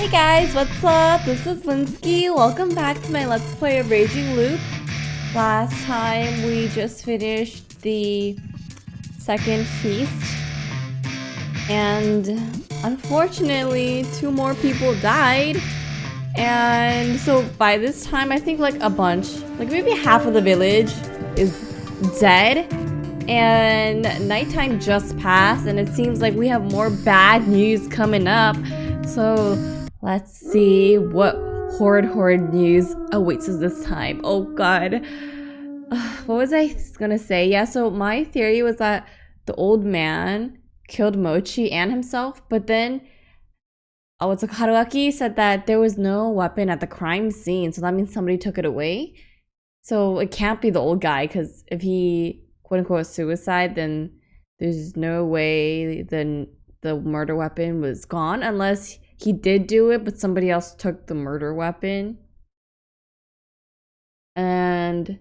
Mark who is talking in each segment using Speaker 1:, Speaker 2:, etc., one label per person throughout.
Speaker 1: Hey guys, what's up? This is Linsky. Welcome back to my Let's Play of Raging Loop. Last time we just finished the second feast. And unfortunately, 2 more people died. And so by this time, I think like a bunch, like maybe half of the village is dead. And nighttime just passed and it seems like we have more bad news coming up. So let's see what horrid news awaits us this time. Oh god. What was I gonna say? Yeah, so my theory was that the old man killed Mochi and himself, but then Haruaki said that there was no weapon at the crime scene, so that means somebody took it away. So it can't be the old guy, because if he quote-unquote suicide, then there's no way then the murder weapon was gone, unless he did do it but somebody else took the murder weapon. And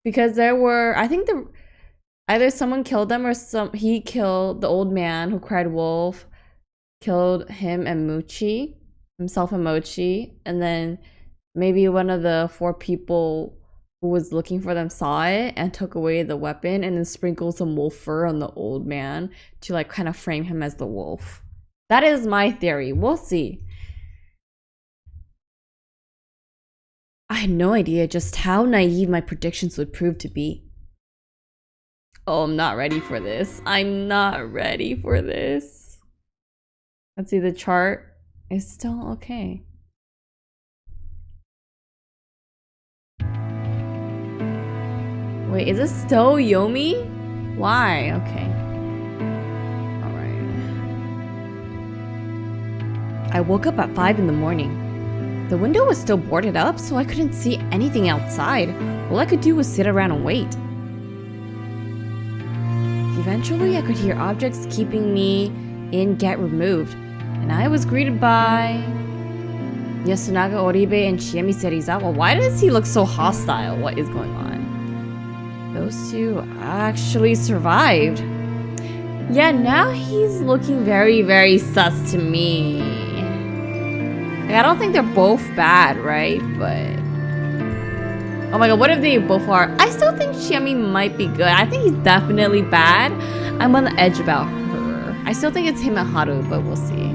Speaker 1: because there were, I think either someone killed them or he killed the old man who cried wolf, killed him and Mochi, himself and Mochi, and then maybe one of the 4 people who was looking for them saw it and took away the weapon and then sprinkled some wolf fur on the old man to like kind of frame him as the wolf. That is my theory. We'll see. I had no idea just how naive my predictions would prove to be. Oh, I'm not ready for this. I'm not ready for this. Let's see, the chart is still okay. Wait, is this still Yomi? Why? Okay. Alright. I woke up at 5 in the morning. The window was still boarded up, so I couldn't see anything outside. All I could do was sit around and wait. Eventually, I could hear objects keeping me in get removed, and I was greeted by Yasunaga Oribe and Chiemi Serizawa. Why does he look so hostile? What is going on? Those 2 actually survived. Yeah, now he's looking very sus to me. Like, I don't think they're both bad, right? But oh my god, what if they both are? I still think Chiemi might be good. I think he's definitely bad. I'm on the edge about her. I still think it's him and Haru, but we'll see.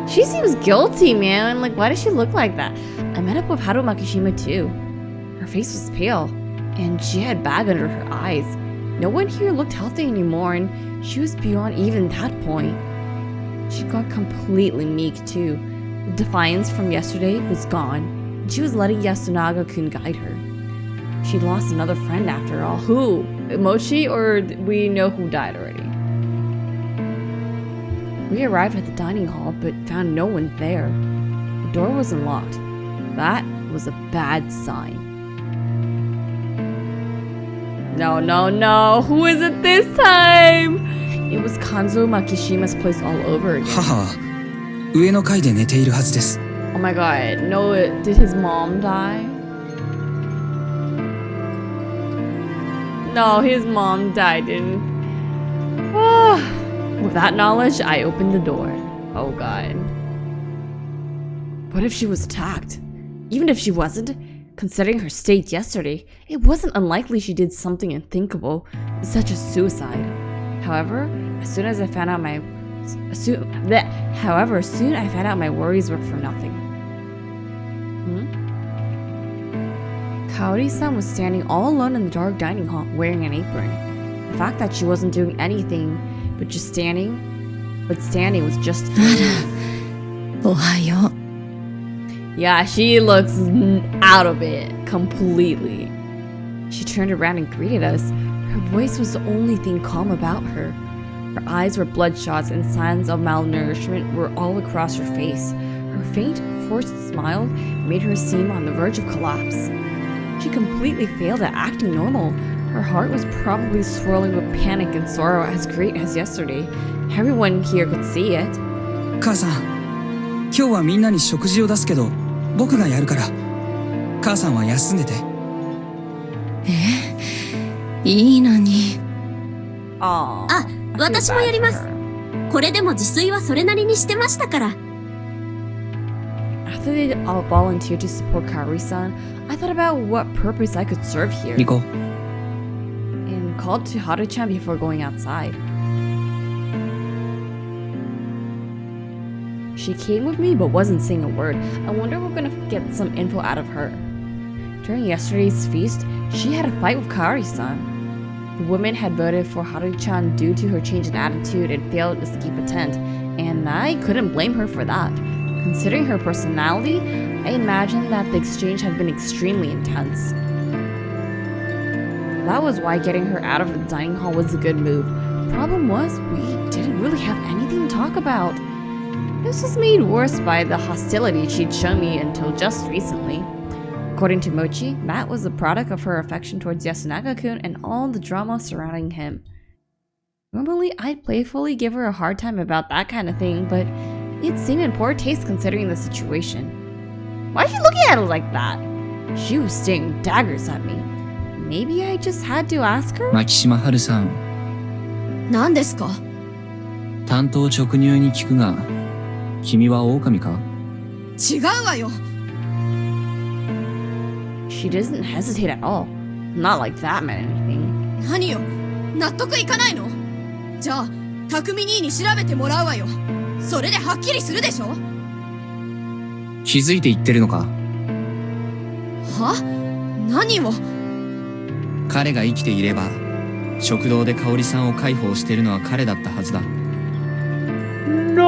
Speaker 1: She seems guilty, man. Like, why does she look like that? I met up with Haru Makishima too. Her face was pale, and she had bag under her eyes. No one here looked healthy anymore, and she was beyond even that point. She got completely meek too. The defiance from yesterday was gone, and she was letting Yasunaga-kun guide her. She'd lost another friend after all. Who? Mochi, or we know who died already? We arrived at the dining hall, but found no one there. The door was unlocked. That was a bad sign. No. Who is it this time? It was Kanzo Makishima's place all over again. Oh my god. No, did his mom die? No, his mom died, didn't. With that knowledge, I opened the door. Oh god. What if she was attacked? Even if she wasn't, considering her state yesterday, it wasn't unlikely she did something unthinkable, such as suicide. However, soon I found out my worries were for nothing. Kaori-san was standing all alone in the dark dining hall, wearing an apron. The fact that she wasn't doing anything but standing was just
Speaker 2: Ohayo.
Speaker 1: Yeah, she looks out of it completely. She turned around and greeted us. Her voice was the only thing calm about her. Her eyes were bloodshot and signs of malnourishment were all across her face. Her faint, forced smile made her seem on the verge of collapse. She completely failed at acting normal. Her heart was probably swirling with panic and sorrow as great as yesterday. Everyone here could see it.
Speaker 3: 母さん、今日はみんなに食事を出すけど、僕がやるから。母さんは休んでて。
Speaker 2: いいのに。
Speaker 1: あ、
Speaker 2: 私もやります。これでも自炊はそれなりにしてましたから。
Speaker 1: After they all volunteered to support Kaori-san, I thought about what purpose I could serve here
Speaker 3: 行こう。
Speaker 1: and called to Haru-chan before going outside. She came with me but wasn't saying a word. I wonder if we're gonna get some info out of her. During yesterday's feast, she had a fight with Kaori-san. The woman had voted for Haru-chan due to her change in attitude and failed to escape a tent, and I couldn't blame her for that. Considering her personality, I imagine that the exchange had been extremely intense. That was why getting her out of the dining hall was a good move. The problem was, we didn't really have anything to talk about. This was made worse by the hostility she'd shown me until just recently. According to Mochi, Matt was the product of her affection towards Yasunaga-kun and all the drama surrounding him. Normally, I'd playfully give her a hard time about that kind of thing, but it seemed in poor taste considering the situation. Why is she looking at it like that? She was staring daggers at me. Maybe I just had to ask her?
Speaker 3: 牧島春さん、
Speaker 2: 何ですか？
Speaker 3: 単刀直入に聞くが、君は狼か？
Speaker 2: 違うわよ。
Speaker 1: She doesn't hesitate at all. Not like that meant anything.
Speaker 2: 何よ、納得いかないの？じゃあ、匠兄に調べてもらうわよ。それではっきりするでしょ？
Speaker 3: 気づいて言ってるのか？
Speaker 2: は？何を？
Speaker 3: 彼が生きていれば、食堂で香織さんを介抱してるのは彼だったはずだ。
Speaker 1: No!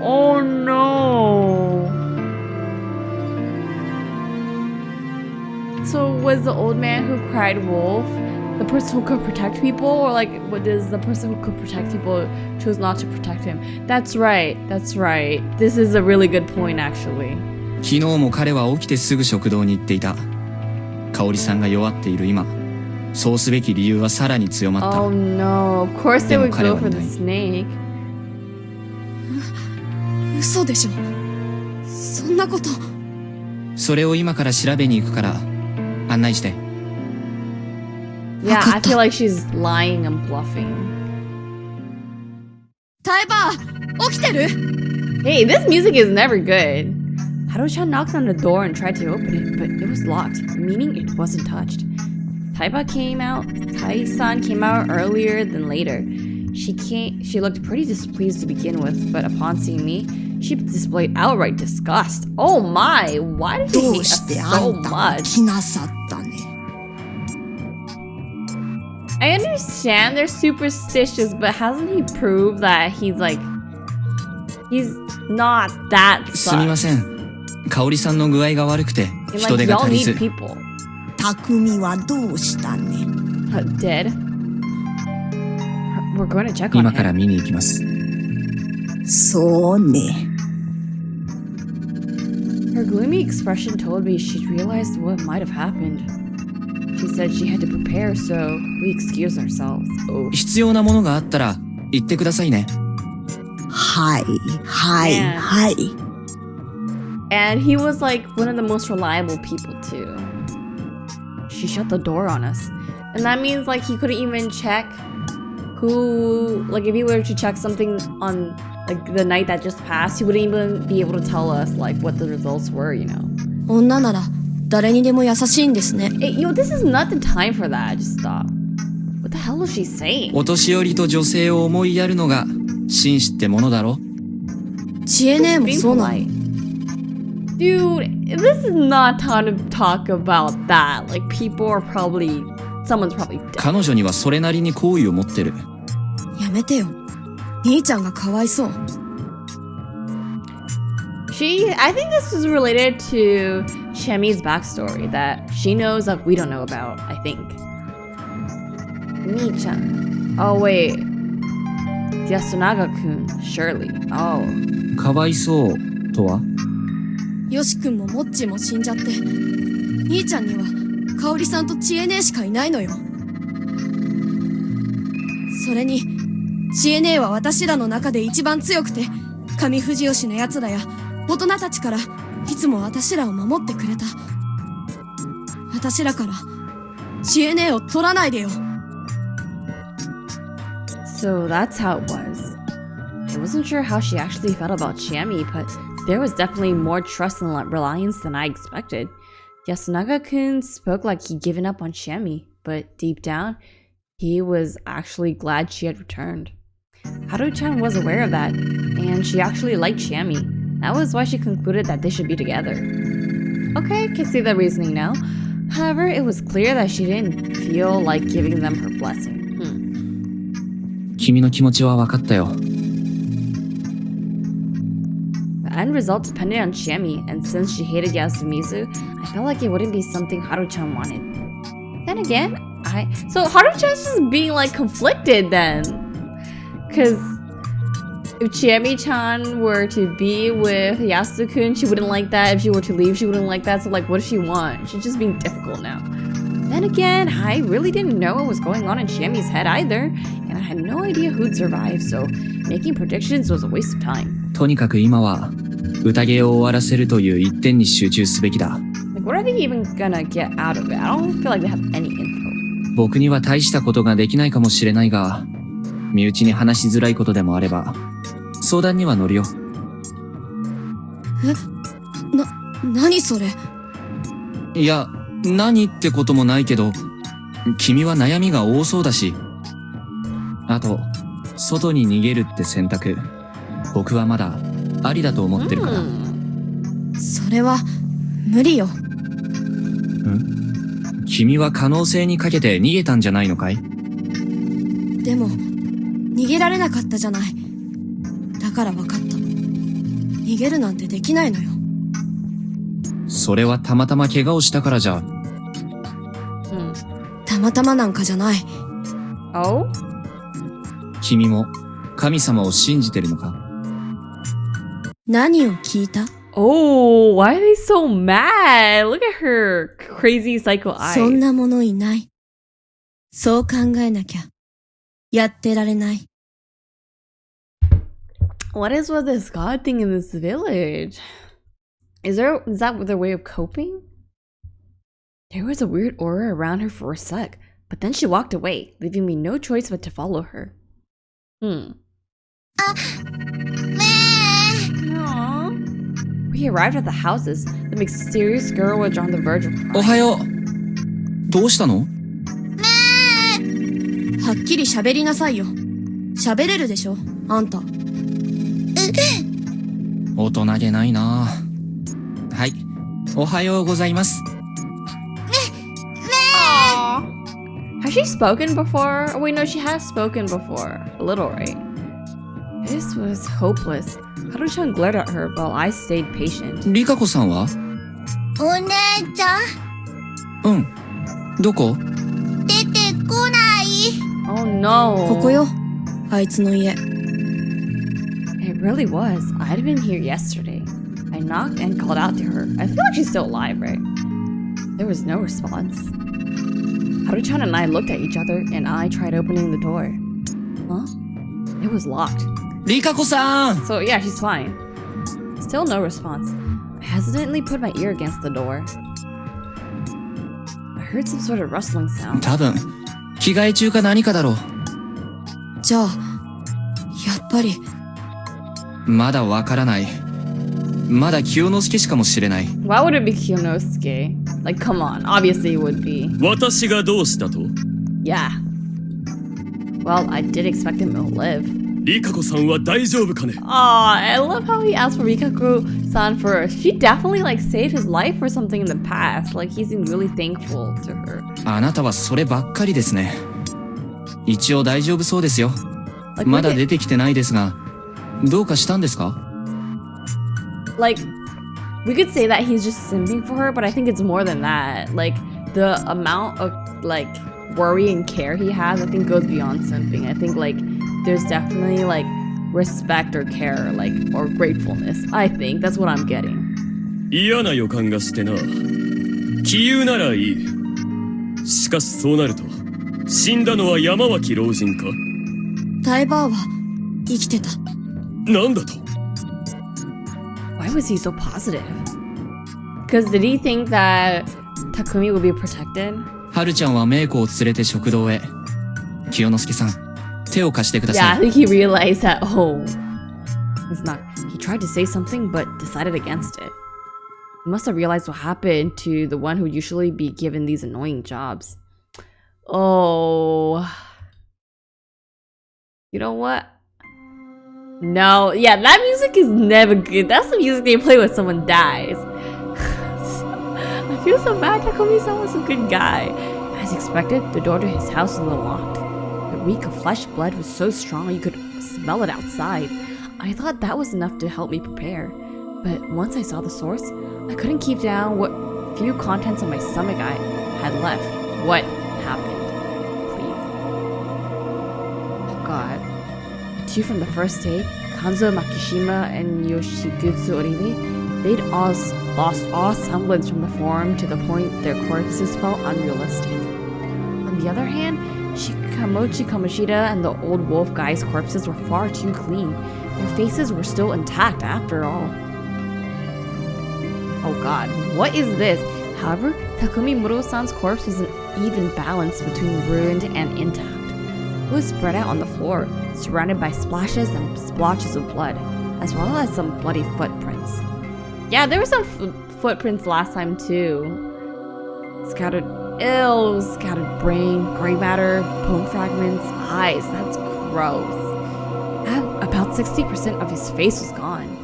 Speaker 1: Oh no! So was the old man who cried wolf the person who could protect people? Or like, what is the person who could protect people chose not to protect him? That's right, that's right. This is a really good point actually.
Speaker 3: 昨日も彼は起きてすぐ食堂に行っていた。香織さんが弱っている今、そうすべき理由はさらに強まった。
Speaker 1: Oh no, of course they would go for the snake.
Speaker 2: 嘘でしょ。そんなこと。
Speaker 3: それを今から調べに行くから案内して。
Speaker 1: Yeah, I feel like she's lying and bluffing.
Speaker 2: タイバー、起きてる？
Speaker 1: Hey, this music is never good. Haru-chan knocked on the door and tried to open it, but it was locked, meaning it wasn't touched. Tai-san came out earlier than later. She looked pretty displeased to begin with, but upon seeing me, she displayed outright disgust. Oh my, why did she hate us so much? I understand they're superstitious, but hasn't he proved that he's not that
Speaker 3: すみま
Speaker 1: sus?
Speaker 3: せん。香織さんの具合が悪くて
Speaker 1: And
Speaker 3: 人
Speaker 1: like
Speaker 3: 手が
Speaker 1: y'all
Speaker 3: 足りず
Speaker 1: need。people.
Speaker 4: 匠はどうしたね。
Speaker 1: Dead? We're going to check on
Speaker 3: 今から
Speaker 1: him.
Speaker 3: 見に行きます。
Speaker 4: そうね。
Speaker 1: Her gloomy expression told me she'd realized what might have happened. She said she had to prepare, so we excused ourselves. Oh.
Speaker 3: 必要なものがあったら言ってくださいね。
Speaker 4: はいはいはい。
Speaker 1: And he was like one of the most reliable people too. She shut the door on us. And that means like he couldn't even check who, like if he were to check something on like the night that just passed, he wouldn't even be able to tell us like what the results were, you know.
Speaker 2: 女なら誰にでも優しいんですね。
Speaker 1: Hey, yo, this is not the time for that. Just stop. What the hell is she saying?
Speaker 3: お年寄りと女性を思いやるのが紳士ってものだろ。
Speaker 2: 知恵ねえも
Speaker 1: Being
Speaker 2: そうなの。
Speaker 1: polite. Dude, this is not time to talk about that. Like people are probably, someone's probably dead.
Speaker 3: 彼女にはそれなりに好意を持ってる。
Speaker 2: やめてよ。兄ちゃんがかわいそう。
Speaker 1: I think this is related to Chemi's backstory that she knows that we don't know about, I think. Nii-chan. Oh, wait. Yasunaga-kun, surely. Oh.
Speaker 3: かわいそうとは？
Speaker 2: よし君ももっちも死んじゃって。兄ちゃんには香織さんと知恵姉しかいないのよ。それに、知恵姉は私らの中で一番強くて、上藤吉の奴らや大人たちからいつも私らを守ってくれた。私らから知恵姉を取らないでよ。
Speaker 1: So that's how it was. I wasn't sure how she actually felt about Chiemi, but there was definitely more trust and reliance than I expected. Yasunaga-kun spoke like he'd given up on Chiemi, but deep down, he was actually glad she had returned. Haru-chan was aware of that, and she actually liked Chiemi. That was why she concluded that they should be together. Okay, can see the reasoning now. However, it was clear that she didn't feel like giving them her blessing.
Speaker 3: 君の気持ちは分かったよ。
Speaker 1: The end result depended on Chiemi, and since she hated Yasumizu, I felt like it wouldn't be something Haru-chan wanted. Then again, so Haru-chan's just being like conflicted then. Because if Chiemi-chan were to be with Yasuko-kun, she wouldn't like that. If she were to leave, she wouldn't like that. So like, what does she want? She's just being difficult now. Then again, I really didn't know what was going on in Chiemi's head either, and I had no idea who'd survive, so making predictions was a waste of time.
Speaker 3: とにかく今は宴を終わらせるという一点に集中すべきだ。
Speaker 1: Like, what are they even gonna get out of it? I don't feel like they have any info.
Speaker 3: 僕には大したことができないかもしれないが、身内に話しづらいことでもあれば、相談には乗るよ。
Speaker 2: 何それ？
Speaker 3: いや、何ってこともないけど、君は悩みが多そうだし。あと、外に逃げるって選択、僕はまだありだと思ってるから。
Speaker 2: それは無理よ。
Speaker 3: 君は可能性にかけて逃げたんじゃないのかい？
Speaker 2: でも、逃げられなかったじゃない。だから分かった。逃げるなんてできないのよ。
Speaker 3: それはたまたま怪我をしたからじゃ。
Speaker 2: たまたまなんかじゃない。
Speaker 1: Oh?
Speaker 3: 君も神様を信じてるのか？
Speaker 2: 何を聞いた？
Speaker 1: Oh, why are they so mad? Look at her crazy psycho eyes.
Speaker 2: そんなものいない。そう考えなきゃ。やってられない。
Speaker 1: What is with this god thing in this village? Is that their way of coping? There was a weird aura around her for a sec, but then she walked away, leaving me no choice but to follow her. Aww. We arrived at the houses. The mysterious girl was on the verge of crying.
Speaker 3: おはよう。どうしたの？
Speaker 2: はっきり喋りなさいよ。喋れるでしょ、あんた。
Speaker 3: 大人げないな。はい、おはようございます。
Speaker 1: Has she spoken before? Oh, wait, no, she has spoken before. A little, right? This was hopeless. Haru-chan glared at her while I stayed patient.
Speaker 3: リカコさんは？
Speaker 5: お姉ちゃん、
Speaker 3: どこ？
Speaker 5: 出てこない。
Speaker 1: Oh no.
Speaker 2: ここよ、あいつの家。
Speaker 1: It really was. I'd been here yesterday. I knocked and called out to her. I feel like she's still alive, right? There was no response. Haru-chan and I looked at each other, and I tried opening the door. Huh? It was locked.
Speaker 3: リカコさん！
Speaker 1: So yeah, she's fine. Still no response. I hesitantly put my ear against the door. I heard some sort of rustling sound.
Speaker 3: 多分、着替え中か何かだろう。
Speaker 2: じゃあ、やっぱり。
Speaker 3: まだわからない。まだ清之助しかもしれない。
Speaker 1: Why would it be Kyonosuke? Like, come on. Obviously it would be.
Speaker 6: 私がどうしたと？
Speaker 1: Yeah. Well, I did expect him to live.
Speaker 6: リカコさんは大丈夫かね？
Speaker 1: Aw, I love how he asked for Rikaku-san first. She definitely like saved his life or something in the past. Like he seemed really thankful to her.
Speaker 3: あなたはそればっかりですね。一応大丈夫そうですよ。
Speaker 1: Like,
Speaker 3: まだ出てきてないですが、どうかしたんですか？
Speaker 1: Like, we could say that he's just simping for her, but I think it's more than that. Like, the amount of, like, worry and care he has, I think goes beyond simping. I think, like, there's definitely, like, respect or care, like, or gratefulness. I think that's what I'm getting.
Speaker 6: 嫌な予感がしてな。杞憂ならいい。しかしそうなると、死んだのは山脇老人か？
Speaker 2: タイバーは生きてた。
Speaker 6: なんだと？
Speaker 1: Why was he so positive? Because did he think that Takumi would be protected?
Speaker 3: はるちゃんはメイコを連れて食堂へ。清之助さん、手を貸してくだ
Speaker 1: Yeah,
Speaker 3: さ
Speaker 1: I
Speaker 3: い。
Speaker 1: think he realized that, oh, it's not. He tried to say something, but decided against it. He must have realized what happened to the one who would usually be given these annoying jobs. Oh. You know what? No, yeah, that music is never good. That's the music they play when someone dies. I feel so bad. Takumi-san was a good guy. As expected, the door to his house was unlocked. The reek of fresh blood was so strong you could smell it outside. I thought that was enough to help me prepare. But once I saw the source, I couldn't keep down what few contents of my stomach I had left. What happened? Please. Oh god. The two from the first day, Kanzo Makishima and Yoshigutsu Oribe, they'd all lost all semblance from the form to the point their corpses felt unrealistic. On the other hand, Shikamochi Kamoshida and the old wolf guy's corpses were far too clean. Their faces were still intact after all. Oh god, what is this? However, Takumi Muro-san's corpse was an even balance between ruined and intact. It was spread out on the floor, surrounded by splashes and splotches of blood, as well as some bloody footprints. Yeah, there were some footprints last time too. Scattered brain, gray matter, bone fragments, eyes. That's gross. About 60% of his face was gone.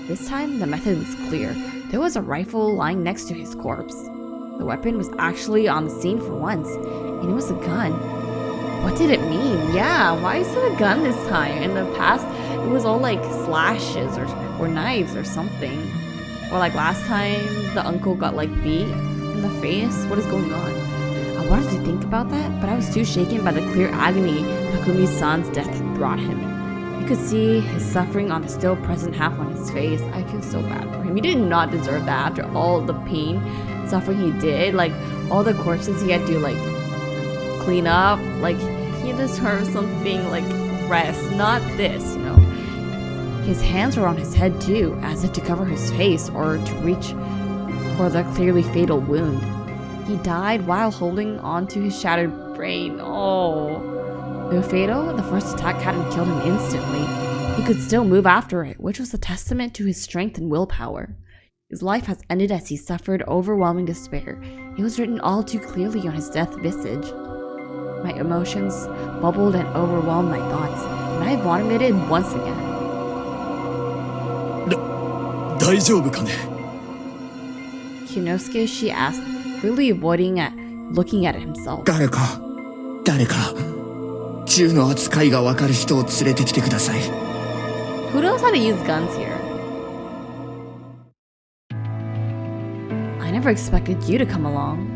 Speaker 1: This time, the method was clear. There was a rifle lying next to his corpse. The weapon was actually on the scene for once, and it was a gun. What did it mean? Yeah, why is it a gun this time? In the past, it was all like slashes or knives or something. Or like last time, the uncle got like beat in the face. What is going on? I wanted to think about that, but I was too shaken by the clear agony Takumi-san's death had brought him. You could see his suffering on the still present half on his face. I feel so bad for him. He did not deserve that after all the pain, suffering he did. Like, all the corpses he had to, like, clean up. Like, he deserves something, like, rest. Not this, you know. His hands were on his head, too, as if to cover his face or to reach for the clearly fatal wound. He died while holding on to his shattered brain. Oh. Though fatal, the first attack hadn't killed him instantly. He could still move after it, which was a testament to his strength and willpower. His life has ended as he suffered overwhelming despair. It was written all too clearly on his death visage. My emotions bubbled and overwhelmed my thoughts, and I vomited once again.
Speaker 6: 大丈夫かね
Speaker 1: Kinosuke, she asked, clearly avoiding looking at himself.
Speaker 7: 誰か銃の扱いがわかる人を連れてきてください。
Speaker 1: Who knows how to use guns here? I never expected you to come along.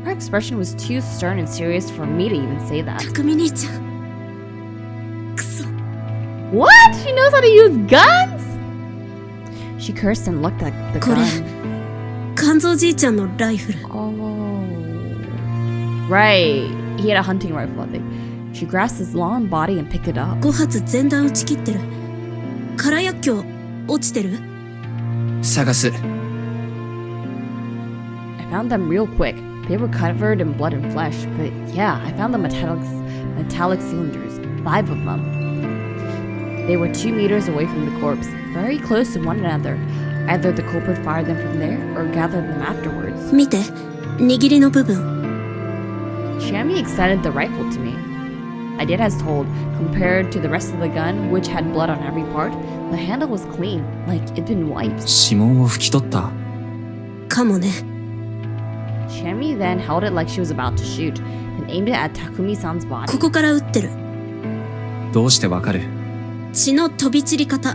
Speaker 1: Her expression was too stern and serious for me to even say that.
Speaker 2: 匠兄ちゃん。くそ。
Speaker 1: What? She knows how to use guns? She cursed and looked at the
Speaker 2: これ
Speaker 1: gun.
Speaker 2: 肝臓じいちゃんのライフル。
Speaker 1: Oh. Right. He had a hunting rifle, I think. She grasped his long body and picked it up.
Speaker 2: 5発全弾撃ち切ってる。空薬莢落ちてる？
Speaker 3: 探す。
Speaker 1: I found them real quick. They were covered in blood and flesh, but yeah, I found the metallic cylinders, 5 of them. They were 2 meters away from the corpse, very close to one another. Either the culprit fired them from there or gathered them afterwards.
Speaker 2: 見て、握りの部分。
Speaker 1: Shami extended the rifle to me. I did as told. Compared to the rest of the gun, which had blood on every part, the handle was clean, like it'd been wiped.
Speaker 3: 指紋を拭き取った。
Speaker 2: かもね。
Speaker 1: Shami then held it like she was about to shoot, and aimed it at Takumi-san's body.
Speaker 2: ここから撃ってる。
Speaker 3: どうしてわかる？
Speaker 2: 血の飛び散り方。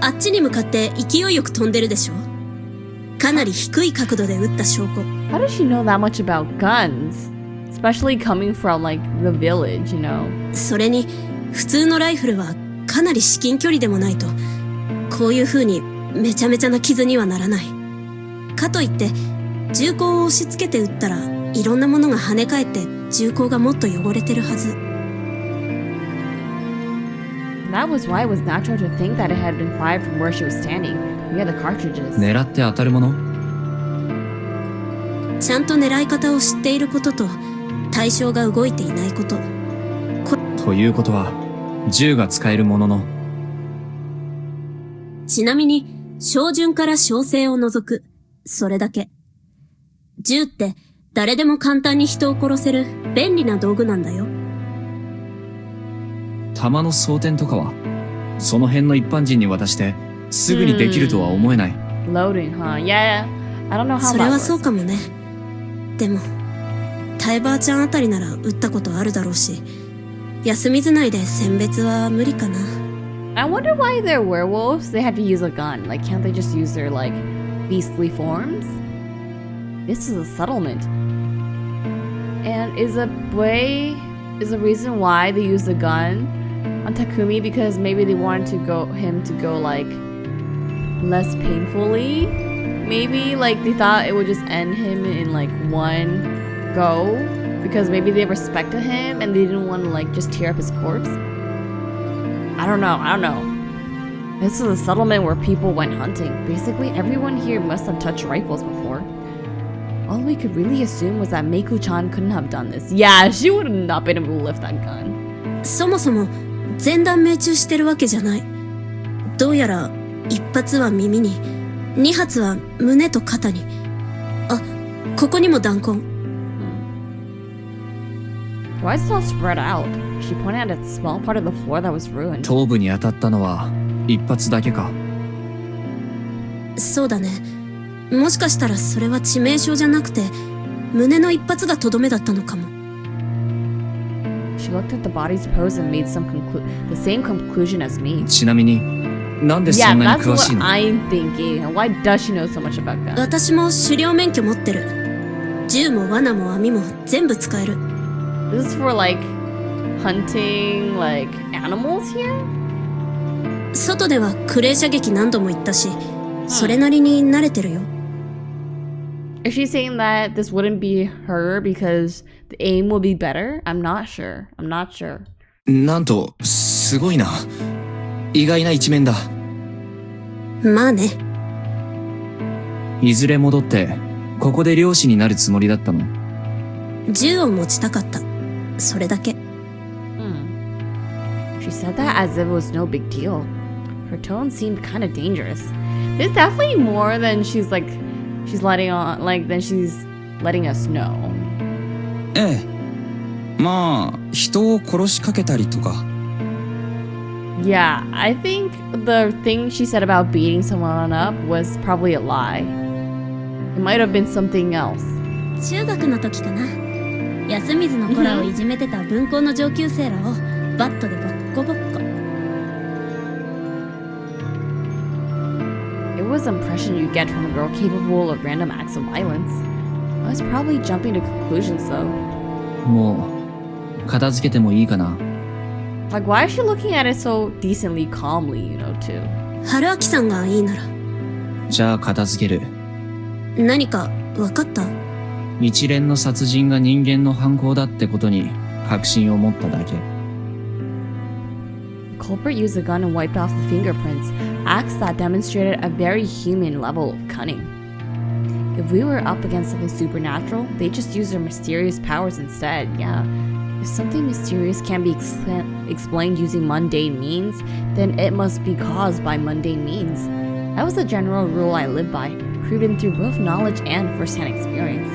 Speaker 2: あっちに向かって勢いよく飛んでるでしょ。かなり低い角度で撃った証拠。
Speaker 1: How does she know that much about guns? Especially coming from, like, the village, you know?
Speaker 2: それに、普通のライフルはかなり至近距離でもないと、こういう風にめちゃめちゃな傷にはならない。かといって、銃口を押し付けて撃ったら、いろんなものが跳ね返って銃口がもっと汚れてるはず。
Speaker 1: That was why it was natural to think that it had been fired from where she was standing, near the cartridges.
Speaker 3: 狙って当たるもの？
Speaker 2: ちゃんと狙い方を知っていることと、対象が動いていないこと。これ
Speaker 3: ということは、銃が使えるものの、
Speaker 8: ちなみに、小銃から小生を除く。それだけ。銃って誰でも簡単に人を殺せる便利な道具なんだよ。
Speaker 3: 弾の装填とかは、その辺の一般人に渡して、すぐにできるとは思えない。
Speaker 1: Loading, huh? Yeah, I don't know how
Speaker 8: それ
Speaker 1: that
Speaker 8: はそう
Speaker 1: works.
Speaker 8: かもね。でも、タイバーちゃんあたりなら撃ったことあるだろうし、休みずないで選別は無理かな。
Speaker 1: I wonder why they're werewolves. They had to use a gun. Like, can't they just use their, like, beastly forms? This is a settlement. And is the reason why they used the gun on Takumi because maybe they wanted him to go, like, less painfully? Maybe, like, they thought it would just end him in, like, one go? Because maybe they respected him and they didn't want to, like, just tear up his corpse? I don't know. This is a settlement where people went hunting. Basically, everyone here must have touched rifles before. All we could really assume was that Meiko-chan couldn't have done this. Yeah, she would have not been able to lift that gun.
Speaker 8: そもそも、全弾命中してるわけじゃない。どうやら、一発は耳に、二発は胸と肩に。あ、ここにも弾痕。
Speaker 1: Why is it all spread out? She pointed at a small part of the floor that was ruined.
Speaker 3: 頭部に当たったのは、一発だけか。
Speaker 8: そうだね。もしかしたらそれは致命傷じゃなくて、胸の一発がとどめだったのかも。
Speaker 1: She looked at the body's pose and made the same conclusion as me.
Speaker 3: ちなみに、なんでそ
Speaker 1: Yeah,
Speaker 3: んなに
Speaker 1: that's
Speaker 3: 詳しい
Speaker 1: what
Speaker 3: の？
Speaker 1: I'm thinking. Why does she know so much about guns?
Speaker 8: 私も狩猟免許持ってる。銃も罠も網も全部使える。
Speaker 1: This is for like hunting like animals here?
Speaker 8: 外ではクレー射撃何度も行ったし、それなりに慣れてるよ。
Speaker 1: Is she saying that this wouldn't be her because the aim will be better? I'm not sure.
Speaker 3: なんと、すごいな。意外な一面だ。
Speaker 8: まあね。
Speaker 3: いずれ戻って、ここで漁師になるつもりだったの？
Speaker 8: 銃を持ちたかった。それだけ。
Speaker 1: She said that as if it was no big deal. Her tone seemed kind of dangerous. There's definitely more than she's letting us know.
Speaker 9: ええ。まあ、人を殺しかけたりとか。
Speaker 1: Yeah, I think the thing she said about beating someone up was probably a lie. It might have been something else.
Speaker 8: 中学の時かな。休みずの子らをいじめてた分校の上級生らをバットでボッコボッコ。
Speaker 1: It was the impression you get from a girl capable of random acts of violence. I was probably jumping to conclusions though.
Speaker 3: もう、片付けてもいいかな。
Speaker 1: Like, why is she looking at it so decently, calmly, too?
Speaker 8: 春明さんがいいなら。
Speaker 3: じゃあ片付ける。
Speaker 8: 何か分かった？
Speaker 3: 一連の殺人が人間の犯行だってことに確信を持っただけ。
Speaker 1: The culprit used a gun and wiped off the fingerprints, acts that demonstrated a very human level of cunning. If we were up against something supernatural, they'd just use their mysterious powers instead, yeah. If something mysterious can be explained using mundane means, then it must be caused by mundane means. That was the general rule I lived by, proven through both knowledge and first-hand experience.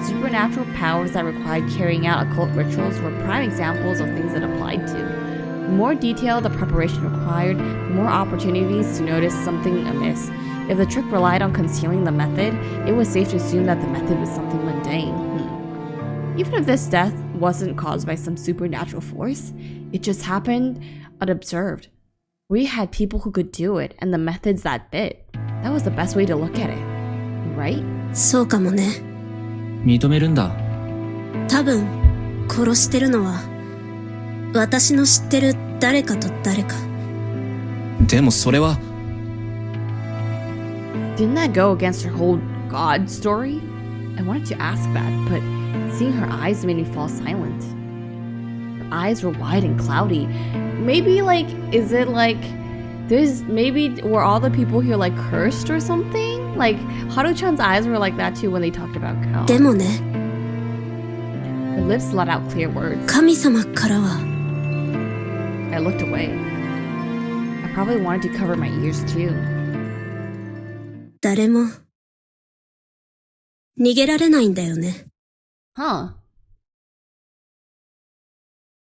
Speaker 1: Supernatural powers that required carrying out occult rituals were prime examples of things it applied to. The more detailed the preparation required, the more opportunities to notice something amiss. If the trick relied on concealing the method, it was safe to assume that the method was something mundane. Even if this death wasn't caused by some supernatural force, it just happened unobserved. We had people who could do it, and the methods that fit. That was the best way to look at it. Right?
Speaker 8: そうかもね。
Speaker 3: 認めるんだ。
Speaker 8: 多分、殺してるのは、私の知ってる誰かと誰か。
Speaker 3: でもそれは。
Speaker 1: Didn't that go against her whole God story? I wanted to ask that, but seeing her eyes made me fall silent. Her eyes were wide and cloudy. Maybe were all the people here like cursed or something? Like, Haru-chan's eyes were like that too when they talked about cow.
Speaker 8: でもね。
Speaker 1: Her lips let out clear words.
Speaker 8: 神様からは
Speaker 1: I looked away. I probably wanted to cover my ears too.
Speaker 8: 誰も逃げられないんだよね。
Speaker 1: Huh.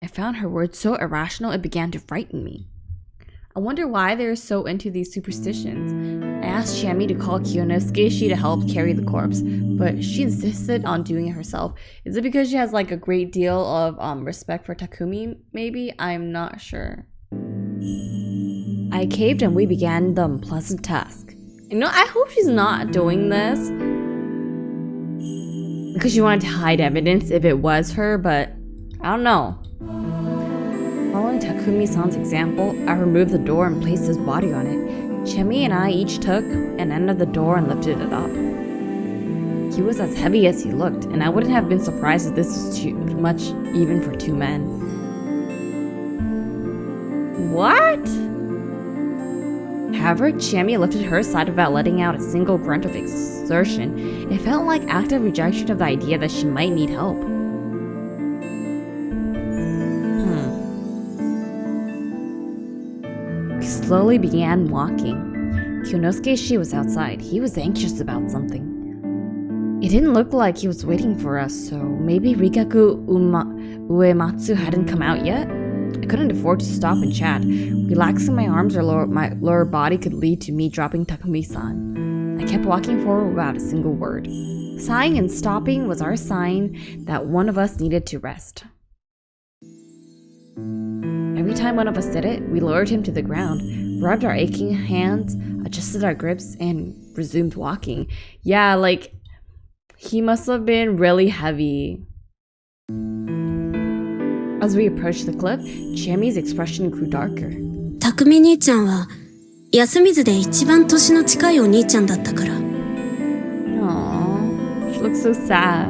Speaker 1: I found her words so irrational it began to frighten me. I wonder why they're so into these superstitions. I asked Shammy to call Kyonosuke to help carry the corpse, but she insisted on doing it herself. Is it because she has like a great deal of respect for Takumi, maybe? I'm not sure. I caved and we began the unpleasant task. You know, I hope she's not doing this because she wanted to hide evidence if it was her, but I don't know. Following Takumi-san's example, I removed the door and placed his body on it. Chemi and I each took an end of the door and lifted it up. He was as heavy as he looked, and I wouldn't have been surprised if this was too much even for two men. What? However, Chemi lifted her side without letting out a single grunt of exertion. It felt like active rejection of the idea that she might need help. We slowly began walking. Kyonosuke was outside. He was anxious about something. It didn't look like he was waiting for us, so maybe Rikaku Uematsu hadn't come out yet? I couldn't afford to stop and chat. Relaxing my arms or my lower body could lead to me dropping Takumi-san. I kept walking forward without a single word. Sighing and stopping was our sign that one of us needed to rest. Every time one of us did it, we lowered him to the ground, rubbed our aching hands, adjusted our grips, and resumed walking. Yeah, like, he must have been really heavy. As we approached the cliff, Chami's expression grew darker.
Speaker 8: 匠兄ちゃんは安水で一番年の近いお兄ちゃんだったから。
Speaker 1: Aww, she looks so sad.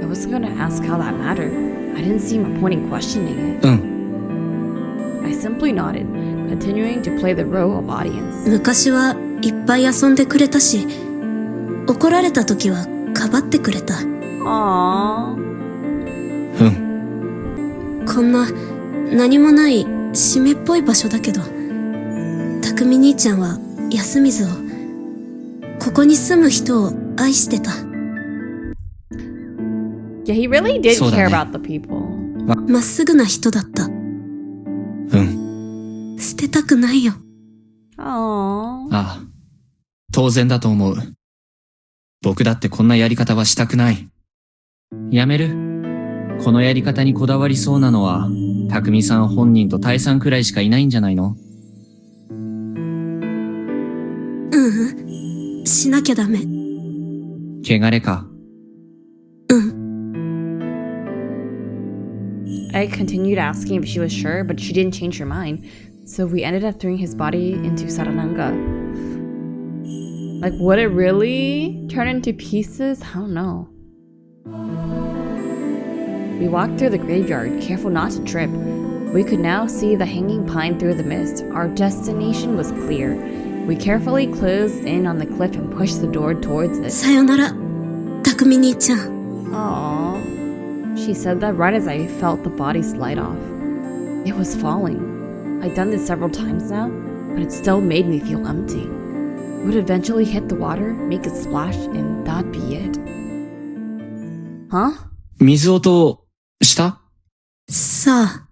Speaker 1: I wasn't gonna ask how that mattered. I didn't see my point in questioning it. I simply nodded, continuing to play the role of audience.
Speaker 8: 昔はいっぱい遊んでくれたし、怒られた時はかばってくれた。
Speaker 1: Aww.
Speaker 8: こんな何もない湿っぽい場所だけど、匠兄ちゃんは安水を、ここに住む人を愛してた。
Speaker 1: Yeah, he really did care about the people.
Speaker 8: まっすぐな人だった。捨てたくないよ。
Speaker 1: Aww.
Speaker 3: ああ、当然だと思う。僕だってこんなやり方はしたくない。やめる？このやり方にこだわりそうなのは、匠さん本人とタイさんくらいしかいないんじゃないの？
Speaker 8: しなきゃダメ。
Speaker 3: 汚れか。
Speaker 1: I continued asking if she was sure, but she didn't change her mind. So we ended up throwing his body into Sarananga. Like, would it really turn into pieces? I don't know. We walked through the graveyard, careful not to trip. We could now see the hanging pine through the mist. Our destination was clear. We carefully closed in on the cliff and pushed the door towards it.
Speaker 8: さよなら、匠兄ちゃん。
Speaker 1: Aww. She said that right as I felt the body slide off. It was falling. I'd done this several times now, but it still made me feel empty. It would eventually hit the water, make a splash, and that'd be it. Huh?
Speaker 3: 水音した？
Speaker 8: さあ。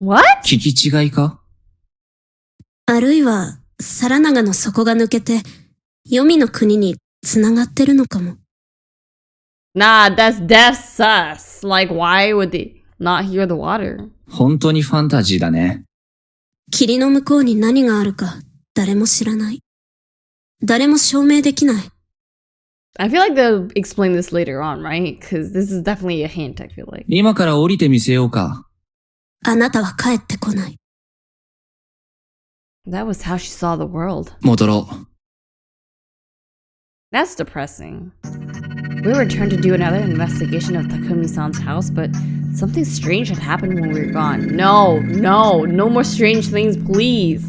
Speaker 1: What?
Speaker 3: 聞き違いか？
Speaker 8: あるいは、皿長の底が抜けて、黄泉の国に繋がってるのかも。
Speaker 1: Nah, that's sus. Like, why would they not hear the water?
Speaker 3: 本当にファンタジーだね。
Speaker 8: 霧の向こうに何があるか、誰も知らない。誰も証明できない。
Speaker 1: I feel like they'll explain this later on, right? Because this is definitely a hint, I feel like.
Speaker 3: 今から降りてみせようか。
Speaker 8: あなたは帰ってこない。
Speaker 1: That was how she saw the world.
Speaker 3: 戻ろう。
Speaker 1: That's depressing. We returned to do another investigation of Takumi-san's house, but something strange had happened when we were gone. No more strange things, please.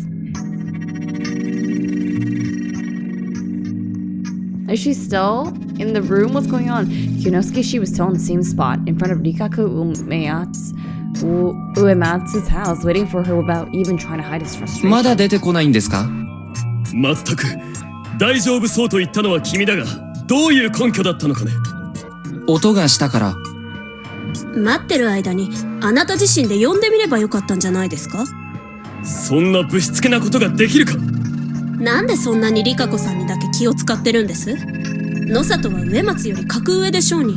Speaker 1: Is she still in the room? What's going on? Kyonosuke was still in the same spot, in front of Rikaku Uematsu, Uematsu's house, waiting for her without even trying to hide his frustration.
Speaker 3: まだ出てこないんですか？
Speaker 6: 全く大丈夫そうと言ったのは君だが、どういう根拠だったのかね。
Speaker 3: 音がしたから。
Speaker 8: 待ってる間にあなた自身で呼んでみればよかったんじゃないですか？
Speaker 6: そんなぶしつけなことができるか。
Speaker 8: なんでそんなにリカ子さんにだけ気を使ってるんです？野里は上松より格上でしょうに。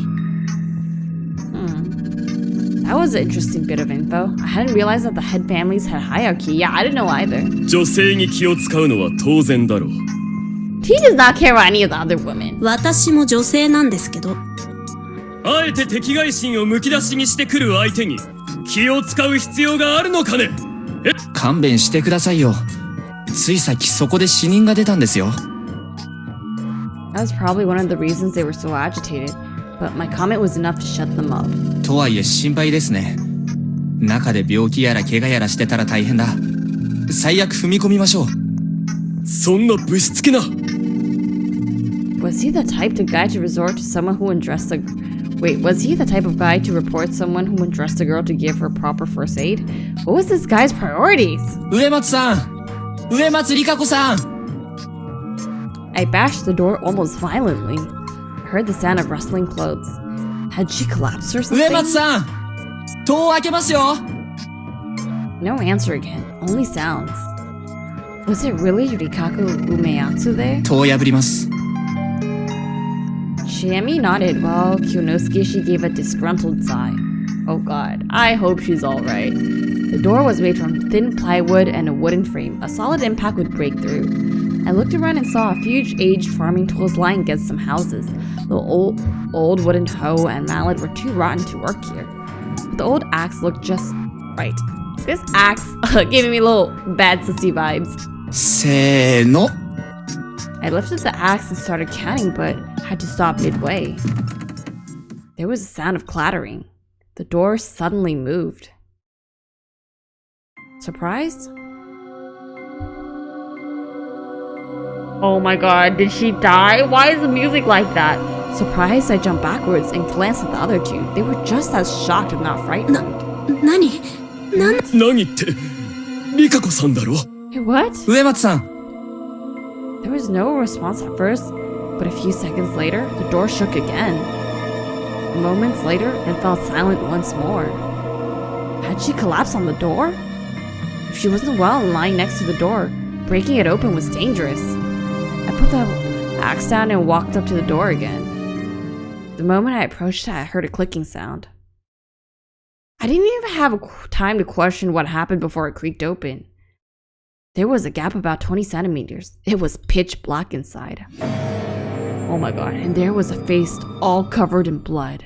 Speaker 1: That was an interesting bit of info. I hadn't realized that the head families had hierarchy. Yeah, I didn't know either.
Speaker 6: 女性に気を使うのは当然だろう。
Speaker 1: He does not care about any of the other women.
Speaker 8: 私も女性なんですけど。
Speaker 6: あえて敵外心をむき出しにしてくる相手に気を使う必要があるのかね。
Speaker 3: 勘弁してくださいよ。ついさっきそこで死人が出たんですよ。
Speaker 1: That was probably one of the reasons they were so agitated, but my comment was enough to shut them up.
Speaker 3: とはいえ心配ですね。中で病気やら怪我やらしてたら大変だ。最悪踏み込みましょう。
Speaker 6: そんなぶしつけな。
Speaker 1: Was he the type of guy to resort to someone who undressed a... Wait, was he the type of guy to report someone who undressed a girl to give her proper first aid? What was this guy's priorities?
Speaker 3: 上松さん、上松里香子さん。
Speaker 1: I bashed the door almost violently. I heard the sound of rustling clothes. Had she collapsed or
Speaker 3: 上
Speaker 1: something?
Speaker 3: 松さん、戸を開けますよ。
Speaker 1: No answer again, only sounds. Was it really Rikaku Umeyatsu there?
Speaker 3: 戸を破ります。
Speaker 1: Shiemi nodded while Kyonosuke gave a disgruntled sigh. Oh god, I hope she's alright. The door was made from thin plywood and a wooden frame. A solid impact would break through. I looked around and saw a few aged farming tools lying against some houses. The old wooden hoe and mallet were too rotten to work here. But the old axe looked just right. This axe giving me little bad sissy vibes.
Speaker 3: せーの。
Speaker 1: I lifted the axe and started counting, but had to stop midway. There was a sound of clattering. The door suddenly moved. Surprised? Oh my god, did she die? Why is the music like that? Surprised, I jumped backwards and glanced at the other two. They were just as shocked if not frightened.
Speaker 8: 何
Speaker 6: ってリカ子さんだろ。
Speaker 1: Hey, what?
Speaker 3: 上松さん。
Speaker 1: There was no response at first, but a few seconds later, the door shook again. Moments later, it fell silent once more. Had she collapsed on the door? If she wasn't well and lying next to the door, breaking it open was dangerous. I put the axe down and walked up to the door again. The moment I approached it, I heard a clicking sound. I didn't even have time to question what happened before it creaked open. There was a gap about 20 centimeters. It was pitch black inside. Oh my god, and there was a face all covered in blood.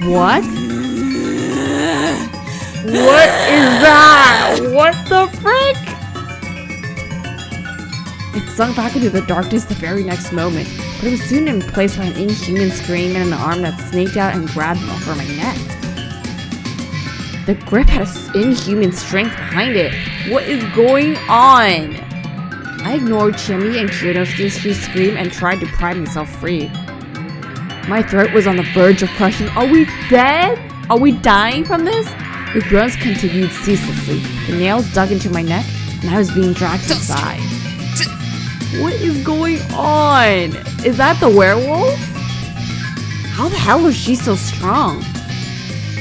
Speaker 1: What? What is that? What the frick? It sunk back into the darkness the very next moment, but it was soon replaced by an inhuman scream and an arm that snaked out and grabbed me over my neck. The grip had an inhuman strength behind it. What is going on? I ignored Chimi and Kyonosuke's scream and tried to pry myself free. My throat was on the verge of crushing. Are we dead? Are we dying from this? The groans continued ceaselessly. The nails dug into my neck, and I was being dragged inside. What is going on? Is that the werewolf? How the hell is she so strong?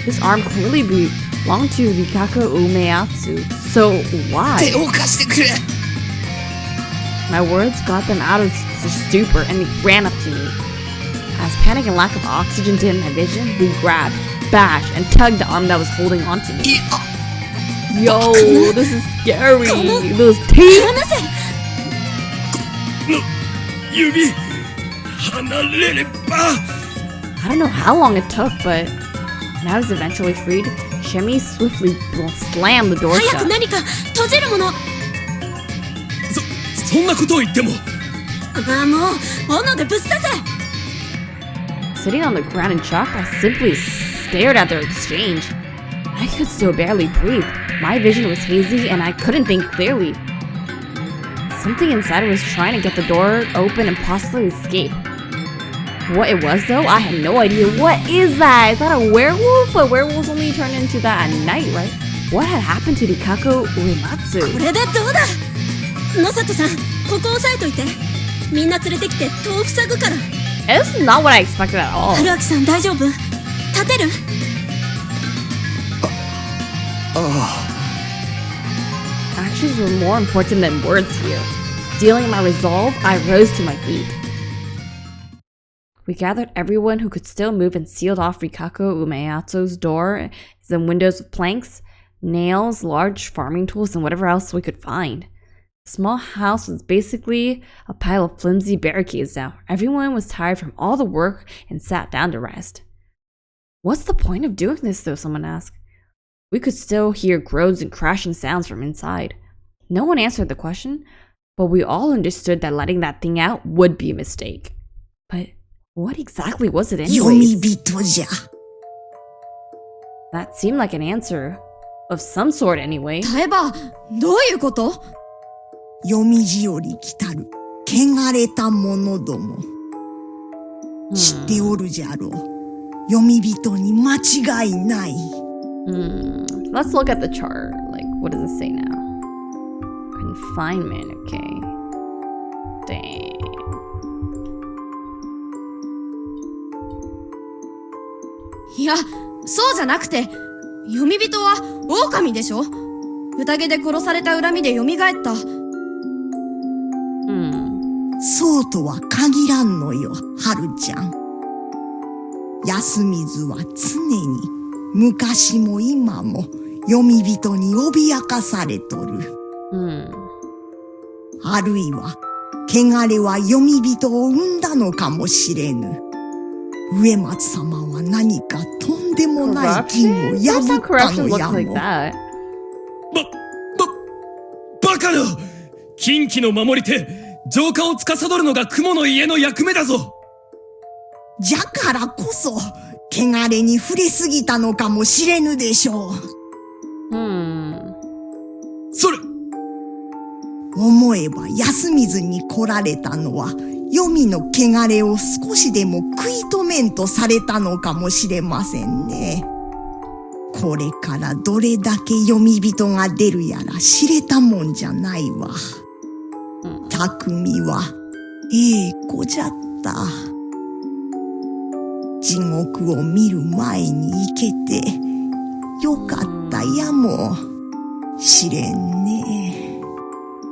Speaker 1: This arm clearly belonged to Rikaku Umeyatsu. So why? My words got them out of stupor and they ran up to me. As panic and lack of oxygen dimmed my vision, we grabbed, bashed, and tugged the arm that was holding onto me. Yo, this is scary. Those teeth.
Speaker 6: 指離れれば。
Speaker 1: I don't know how long it took, but when I was eventually freed, Shemi swiftly slammed the door
Speaker 8: 早く
Speaker 1: shut.
Speaker 8: 何か閉じるもの。
Speaker 6: そんなことを言っても。
Speaker 8: ああ、もう斧でぶっ刺せ。
Speaker 1: Sitting on the ground in shock, I simply stared at their exchange. I could still barely breathe. My vision was hazy and I couldn't think clearly. Something inside was trying to get the door open and possibly escape. what it was though? I had no idea. What is that? Is that a werewolf? But werewolves only turn into that at night, right? What had happened to Rikako Uematsu?
Speaker 2: これでどうだ野里さん、ここ押さえといて。みんな連れてきて豆腐塞ぐから。
Speaker 1: It's not what I expected at all.
Speaker 2: 春明さん大丈夫？立てる？Actions
Speaker 1: were more important than words here. Stealing my resolve, I rose to my feet. We gathered everyone who could still move and sealed off Rikako Uematsu's door and windows with planks, nails, large farming tools, and whatever else we could find. The small house was basically a pile of flimsy barricades now. Everyone was tired from all the work and sat down to rest. What's the point of doing this though? Someone asked. We could still hear groans and crashing sounds from inside. No one answered the question, but we all understood that letting that thing out would be a mistake. But what exactly was it anyways?
Speaker 4: 読み人じゃ。
Speaker 1: That seemed like an answer of some sort anyway.
Speaker 2: タエバ、どういうこと？
Speaker 4: 読み字より来たる汚れた者ども。知っておるじゃろう。読み人に間違いない。
Speaker 1: Let's look at the chart. Like, what does it say now? Confinement, okay. Dang.
Speaker 2: Yeah, そうじゃなくて、読み人は狼でしょ？宴で殺された恨みで蘇った。
Speaker 4: そうとは限らんのよ、はるちゃん。安水は常に昔も今も読み人に脅かされとる。あるいは汚れは読み人を生んだのかもしれぬ。植松様は何かとんでもない禁を破ったのやも。
Speaker 6: バカな！禁忌の守り手！浄化を司るのが雲の家の役目だぞ。
Speaker 4: じゃからこそ汚れに触れすぎたのかもしれぬでしょう。
Speaker 6: それ
Speaker 4: 思えば安水に来られたのは黄泉の汚れを少しでも食い止めんとされたのかもしれませんね。これからどれだけ読み人が出るやら知れたもんじゃないわ。匠は子じゃった。地獄を見る前に行けてよかったやもしれんね。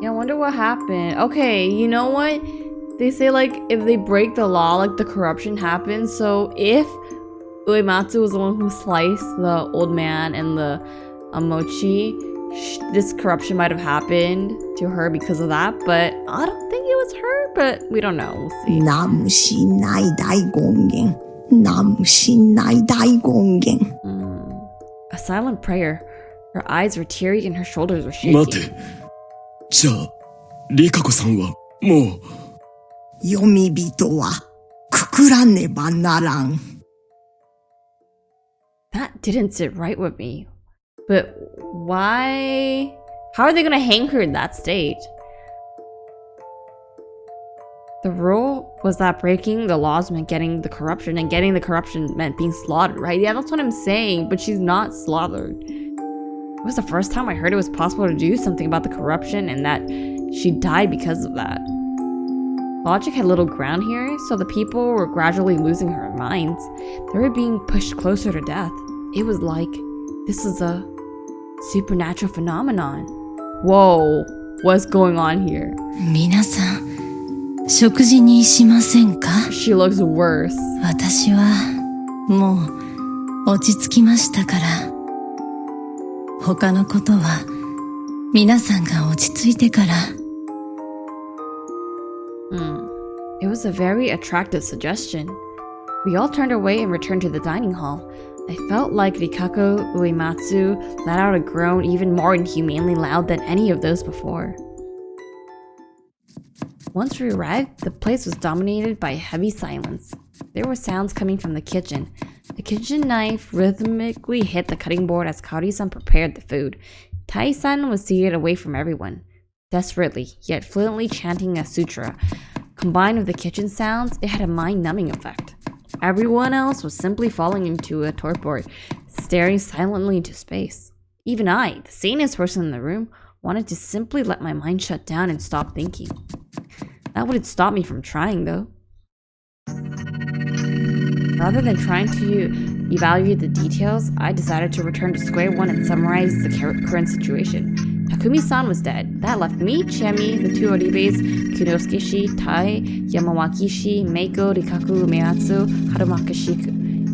Speaker 1: Yeah, I wonder what happened. Okay, you know what? They say like if they break the law, like the corruption happens. So if Uematsu was the one who sliced the old man and the mochi, this corruption might have happened to her because of that, but I don't think it was her, but we don't know. We'll see.
Speaker 4: ナムシない大権現。ナムシない大権現。
Speaker 1: A silent prayer. Her eyes were teary and her shoulders were shaking.
Speaker 6: 待て。じゃあ、リカコさんはもう。
Speaker 4: 読み人はくくらねばならん。
Speaker 1: That didn't sit right with me. But why? How are they gonna hang her in that state? The rule was that breaking the laws meant getting the corruption, and getting the corruption meant being slaughtered, right? Yeah, that's what I'm saying, but she's not slaughtered. It was the first time I heard it was possible to do something about the corruption and that she died because of that. Logic had little ground here, so the people were gradually losing their minds. They were being pushed closer to death. It was like this was a supernatural phenomenon. Whoa, what's going on here?
Speaker 10: 皆さん、食事にしませんか?
Speaker 1: She looks worse.
Speaker 10: 私はもう落ち着きましたから。他のことは皆さんが落ち着いてから。
Speaker 1: It was a very attractive suggestion. We all turned away and returned to the dining hall. I felt like Rikako Uematsu let out a groan even more inhumanely loud than any of those before. Once we arrived, the place was dominated by a heavy silence. There were sounds coming from the kitchen. The kitchen knife rhythmically hit the cutting board as Kaori-san prepared the food. Tai-san was seated away from everyone, desperately, yet fluently chanting a sutra. Combined with the kitchen sounds, it had a mind-numbing effect. Everyone else was simply falling into a torpor, staring silently into space. Even I, the sanest person in the room, wanted to simply let my mind shut down and stop thinking. That wouldn't stop me from trying, though. Rather than trying to evaluate the details, I decided to return to square one and summarize the current situation. Takumi-san was dead. That left me, Chiemi, the two Oribes, Kunosuke-shi, Tai, Yamawaki-shi, Meiko, Rikaku, Uematsu,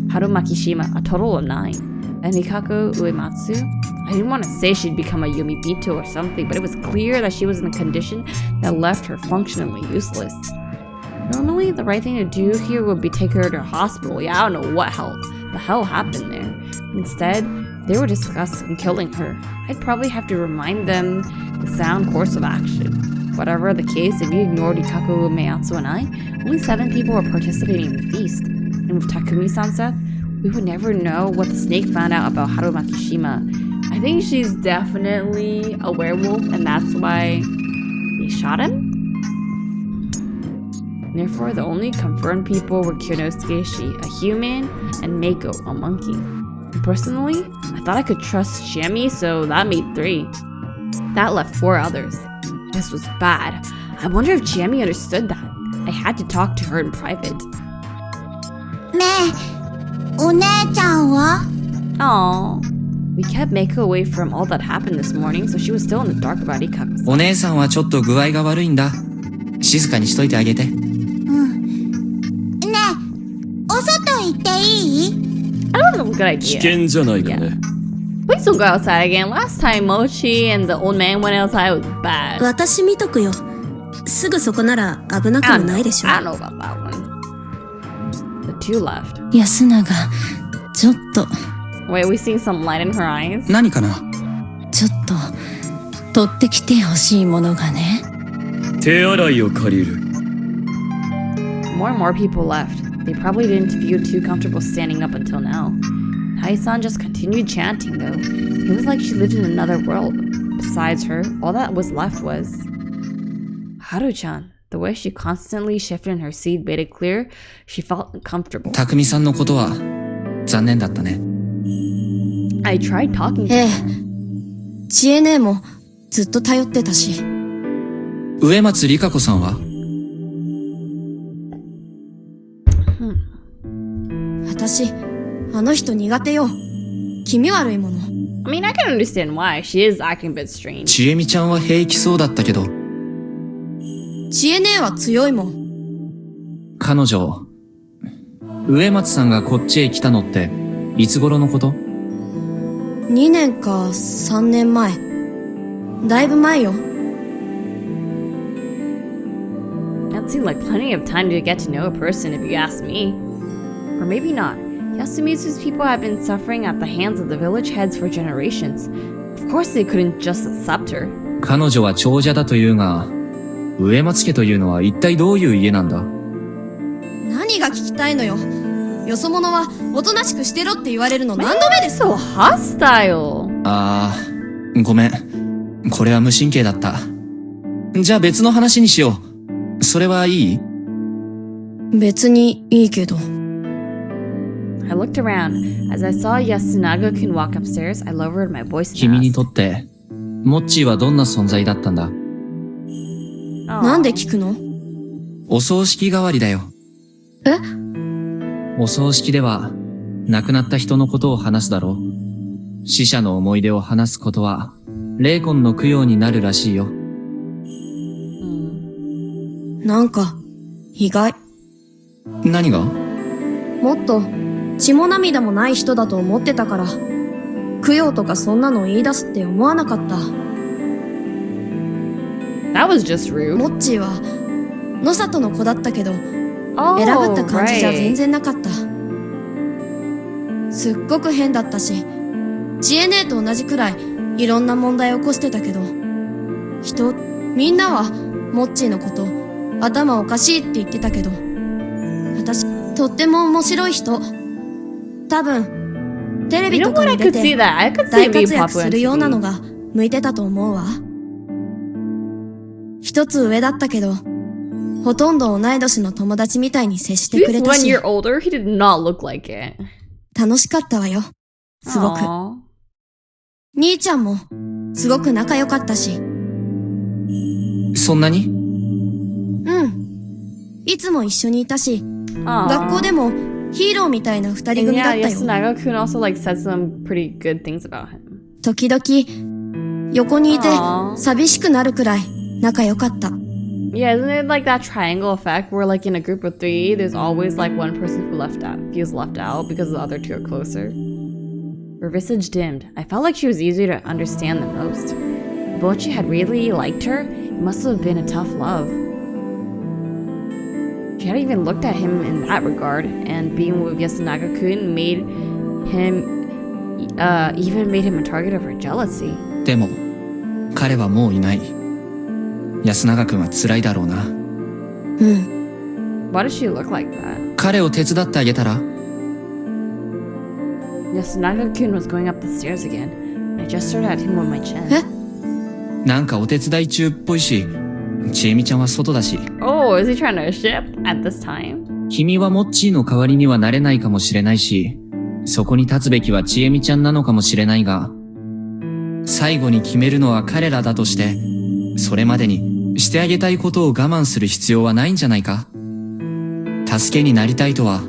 Speaker 1: Harumakishima, a total of 9. And Rikaku Uematsu, I didn't want to say she'd become a Yumibito or something, but it was clear that she was in a condition that left her functionally useless. Normally, the right thing to do here would be take her to a hospital. Yeah, I don't know what the hell happened there. Instead, they were discussing killing her. I'd probably have to remind them the sound course of action. Whatever the case, if you ignored Rikaku, Uematsu, and I, only 7 people were participating in the feast. And with Takumi-san's death, we would never know what the snake found out about Harumakishima. I think she's definitely a werewolf, and that's why they shot him. Therefore, the only confirmed people were Kunosuke-shi, a human, and Meiko, a monkey. And personally, I thought I could trust Chiemi, so that made 3. That left 4 others. This was bad. I wonder if Chiemi understood that. I had to talk to her in private.
Speaker 5: ねえ、お姉ちゃんは？
Speaker 1: Aww. We kept Meiko away from all that happened this morning, so she was still in the dark about Rikaku-san.
Speaker 3: お姉さんはちょっと具合が悪いんだ。静かにしといてあげて。
Speaker 5: ねえ、お外行っていい？
Speaker 1: I don't think it's a good
Speaker 6: 危
Speaker 1: idea.
Speaker 6: 険じゃないかね。
Speaker 1: Please don't go outside again. Last time Mochi and the old man went outside was bad.
Speaker 8: 私見とくよ。すぐそこなら危なくもないでしょ。
Speaker 1: I don't know about that one. The 2 left.
Speaker 10: 安永、ちょっと、
Speaker 1: Wait, we seeing some light in her eyes?
Speaker 9: 何かな？
Speaker 10: ちょっと、取ってきてほしいものがね。
Speaker 6: 手洗いを借りる。
Speaker 1: More and more people left. They probably didn't feel too comfortable standing up until now. Tai-san just continued chanting, though. It was like she lived in another world. Besides her, all that was left was Haru-chan. The way she constantly shifted in her seat made it clear she felt uncomfortable.
Speaker 3: 匠さんのことは残念だったね。
Speaker 1: I tried talking to
Speaker 2: ええ
Speaker 1: her.
Speaker 2: 知恵姉もずっと頼ってたし。
Speaker 3: 植松里香子さんは？
Speaker 2: 私、あの人苦手よ。気味悪いもの。
Speaker 1: I mean, I can understand why. She is acting a bit strange.
Speaker 3: ちえみちゃんは平気そうだったけど、
Speaker 2: 知恵姉は強いもん。
Speaker 3: 彼女、植松さんがこっちへ来たのっていつ頃のこと？
Speaker 2: 2年か3年前。だいぶ前よ。
Speaker 1: That seemed like plenty of time to get to know a person if you ask me. Or maybe not. Yasumitsu's people have been suffering at the hands of the village heads for generations. Of course they couldn't just accept her.
Speaker 3: 彼女は長者だというが、植松家というのは一体どういう家なんだ？
Speaker 2: 何が聞きたいのよ。よそ者はおとなしくしてろって言われるの何度目です
Speaker 1: So
Speaker 2: か？
Speaker 1: hostile.
Speaker 3: あー、ごめん。これは無神経だった。じゃあ別の話にしよう。それはいい？
Speaker 2: 別にいいけど。
Speaker 1: I looked around. As I saw Yasunaga-kun walk upstairs, I lowered my voice
Speaker 3: 君
Speaker 1: and
Speaker 3: に
Speaker 1: asked.
Speaker 3: とって、モッチーはどんな存在だったんだ？
Speaker 1: "Aw."
Speaker 2: なんで聞くの？
Speaker 3: お葬式代わりだよ。
Speaker 2: え？
Speaker 3: お葬式では、亡くなった人のことを話すだろう。死者の思い出を話すことは、霊魂の供養になるらしいよ。
Speaker 2: なんか、意外。
Speaker 3: 何が？
Speaker 2: もっと、血も涙もない人だと思ってたから、供養とかそんなの言い出すって思わなかった。
Speaker 1: That was just rude.
Speaker 2: モッチーは、野里の子だったけど、
Speaker 1: Oh,
Speaker 2: 選ぶった感じじゃ
Speaker 1: right.
Speaker 2: 全然なかった。すっごく変だったし、知恵姉と同じくらいいろんな問題を起こしてたけど、みんなはモッチーのこと頭おかしいって言ってたけど、私とっても面白い人。多分、テレビ
Speaker 1: You
Speaker 2: と
Speaker 1: know
Speaker 2: か
Speaker 1: what? I
Speaker 2: に
Speaker 1: could
Speaker 2: 出
Speaker 1: see
Speaker 2: て
Speaker 1: that. I could see
Speaker 2: 大
Speaker 1: it being
Speaker 2: 活躍
Speaker 1: popular
Speaker 2: す
Speaker 1: on
Speaker 2: るようなの
Speaker 1: TV.
Speaker 2: が向いてたと思うわ。一つ上だったけど、ほとんど同い年の友達みたいに接してく
Speaker 1: He's
Speaker 2: れた
Speaker 1: one
Speaker 2: し、
Speaker 1: year older. He did not look like it.
Speaker 2: 楽しかったわよ。すごく。
Speaker 1: Aw.
Speaker 2: 兄ちゃんも、すごく仲良かったし。
Speaker 3: そんなに？
Speaker 2: うん。いつも一緒にいたし、
Speaker 1: Aw.
Speaker 2: 学校でもヒーローみたいな二人
Speaker 1: And
Speaker 2: 組だ
Speaker 1: yeah,
Speaker 2: ったよ。
Speaker 1: Yasunaga-kun also like said some pretty good things about him.
Speaker 2: 時々、横にいて
Speaker 1: あー
Speaker 2: 寂しくなるくらい仲良かった。
Speaker 1: Yeah, isn't it like that triangle effect where like in a group of 3, there's always like one person who feels left out because the other 2 are closer? Her visage dimmed. I felt like she was easier to understand than most. If Bochi had really liked her, it must have been a tough love. She hadn't even looked at him in that regard, and being with Yasunaga-kun even made him a target of her jealousy.
Speaker 3: でも、彼はもういない。安永くんは辛いだろうな。
Speaker 2: うん。
Speaker 1: Why does she look like that?
Speaker 3: 彼を手伝ってあげたら？
Speaker 1: Yasunaga-kun was going up the stairs again, and I gestured at him with my chin.
Speaker 2: え？
Speaker 3: なんかお手伝い中っぽいし、ちえみちゃんは外だし。
Speaker 1: Oh, is he trying to ship at this time?
Speaker 3: 君はモッチーの代わりにはなれないかもしれないし、そこに立つべきはちえみちゃんなのかもしれないが、最後に決めるのは彼らだとして、それまでにしてあげたいことを我慢する必要はないんじゃないか？助けになりたいとは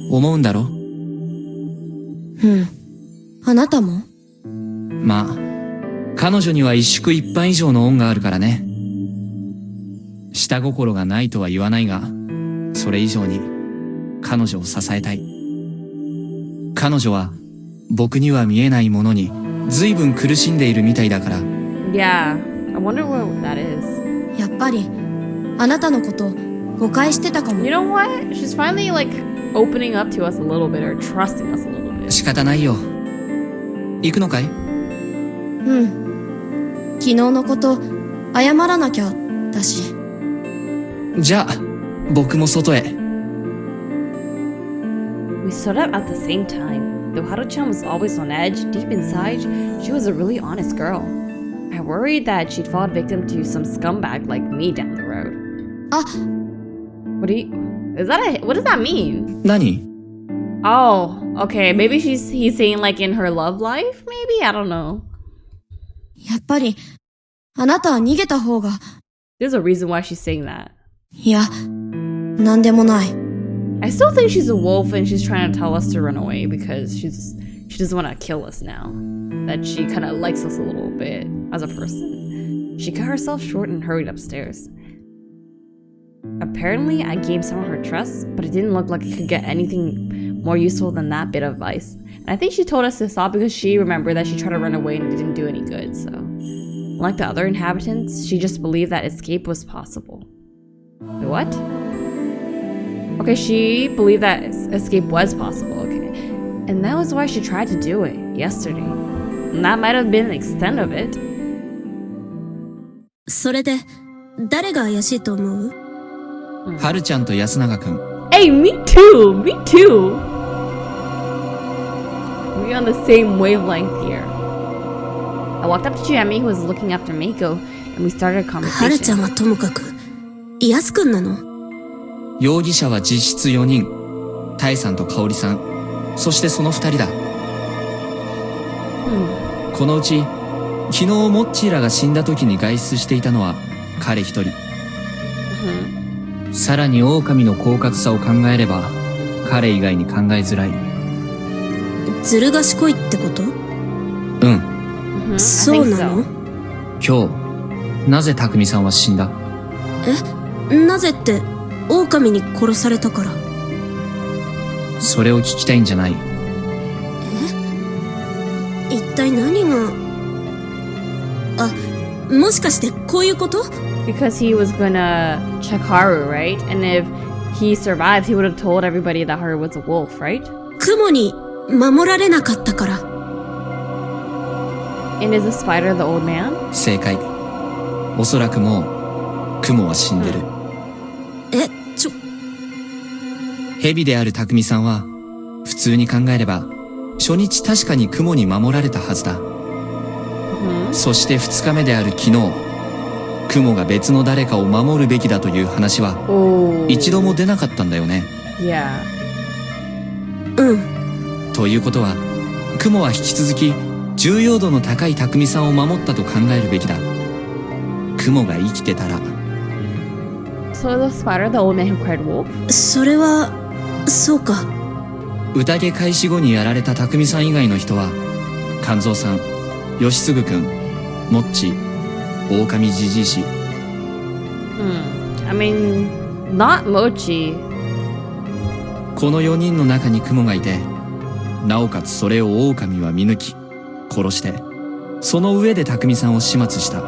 Speaker 3: 思うんだろ？
Speaker 2: うん。あなたも？
Speaker 3: まあ、彼女には一宿一杯以上の恩があるからね。下心がないとは言わないが、それ以上に彼女を支えたい。彼女は僕には見えないものに随分苦しんでいるみたいだから。
Speaker 1: Yeah, I wonder what that is.
Speaker 2: やっぱり、あなたのこと誤解してたかも。
Speaker 1: You know what? She's finally like opening up to us a little bit or trusting us a little bit.
Speaker 3: 仕方ないよ。行くのかい？
Speaker 2: うん。昨日のこと謝らなきゃだし。
Speaker 3: じゃあ、僕も外へ。
Speaker 1: We stood up at the same time. Though Haru-chan was always on edge, deep inside, she was a really honest girl. I worried that she'd fall victim to some scumbag like me down the road.
Speaker 2: あ、
Speaker 1: What does that mean?
Speaker 3: 何？
Speaker 1: Oh, okay. Maybe he's saying like in her love life? Maybe? I don't know.
Speaker 2: やっぱり、あなたは逃げた方が。
Speaker 1: There's a reason why she's saying that.
Speaker 2: いや、なんでもない。
Speaker 1: I still think she's a wolf and she's trying to tell us to run away because she doesn't want to kill us now. That she kind of likes us a little bit as a person. She cut herself short and hurried upstairs. Apparently, I gained some of her trust, but it didn't look like I could get anything more useful than that bit of advice. And I think she told us to stop because she remembered that she tried to run away and it didn't do any good, so... Like the other inhabitants, she just believed that escape was possible. Wait, what? Okay, she believed that escape was possible, okay. And that was why she tried to do it yesterday. And that might have been the extent of it.
Speaker 8: それで、誰が怪しいと思う？
Speaker 3: はるちゃんと安永くん。
Speaker 1: Hey, me too! Me too! We're on the same wavelength here. I walked up to Chiemi, who was looking after Meiko, and we started a
Speaker 8: はるちゃん
Speaker 1: conversation.
Speaker 8: はともかく、イヤスくんなの？
Speaker 3: 容疑者は実質4人。タイさんとカオリさん。そしてその2人だ。このうち、昨日モッチーらが死んだ時に外出していたのは彼一人。さらに狼の狡猾さを考えれば、彼以外に考えづらい。
Speaker 8: ずる賢いってこと？
Speaker 3: うん。
Speaker 1: Mhm, I
Speaker 8: そう
Speaker 1: think
Speaker 8: なの？
Speaker 1: so.
Speaker 3: 今日、なぜ匠さんは死んだ？
Speaker 8: なぜって、狼に殺されたから。
Speaker 3: それを聞きたいんじゃない。
Speaker 8: 一体何が…あ、もしかしてこういうこと？
Speaker 1: Because he was gonna check Haru, right? And if he survived, he would have told everybody that Haru was a wolf, right?
Speaker 8: 雲に守られなかったから。
Speaker 1: And is the spider the old man?
Speaker 3: 正解。おそらくもう、雲は死んでる。蛇である匠さんは、普通に考えれば、初日確かに雲に守られたはずだ。そして2日目である昨日、雲が別の誰かを守るべきだという話は
Speaker 1: Oh.
Speaker 3: 一度も出なかったんだよね。
Speaker 1: Yeah.
Speaker 8: うん。
Speaker 3: ということは、雲は引き続き重要度の高い匠さんを守ったと考えるべきだ。雲が生きてたら。
Speaker 1: So the spider, the old man who cried wolf?
Speaker 8: それは、そうか。
Speaker 3: 宴開始後にやられた匠さん以外の人は、勘蔵さん、吉嗣くん、モッチ、狼じじいし。
Speaker 1: I mean, not Mochi.
Speaker 3: この4人の中に雲がいて、なおかつそれを狼は見抜き、殺して、その上で匠さんを始末した。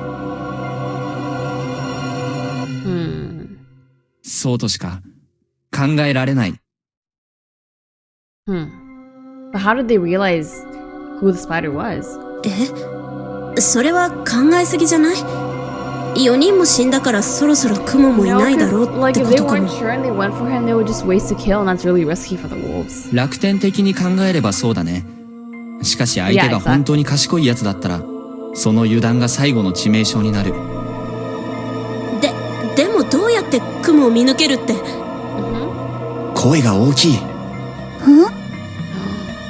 Speaker 3: そうとしか考えられない。
Speaker 1: But how did they realize who the spider was?
Speaker 8: それは考えすぎじゃない？ 4人も死んだからそろそろ雲もいないだろうって
Speaker 1: Like
Speaker 8: こ
Speaker 1: if they
Speaker 8: とか
Speaker 1: weren't
Speaker 8: も。
Speaker 1: sure and they went for him, they would just waste a kill, and that's really risky for the wolves.
Speaker 3: 楽天的に考えればそうだね。しかし相手が本当に賢いやつだったら、その油断が最後の致命傷になる。
Speaker 8: でもどうやって雲を見抜けるって？
Speaker 7: 声が大きい。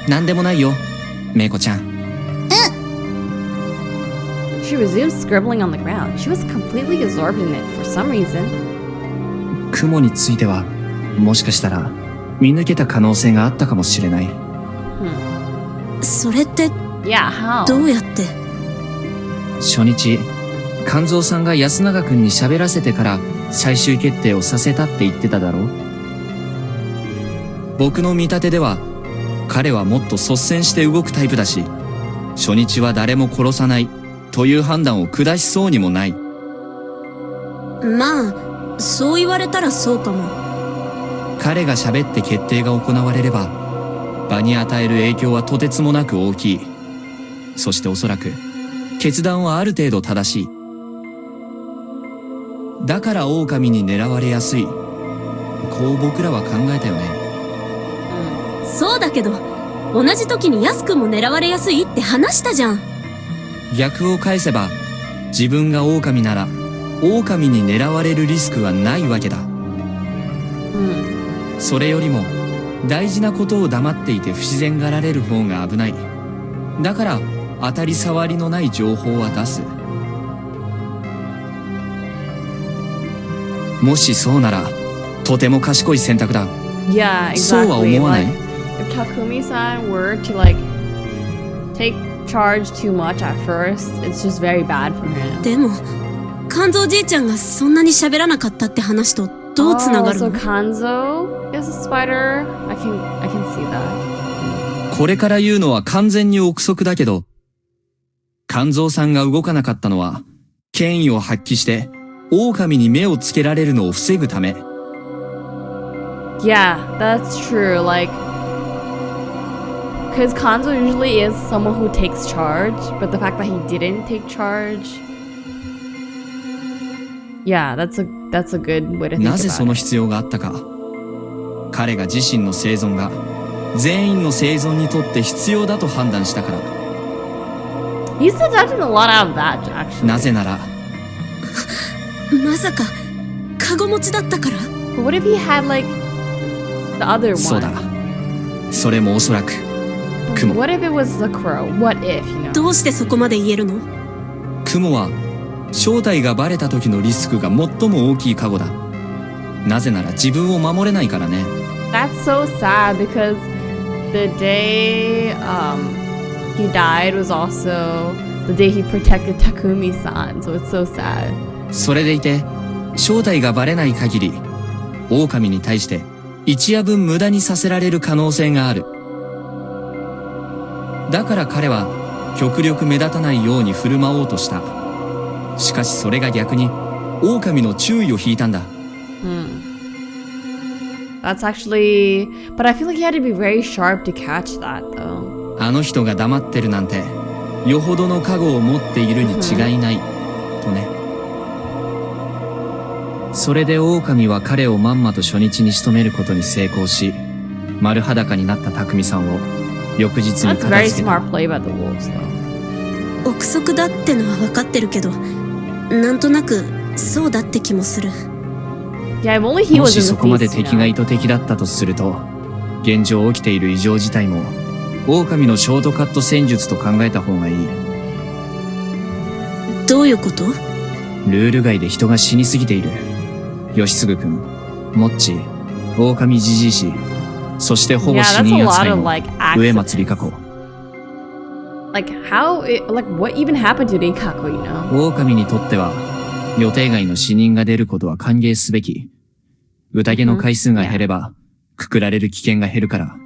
Speaker 3: なんでもないよ、メイコちゃん。
Speaker 1: She resumed scribbling on the ground. She was completely absorbed in it for some reason.
Speaker 3: 雲については、もしかしたら見抜けた可能性があったかもしれない。
Speaker 8: それって
Speaker 1: Yeah, how?
Speaker 8: どうやって？
Speaker 3: 初日、勘蔵さんが安永くんに喋らせてから最終決定をさせたって言ってただろう。僕の見立てでは、彼はもっと率先して動くタイプだし、初日は誰も殺さないという判断を下しそうにもない。
Speaker 8: まあ、そう言われたらそうかも。
Speaker 3: 彼が喋って決定が行われれば、場に与える影響はとてつもなく大きい。そしておそらく、決断はある程度正しい。だから狼に狙われやすい。こう僕らは考えたよね。
Speaker 8: そうだけど、同じ時にヤス君も狙われやすいって話したじゃん。
Speaker 3: 逆を返せば、自分が狼なら、狼に狙われるリスクはないわけだ。それよりも、大事なことを黙っていて不自然がられる方が危ない。だから、当たり障りのない情報は出す。もしそうなら、とても賢い選択だ。
Speaker 1: Yeah,
Speaker 3: そうは
Speaker 1: exactly.
Speaker 3: 思わない？
Speaker 1: If Takumi-san were to like take charge too much at first, it's just very bad for him.
Speaker 8: でも、肝臓じいちゃんがそんなに喋らなかったって話とどうつながる
Speaker 1: So
Speaker 8: の？
Speaker 1: Kanzo is a spider? I can see that.
Speaker 3: これから言うのは完全に憶測だけど、勘蔵さんが動かなかったのは、権威を発揮して、狼に目をつけられるのを防ぐため。
Speaker 1: Yeah, that's true. Like, because Kanzo usually is someone who takes charge, but the fact that he didn't take charge, yeah, that's a good way to think
Speaker 3: なぜそ
Speaker 1: about
Speaker 3: の
Speaker 1: it.
Speaker 3: 必要があったか。彼が自身の生存が、全員の生存にとって必要だと判断したから。
Speaker 1: He's deducting a lot out of that, actually.
Speaker 3: なぜなら、
Speaker 8: まさか、カゴ持ちだったから？
Speaker 1: But what if he had like the other one?
Speaker 3: そうだ。それもおそらく、雲。
Speaker 1: What if it was the crow? What if, you know?
Speaker 8: どうしてそこまで言えるの？
Speaker 3: 雲は、正体がバレた時のリスクが最も大きいカゴだ。なぜなら自分を守れないからね。
Speaker 1: That's so sad because the day he died was also the day he protected Takumi-san, so it's so sad.
Speaker 3: それでいて、正体がバレない限り、狼に対して一夜分無駄にさせられる可能性がある。だから彼は極力目立たないように振る舞おうとした。しかしそれが逆に狼の注意を引いたんだ。
Speaker 1: That's actually, but I feel like he had to be very sharp to catch that, though.
Speaker 3: あの人が黙ってるなんて、よほどの加護を持っているに違いない、とね。それで狼は彼をまんまと初日に仕留めることに成功し、丸裸になった匠さんを翌日に
Speaker 1: That's
Speaker 3: 片
Speaker 1: very
Speaker 3: 付けた。
Speaker 1: smart play by the wolves, though.
Speaker 8: 憶測だってのは分かってるけど、なんとなくそうだって気もする。
Speaker 1: Yeah, if only he
Speaker 3: も
Speaker 1: was
Speaker 3: し
Speaker 1: in the
Speaker 3: そこまで
Speaker 1: feast, you
Speaker 3: 敵が
Speaker 1: know?
Speaker 3: 意図的だったとすると、現状起きている異常事態も、狼のショートカット戦術と考えた方がいい。
Speaker 8: どういうこと？
Speaker 3: ルール外で人が死にすぎている。吉嗣君、モッチー、狼じじいし、そしてほぼ
Speaker 1: Yeah,
Speaker 3: 死
Speaker 1: that's a
Speaker 3: 人
Speaker 1: lot
Speaker 3: 扱い
Speaker 1: of
Speaker 3: の
Speaker 1: like
Speaker 3: 上
Speaker 1: accidents.
Speaker 3: 松理香子。
Speaker 1: Like how, like what even happened to Rikako, you know?
Speaker 3: 狼にとっては、予定外の死人が出ることは歓迎すべき。宴の回数が減れば、くくられる危険が減るから。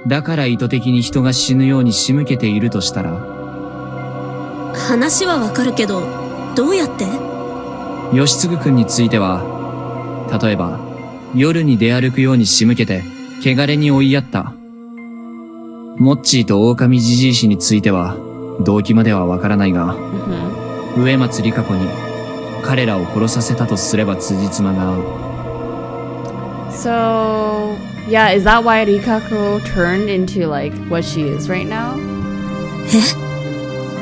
Speaker 3: だから意図的に人が死ぬように仕向けているとしたら、
Speaker 8: 話はわかるけど、どうやって？
Speaker 3: 吉嗣君については、例えば、夜に出歩くように仕向けて、汚れに追いやった。モッチーと狼じじい氏については、動機まではわからないが、上松理香子に、彼らを殺させたとすれば辻褄が合う。
Speaker 1: So, yeah, is that why Rikako turned into like what she is right now?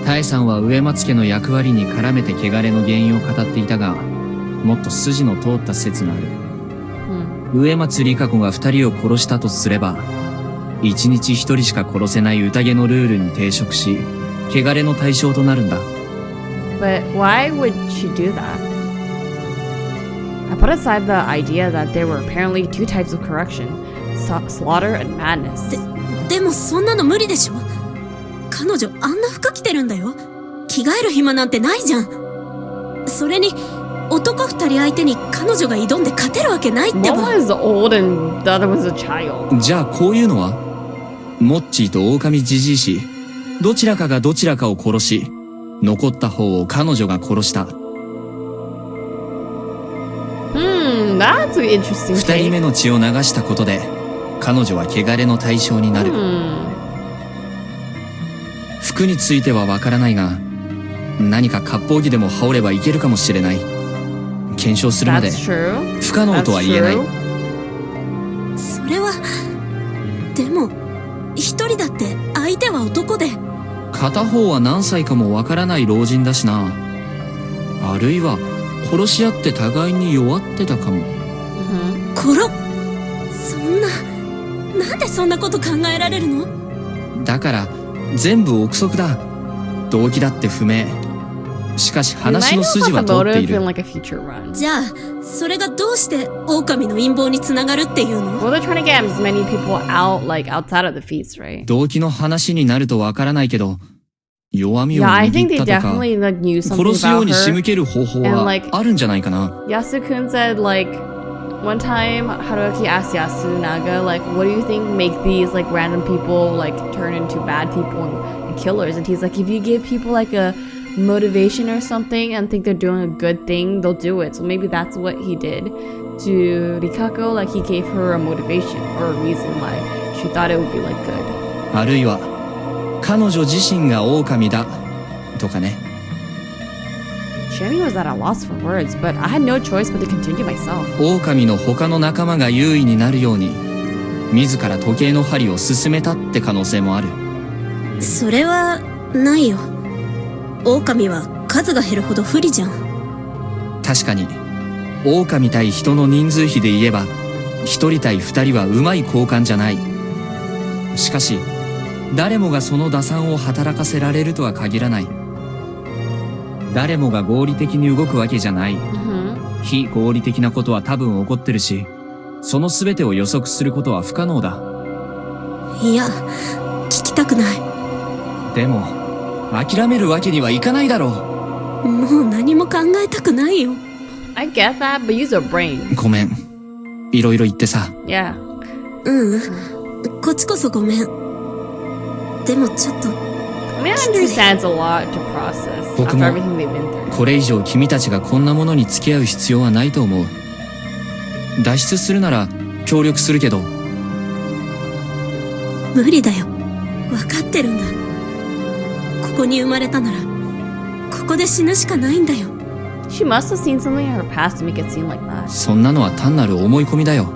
Speaker 3: タエさんは上松家の役割に絡めて汚れの原因を語っていたが、もっと筋の通った説がある。上松理香子が二人を殺したとすれば、一日一人しか殺せない宴のルールに抵触し、汚れの対象となるんだ。
Speaker 1: But why would she do that? I put aside the idea that there were apparently two types of correction, slaughter and madness.
Speaker 8: でもそんなの無理でしょ。彼女あんな服着てるんだよ。着替える暇なんてないじゃん。それに男二人相手に彼女が挑んで勝てるわけないってば。
Speaker 1: One was old and the other was a child.
Speaker 3: じゃあこういうのは、モッチーと狼じじい氏、どちらかがどちらかを殺し、残った方を彼女が殺した。
Speaker 1: That's an interesting
Speaker 3: 二人
Speaker 1: take.
Speaker 3: 目の血を流したことで、彼女は汚れの対象になる。服についてはわからないが、何か割烹着でも羽織ればいけるかもしれない。検証するまで
Speaker 1: That's true.
Speaker 3: 不可能とは言えない。
Speaker 1: That's true.
Speaker 8: それは、でも一人だって相手は男で。
Speaker 3: 片方は何歳かもわからない老人だしな。あるいは殺し合って互いに弱ってたかも。
Speaker 8: そんな、なんでそんなこと考えられるの？
Speaker 3: だから全部憶測だ。動機だって不明。しかし
Speaker 1: We
Speaker 3: 話
Speaker 1: might
Speaker 3: の
Speaker 1: know
Speaker 3: 筋
Speaker 1: about
Speaker 3: は
Speaker 1: the
Speaker 3: 通って
Speaker 1: motive
Speaker 3: いる
Speaker 1: in。like a future run.
Speaker 8: じゃあそれがどうして狼の陰謀につながるっていうの？
Speaker 1: Well, they're trying to get as many people out, like outside of the feast, right?
Speaker 3: 動機の話になるとわからないけど、弱みを
Speaker 1: Yeah, I think
Speaker 3: 握
Speaker 1: they
Speaker 3: ったとか、
Speaker 1: definitely like knew something
Speaker 3: 殺すよう
Speaker 1: about
Speaker 3: に仕向
Speaker 1: her.
Speaker 3: ける方法
Speaker 1: And
Speaker 3: は
Speaker 1: like
Speaker 3: あるんじゃないかな。
Speaker 1: Yasu-kun said like one time Haruki asked Yasunaga like, what do you think make these like random people like turn into bad people and killers? And he's like, if you give people like a motivation or something and think they're doing a good thing, they'll do it. So maybe that's what he did to Rikako. Like he gave her a motivation or a reason why she thought it would be like good.
Speaker 3: あるいは彼女自身が狼だとかね。
Speaker 1: Shami was at a loss for words, but I had no choice but to continue myself.
Speaker 3: 狼の他の仲間が優位になるように自ら時計の針を進めたって可能性もある。
Speaker 8: それはないよ。狼は数が減るほど不利じゃん。
Speaker 3: 確かに狼対人の人数比で言えば一人対二人はうまい交換じゃない。しかし誰もがその打算を働かせられるとは限らない。誰もが合理的に動くわけじゃない。非合理的なことは多分起こってるし、その全てを予測することは不可能だ。
Speaker 8: いや、聞きたくない。
Speaker 3: でも諦めるわけにはいかないだろう。
Speaker 8: もう何も考えたくないよ。
Speaker 1: I get that, but use your brain.
Speaker 3: ごめん、いろいろ言ってさ。
Speaker 1: Yeah.
Speaker 8: こっちこそごめん。でもちょっと
Speaker 1: I mean, I understand it's a lot to process
Speaker 3: 僕
Speaker 1: after
Speaker 3: も
Speaker 1: everything they've been through.
Speaker 3: これ以上君たちがこんなものに付き合う必要はないと思う。脱出するなら協力するけど。
Speaker 8: 無理だよ。わかってるんだ。ここに生まれたならここで死ぬしかないんだよ。
Speaker 1: She must have seen something in her past to make it seem like that.
Speaker 3: そんなのは単なる思い込みだよ。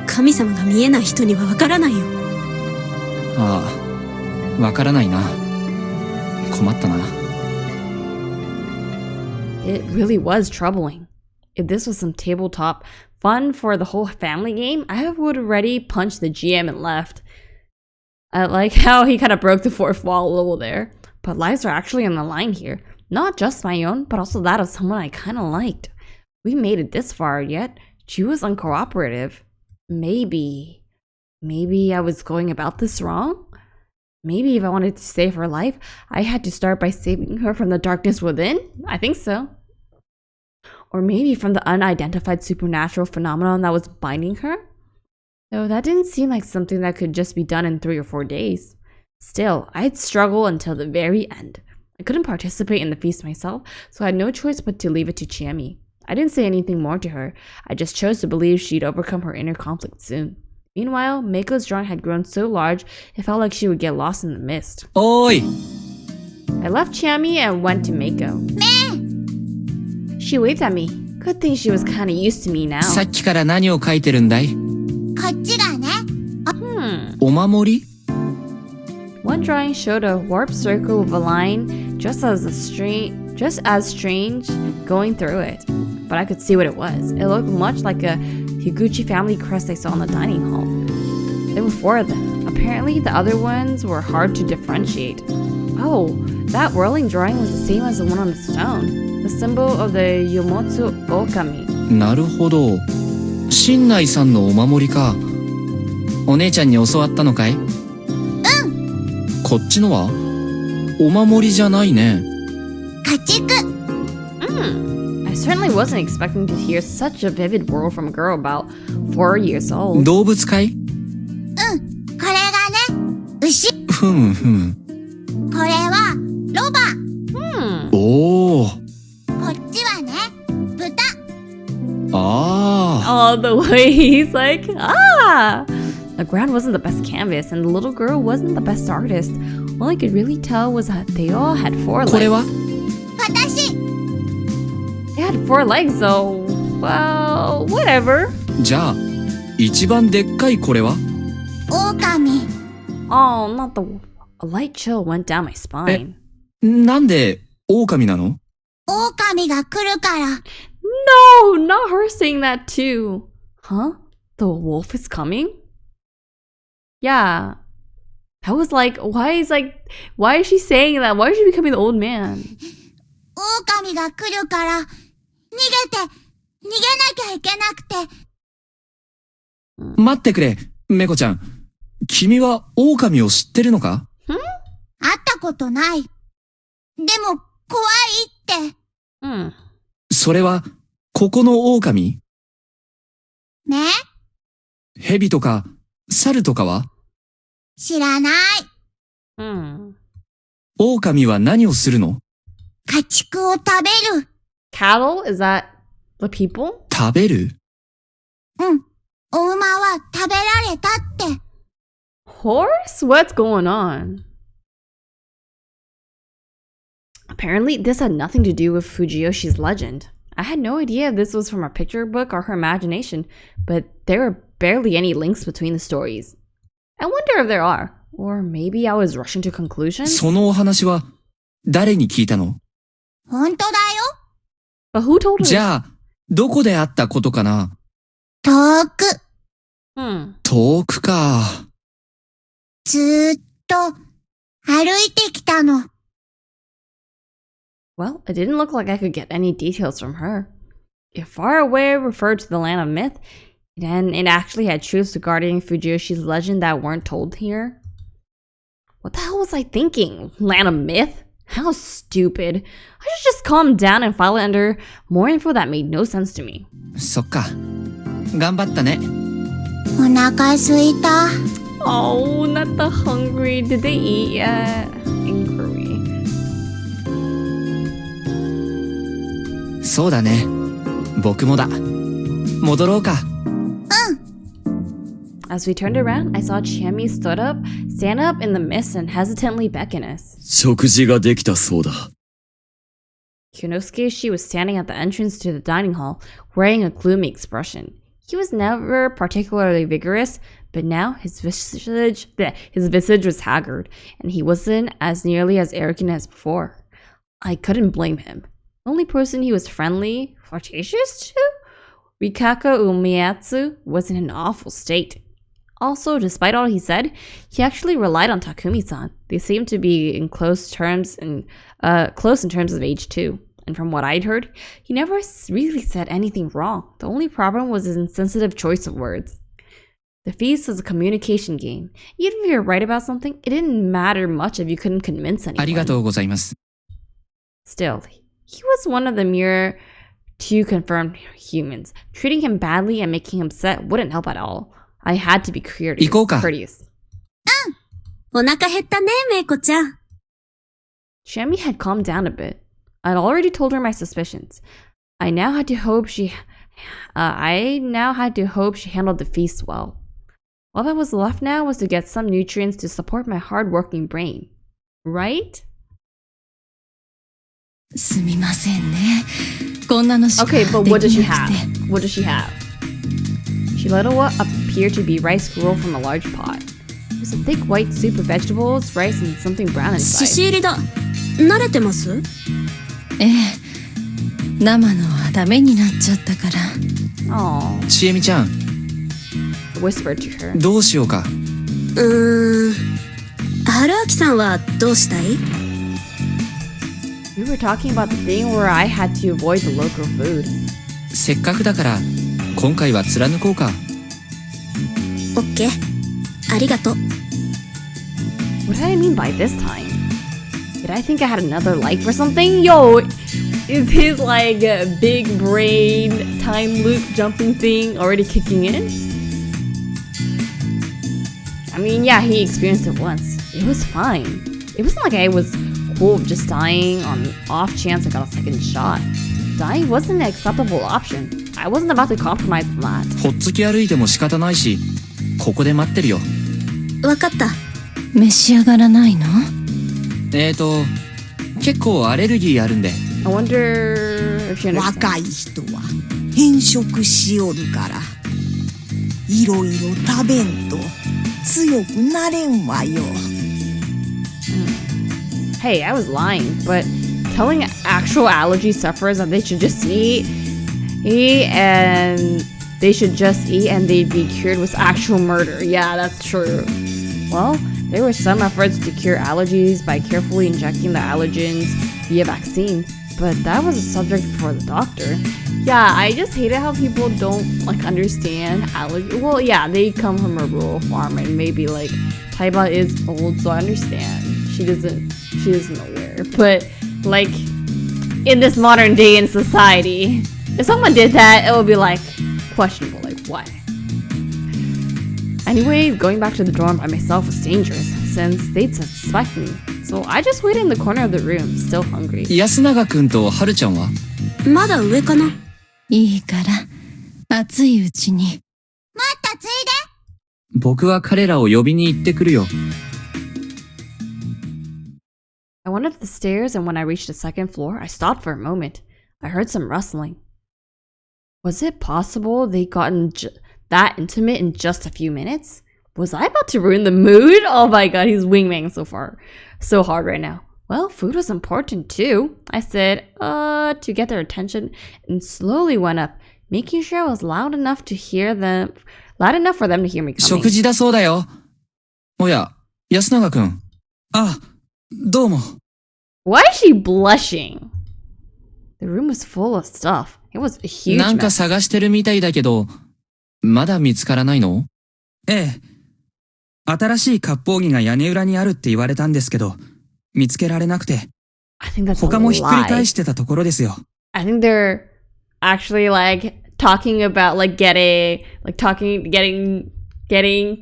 Speaker 8: 神様が見えない人にはわからないよ。
Speaker 3: ああ、わからないな。困ったな。
Speaker 1: It really was troubling. If this was some tabletop fun for the whole family game, I would already punched the GM and left. I like how he kind of broke the fourth wall a little there. But lives are actually on the line here. Not just my own, but also that of someone I kind of liked. We made it this far, yet she was uncooperative. Maybe I was going about this wrong? Maybe if I wanted to save her life, I had to start by saving her from the darkness within? I think so. Or maybe from the unidentified supernatural phenomenon that was binding her? Though that didn't seem like something that could just be done in 3 or 4 days. Still, I'd struggle until the very end. I couldn't participate in the feast myself, so I had no choice but to leave it to Chiemi. I didn't say anything more to her. I just chose to believe she'd overcome her inner conflict soon. Meanwhile, Meiko's drawing had grown so large, it felt like she would get lost in the mist.
Speaker 3: Oi!
Speaker 1: I left Chiemi and went to Meiko. She waved at me. Good thing she was kinda used to me now.
Speaker 3: さっきから何を書いてるんだい？
Speaker 5: こっちがね。
Speaker 3: お守り？
Speaker 1: One drawing showed a warped circle with a line just as strange going through it. But I could see what it was. It looked much like a Higuchi family crest I saw in the dining hall. There were 4 of them. Apparently, the other ones were hard to differentiate. Oh, that whirling drawing was the same as the one on the stone. The symbol of the Yomotsu Okami.
Speaker 3: なるほど。新内さんのお守りか。お姉ちゃんに教わったのかい？こっちのはお守りじゃないね。
Speaker 5: 家畜。
Speaker 1: I certainly wasn't expecting to hear such a vivid word from a girl about 4 years old.
Speaker 3: 動物かい？
Speaker 5: これがね、牛。
Speaker 3: ふむふむ。
Speaker 5: これはロバ。
Speaker 3: おー。
Speaker 5: こっちはね、豚。
Speaker 3: あー。
Speaker 1: Oh, the way he's like, ah! The ground wasn't the best canvas, and the little girl wasn't the best artist. All I could really tell was that they all had 4 legs.
Speaker 3: これは？
Speaker 5: 私。
Speaker 1: They had 4 legs, so, well, whatever.
Speaker 3: じゃあ、一番でっかいこれは？
Speaker 5: 狼。
Speaker 1: Oh, not the wolf. A light chill went down my spine.
Speaker 3: なんで狼なの？
Speaker 5: 狼が来るから。
Speaker 1: No, not her saying that too. Huh? The wolf is coming? Yeah. I was like, why is she saying that? Why is she becoming the old man?
Speaker 5: 狼が来るから、逃げなきゃいけなくて。
Speaker 3: 待ってくれ、メコちゃん。君は狼を知ってるのか？
Speaker 5: 会ったことない。でも、怖いって。
Speaker 3: それは、ここの狼？
Speaker 5: ね？
Speaker 3: 蛇とか、猿とかは？
Speaker 5: 知らない。
Speaker 3: 狼は何をするの？
Speaker 5: 家畜を食べる。
Speaker 1: Cattle? Is that the people?
Speaker 3: 食べる？
Speaker 5: お馬は食べられたって。
Speaker 1: Horse? What's going on? Apparently, this had nothing to do with Fujiyoshi's legend. I had no idea if this was from a picture book or her imagination, but there were barely any links between the stories. I wonder if there are. Or maybe I was rushing to conclusions?
Speaker 3: そのお話は、誰に聞いたの？
Speaker 5: 本当だよ。
Speaker 1: But who told her?
Speaker 3: じゃあ、どこで会ったことかな？
Speaker 5: 遠く。
Speaker 3: 遠くか。
Speaker 5: ずーっと歩いてきたの。
Speaker 1: Well, it didn't look like I could get any details from her. If far away referred to the land of myth, then it actually had truths regarding Fujiyoshi's legend that weren't told here. What the hell was I thinking? Land of myth? How stupid. I should just calm down and file it under more info that made no sense to me.
Speaker 3: そっか。頑張ったね。
Speaker 5: お腹すいた。
Speaker 1: Oh, not the hungry. Did they eat yet? Inquiry.
Speaker 3: そうだね。僕もだ。戻ろうか。
Speaker 1: As we turned around, I saw Chiemi stand up in the mist and hesitantly beckon us.
Speaker 6: 食事ができたそうだ。
Speaker 1: Kyonosuke was standing at the entrance to the dining hall, wearing a gloomy expression. He was never particularly vigorous, but now his visage was haggard, and he wasn't as nearly as arrogant as before. I couldn't blame him. The only person he was friendly, flirtatious to, Rikako Umeatsu, was in an awful state. Also, despite all he said, he actually relied on Takumi-san. They seemed to be in close in terms of age too. And from what I'd heard, he never really said anything wrong. The only problem was his insensitive choice of words. The feast was a communication game. Even if you're right about something, it didn't matter much if you couldn't convince
Speaker 3: ありが
Speaker 1: anyone.
Speaker 3: とうございます。
Speaker 1: Still, he was one of the mere two confirmed humans. Treating him badly and making him upset wouldn't help at all. I had to be courteous.
Speaker 3: 行こうか。
Speaker 1: courteous.
Speaker 8: お腹減ったね、メイコちゃん。
Speaker 1: Shami had calmed down a bit. I'd already told her my suspicions. I now had to hope she handled the feast well. All that was left now was to get some nutrients to support my hard-working brain. Right?
Speaker 10: すみませんね。こんなのしかで
Speaker 1: Okay,
Speaker 10: き
Speaker 1: but
Speaker 10: なくて。
Speaker 1: what does she have? What does she have? She let what appeared to be rice gruel from a large pot. It was a thick white soup of vegetables, rice, and something brown
Speaker 8: 仕
Speaker 1: inside.
Speaker 8: 仕入りだ。慣れてます？
Speaker 10: ええ。生のはダメになっちゃったから。
Speaker 1: Aww,
Speaker 3: ちえみちゃん、
Speaker 1: I whispered to her.
Speaker 3: どうしようか。
Speaker 8: 春明さんはどうしたい？
Speaker 1: We were talking about the thing where I had to avoid the local food.
Speaker 3: せっかくだから、今回は貫こうか。
Speaker 8: オッケー。ありがとう。
Speaker 1: What did I mean by this time? Did I think I had another life or something? Yo, is his like big brain time loop jumping thing already kicking in? I mean, yeah, he experienced it once. It was fine. It wasn't like I was cool of just dying on off chance I got a second shot. Dying wasn't an acceptable option. I wasn't about to compromise on that.
Speaker 3: ほっつき歩いても仕方ないし、ここで待ってるよ。
Speaker 8: わかった。
Speaker 10: 召し上がらないの？
Speaker 3: 結構アレルギーあるんで。
Speaker 1: I wonder if she understands.
Speaker 4: 若い人は変色しよるから、いろいろ食べんと強くなれんわよ。
Speaker 1: Hey, I was lying, but telling actual allergy sufferers that they should just eat and they'd be cured was actual murder. Yeah, that's true. Well, there were some efforts to cure allergies by carefully injecting the allergens via vaccine, but that was a subject for the doctor. Yeah, I just hate it how people don't like understand allergy. Well, yeah, they come from a rural farm and maybe like Taiba is old, so I understand. She isn't aware. But like in this modern day in society, if someone did that, it would be like questionable, like why? Anyway, going back to the dorm by myself was dangerous since they'd suspect me. So I just waited in the corner of the room, still hungry.
Speaker 3: 安永くんとはるちゃんは？
Speaker 8: まだ上かな？
Speaker 10: いいから、熱いうちに。
Speaker 5: もっとついで。
Speaker 3: 僕は彼らを呼びに行ってくるよ。
Speaker 1: I went up the stairs, and when I reached the second floor, I stopped for a moment. I heard some rustling. Was it possible they'd gotten that intimate in just a few minutes? Was I about to ruin the mood? Oh my god, he's wingmanning so hard right now. Well, food was important too, I said, to get their attention, and slowly went up, making sure I was loud enough for them to hear me coming.
Speaker 3: 食事だそうだよ。おや、安永くん。
Speaker 9: あ、どうも。
Speaker 1: Why is she blushing? The room was full of stuff. It was a huge
Speaker 3: なんか
Speaker 1: mess.
Speaker 3: 探してるみたいだけど、まだ見つからないの？
Speaker 9: ええ。新しい割烹着が屋根裏にあるって言われたんですけど、見つけられなくて、
Speaker 1: I think that's a
Speaker 9: 他もひっくり
Speaker 1: lie.
Speaker 9: 返してたところですよ。
Speaker 1: I think they're actually like talking about like getting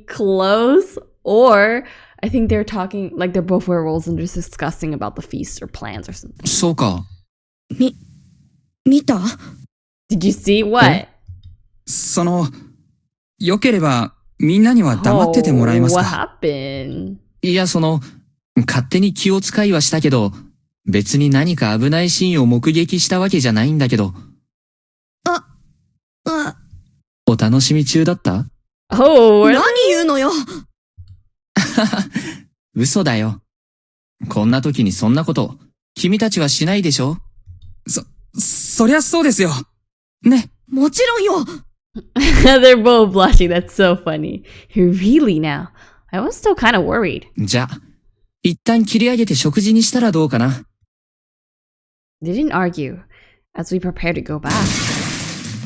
Speaker 1: close, or I think they're talking like they're both werewolves and just discussing about the feast or plans or something.
Speaker 3: そうか。
Speaker 2: 見た？
Speaker 1: Did you see what?
Speaker 9: 良ければみんなには黙っててもらえます
Speaker 1: What
Speaker 9: か？
Speaker 1: happened?
Speaker 3: いや、勝手に気を使いはしたけど、別に何か危ないシーンを目撃したわけじゃないんだけど。お楽しみ中だった？
Speaker 1: Oh,
Speaker 2: 何言うのよ。
Speaker 3: 嘘だよ。こんな時にそんなこと、君たちはしないでしょ？
Speaker 9: そりゃそうですよ。ね。
Speaker 2: もちろんよ。
Speaker 1: They're both blushing. That's so funny. Really now? I was still kind of worried.
Speaker 3: じゃあ、一旦切り上げて食事にしたらどうかな。
Speaker 1: They didn't argue as we prepared to go back.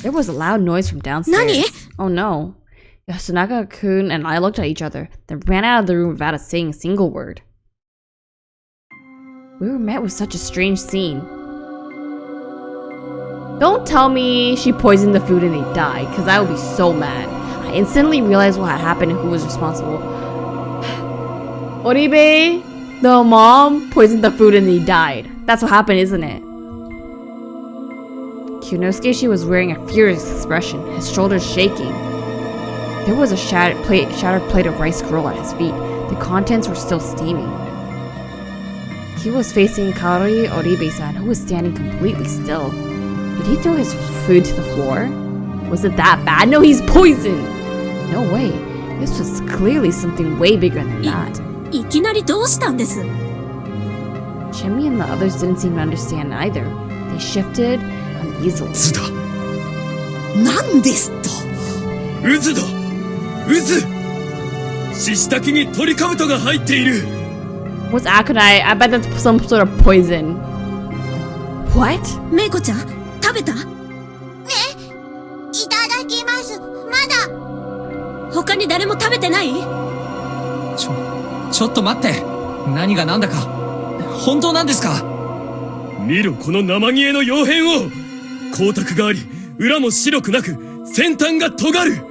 Speaker 1: There was a loud noise from downstairs.
Speaker 2: Nani?
Speaker 1: Oh no. Yasunaga-kun and I looked at each other, then ran out of the room without saying a single word. We were met with such a strange scene. Don't tell me she poisoned the food and they died, because I would be so mad. I instantly realized what had happened and who was responsible. Oribe, the mom, poisoned the food and they died. That's what happened, isn't it? Kyonosuke was wearing a furious expression, his shoulders shaking. There was a shattered plate of rice gruel at his feet. The contents were still steaming. He was facing Kaori Oribe-san, who was standing completely still. Did he throw his food to the floor? Was it that bad? No, he's poisoned! No way. This was clearly something way bigger than that.
Speaker 8: いきなりどうしたんです？
Speaker 1: Chimmy and the others didn't seem to understand either. They shifted uneasily.
Speaker 6: ズだ。
Speaker 4: 何ですと。
Speaker 6: 渦だ。渦。獅子滝に鳥かぶとが入っている。
Speaker 1: What's aconite? I bet that's some sort of poison. What?
Speaker 8: メイコちゃん、食べた？
Speaker 5: いただきます。まだ。
Speaker 8: 他に誰も食べてない？
Speaker 3: ちょっと待って。何が何だか。本当なんですか？
Speaker 6: 見ろこの生煮えの妖片を。光沢があり、裏も白くなく、先端が尖る。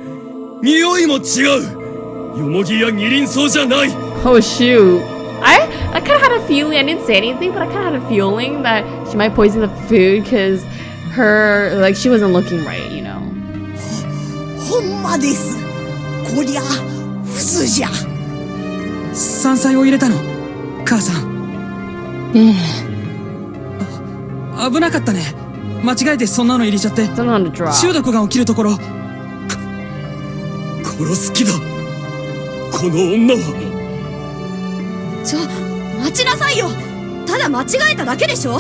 Speaker 6: 匂いも違う。よもぎや二輪草じゃない。
Speaker 1: Oh shoot. I kind of had a feeling, I didn't say anything, but I kind of had a feeling that she might poison the food because she wasn't looking right, you know.
Speaker 4: ほんまです。こりゃ、嘘じゃ。
Speaker 9: 山菜を入れたの。母さん。
Speaker 10: ええ。
Speaker 9: 危なかったね。間違えてそんなの入れちゃって。
Speaker 1: Something on the drop.
Speaker 9: 中毒が起きるところ。
Speaker 6: 殺す気だ。この女は。
Speaker 2: 待ちなさいよ。ただ間違えただけでしょ。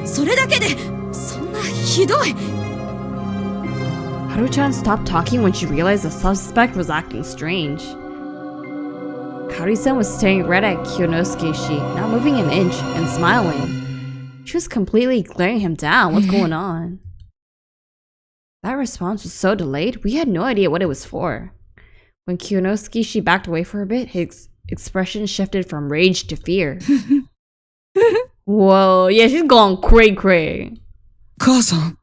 Speaker 2: それだけで、そんなひどい。
Speaker 1: Haru-chan stopped talking when she realized the suspect was acting strange. Kaori-san was staring right at Kyonosuke-shi, not moving an inch, and smiling. She was completely glaring him down. What's going on? That response was so delayed, we had no idea what it was for. When Kyonosuke-shi backed away for a bit, his expression shifted from rage to fear. Whoa, yeah, she's going cray-cray.
Speaker 9: 母さん。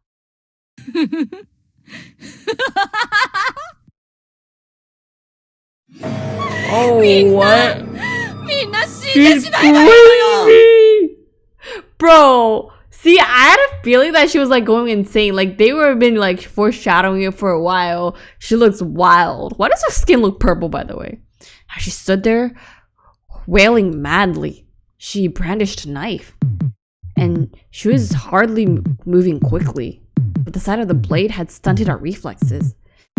Speaker 1: Oh, what?
Speaker 2: みんな死んで
Speaker 1: She's
Speaker 2: しまえばいいのよ。
Speaker 1: crazy! Bro, see, I had a feeling that she was like going insane. Like they were been like foreshadowing it for a while. She looks wild. Why does her skin look purple, by the way? As she stood there, wailing madly, she brandished a knife. And she was hardly moving quickly, but the sight of the blade had stunted our reflexes.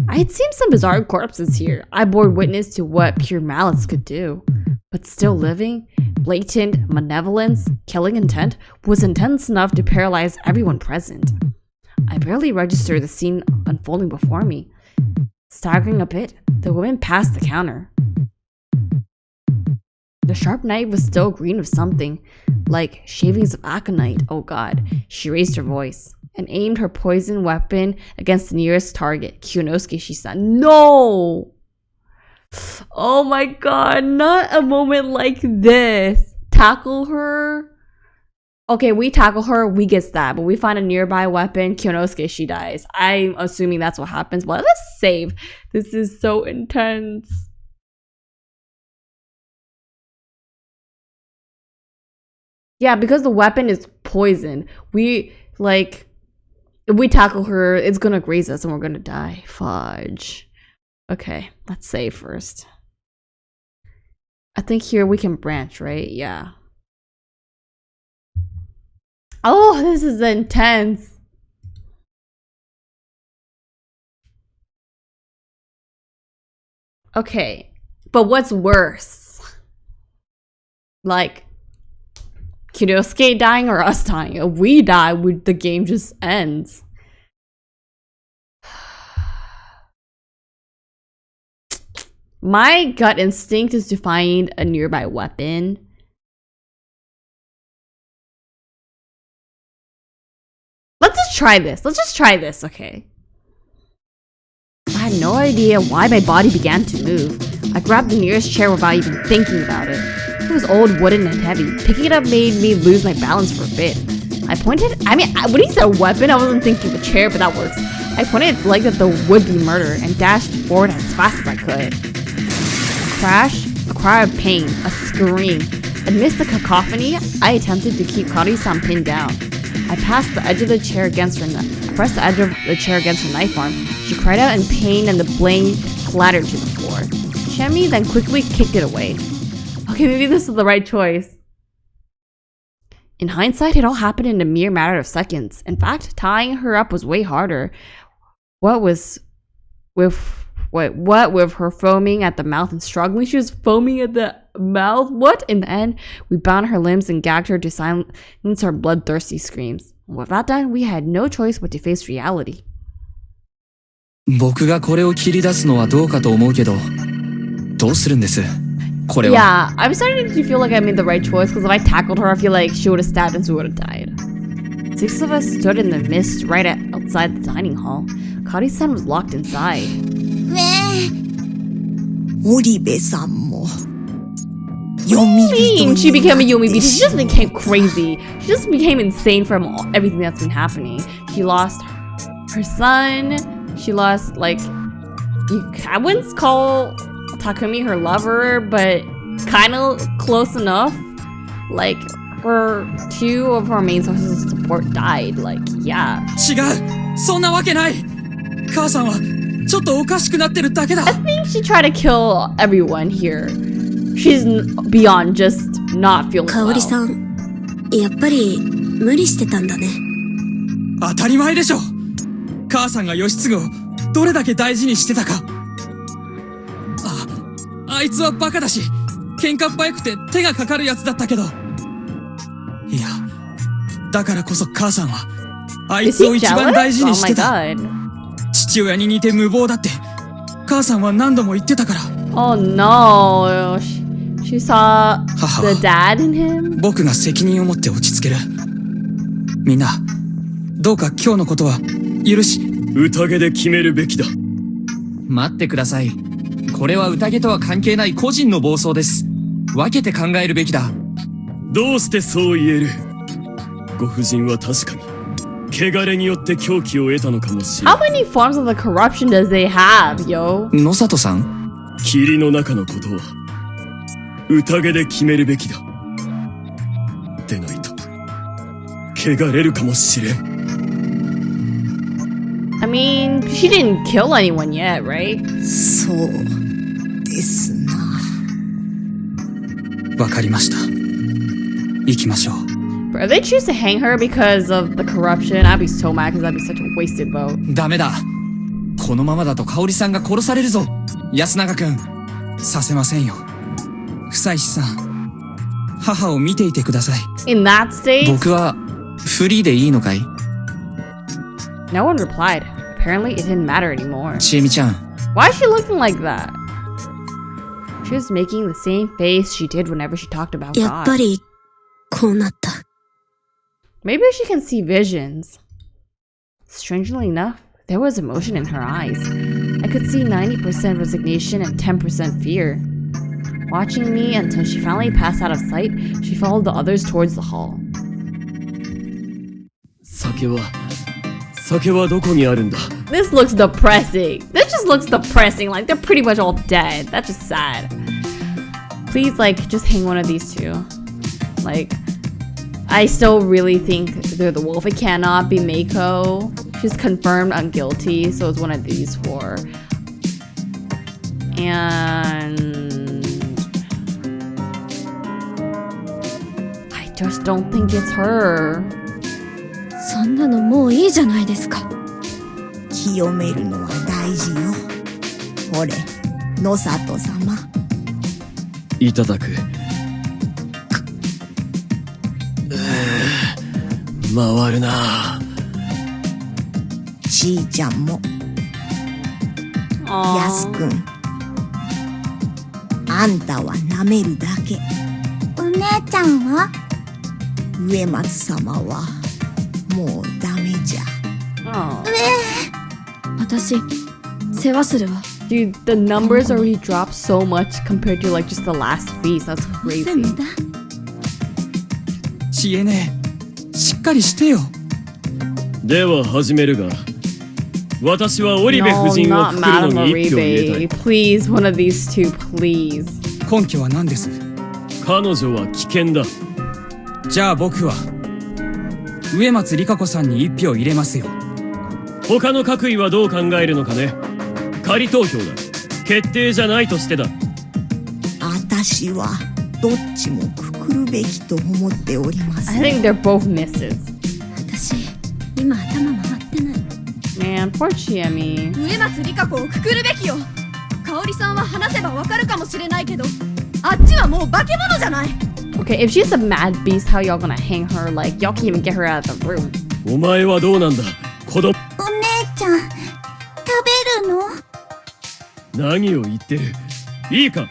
Speaker 1: I had seen some bizarre corpses here. I bore witness to what pure malice could do. But still living, blatant malevolence, killing intent was intense enough to paralyze everyone present. I barely registered the scene unfolding before me. Staggering a bit, the woman passed the counter. The sharp knife was still green with something, like shavings of aconite. Oh god. She raised her voice and aimed her poison weapon against the nearest target, Kyonosuke Shisan. No! Oh my god, not a moment like this. Tackle her? Okay, we tackle her, we get stabbed, but we find a nearby weapon, Kyonosuke, she dies. I'm assuming that's what happens, but let's save. This is so intense. Yeah, because the weapon is poison, if we tackle her, it's gonna graze us and we're gonna die. Fudge. Okay, let's save first. I think here we can branch, right? Yeah. Oh, this is intense. Okay, but what's worse? Like, Kinosuke dying or us dying? If we die, the game just ends. My gut instinct is to find a nearby weapon. Let's just try this. Let's just try this, okay? I had no idea why my body began to move. I grabbed the nearest chair without even thinking about it. It was old, wooden, and heavy. Picking it up made me lose my balance for a bit. When he said weapon, I wasn't thinking of a chair, but that works. I pointed at the leg of the would-be murderer and dashed forward as fast as I could. A crash, a cry of pain, a scream. Amidst the cacophony, I attempted to keep Kari-san pinned down. I pressed the edge of the chair against her knife arm. She cried out in pain and the blade clattered to the floor. Chiemi then quickly kicked it away. Okay, maybe this is the right choice. In hindsight, it all happened in a mere matter of seconds. In fact, tying her up was way harder. What with her foaming at the mouth and struggling, she was foaming at the mouth? What? In the end, we bound her limbs and gagged her to silence her bloodthirsty screams. With that done, we had no choice but to face reality.
Speaker 3: 僕がこれを切り出すのはどうかと思うけど、どうするんですこれは。
Speaker 1: Yeah, I'm starting to feel like I made the right choice because if I tackled her, I feel like she would have stabbed and she would have died. 6 of us stood in the mist right outside the dining hall. Kari-san was locked inside.
Speaker 4: 織部さんも
Speaker 1: What do you mean she became a Yomibito? She just became crazy. She just became insane from everything that's been happening. She lost her son. She lost, like, I wouldn't call Takumi her lover, but kind of close enough. Like, two of her main sources of support died. Like, yeah.
Speaker 9: 違う、そんなわけない。母さんはちょっとおかしくなってるだけだ。
Speaker 1: I think she tried to kill everyone here. She's beyond just not feeling well.
Speaker 8: 香織さん、やっぱり無理してたんだね。
Speaker 9: 当たり前でしょ。母さんが義継をどれだけ大事にしてたか。あいつはバカだし、喧嘩っ早くて手がかかるやつだったけど。いや、だからこそ母さんはあいつを一番大事にしてた。父親に似て無謀だって母さんは何度も言ってたから。
Speaker 1: Oh no. She saw the dad in him?
Speaker 9: 僕が責任を持って落ち着ける。みんな、どうか今日のことは許し。
Speaker 6: 宴で決めるべきだ。
Speaker 3: 待ってください。これは宴とは関係ない個人の暴走です。分けて考えるべきだ。
Speaker 6: どうしてそう言える？ご婦人は確かに汚れによって狂気を得たのかもしれない。
Speaker 1: How many forms of the corruption does they have, yo?
Speaker 3: 野里さん？
Speaker 6: 霧の中のことは宴で決めるべきだ。でないと汚れるかもしれん。
Speaker 1: I mean, she didn't kill anyone yet, right?
Speaker 4: そうですな。
Speaker 9: わかりました。行きましょう。
Speaker 1: If they choose to hang her because of the corruption, I'd be so mad because that'd be such a wasted vote.
Speaker 3: ダメだ。このままだと香織さんが殺されるぞ。安永くん。
Speaker 9: させませんよ。久石さん、母を見ていてください。
Speaker 1: In that state?
Speaker 3: 僕はフリーでいいのかい？
Speaker 1: No one replied. Apparently, it didn't matter anymore.
Speaker 3: ちえみちゃん。
Speaker 1: Why is she looking like that? She was making the same face she did whenever she talked about
Speaker 8: やっ
Speaker 1: God.
Speaker 8: ぱりこうなった。
Speaker 1: Maybe she can see visions. Strangely enough, there was emotion in her eyes. I could see 90% resignation and 10% fear. Watching me until she finally passed out of sight, she followed the others towards the hall.
Speaker 6: 酒はどこにあるんだ？
Speaker 1: This looks depressing. This just looks depressing. Like, they're pretty much all dead. That's just sad. Please, like, just hang one of these two. Like, I still really think they're the wolf. It cannot be Meiko. She's confirmed unguilty, so it's one of these four. And I just don't think it's her.
Speaker 2: そんなのもういいじゃないですか。
Speaker 4: 清めるのは大事よ。ほれ、野里様。
Speaker 6: いただく。回るな。
Speaker 4: ちーちゃんも、やす
Speaker 1: Aww.
Speaker 4: くん。あんたは舐めるだけ。
Speaker 5: お姉ちゃんは？
Speaker 4: 植松様は、もうダメじゃ。
Speaker 1: Oh.
Speaker 2: 私世話するわ。
Speaker 1: Dude, the numbers already dropped so much compared to like just the last feast. That's
Speaker 2: 全
Speaker 1: crazy.
Speaker 2: 部だ。
Speaker 9: 知恵ねえ、しっかりしてよ。
Speaker 6: では始めるが、私は織部
Speaker 1: No,
Speaker 6: 夫人を
Speaker 1: not
Speaker 6: くくるの
Speaker 1: Madame
Speaker 6: に一票入れた
Speaker 1: Oribe.
Speaker 6: い。
Speaker 1: Please, one of these two, please.
Speaker 9: 根拠は何です？
Speaker 6: 彼女は危険だ。
Speaker 9: じゃあ僕は植松里香子さんに一票入れますよ。
Speaker 6: 他の各位はどう考えるのかね。仮投票だ。決定じゃないとしてだ。
Speaker 4: あたしは、どっちもくくるべきと思っております。
Speaker 1: I think they're both misses.
Speaker 8: 私今頭回ってない。
Speaker 1: Man, poor Chiemi.
Speaker 2: 植松里香子をくくるべきよ。香織さんは話せばわかるかもしれないけど、あっちはもう化け物じゃない。
Speaker 1: Okay, if she's a mad beast, how y'all gonna hang her? Like, y'all can't even get her out of the room.
Speaker 6: お前はどうなんだ、子供。
Speaker 5: お姉ちゃん、食べるの？
Speaker 6: 何を言ってる。いいか、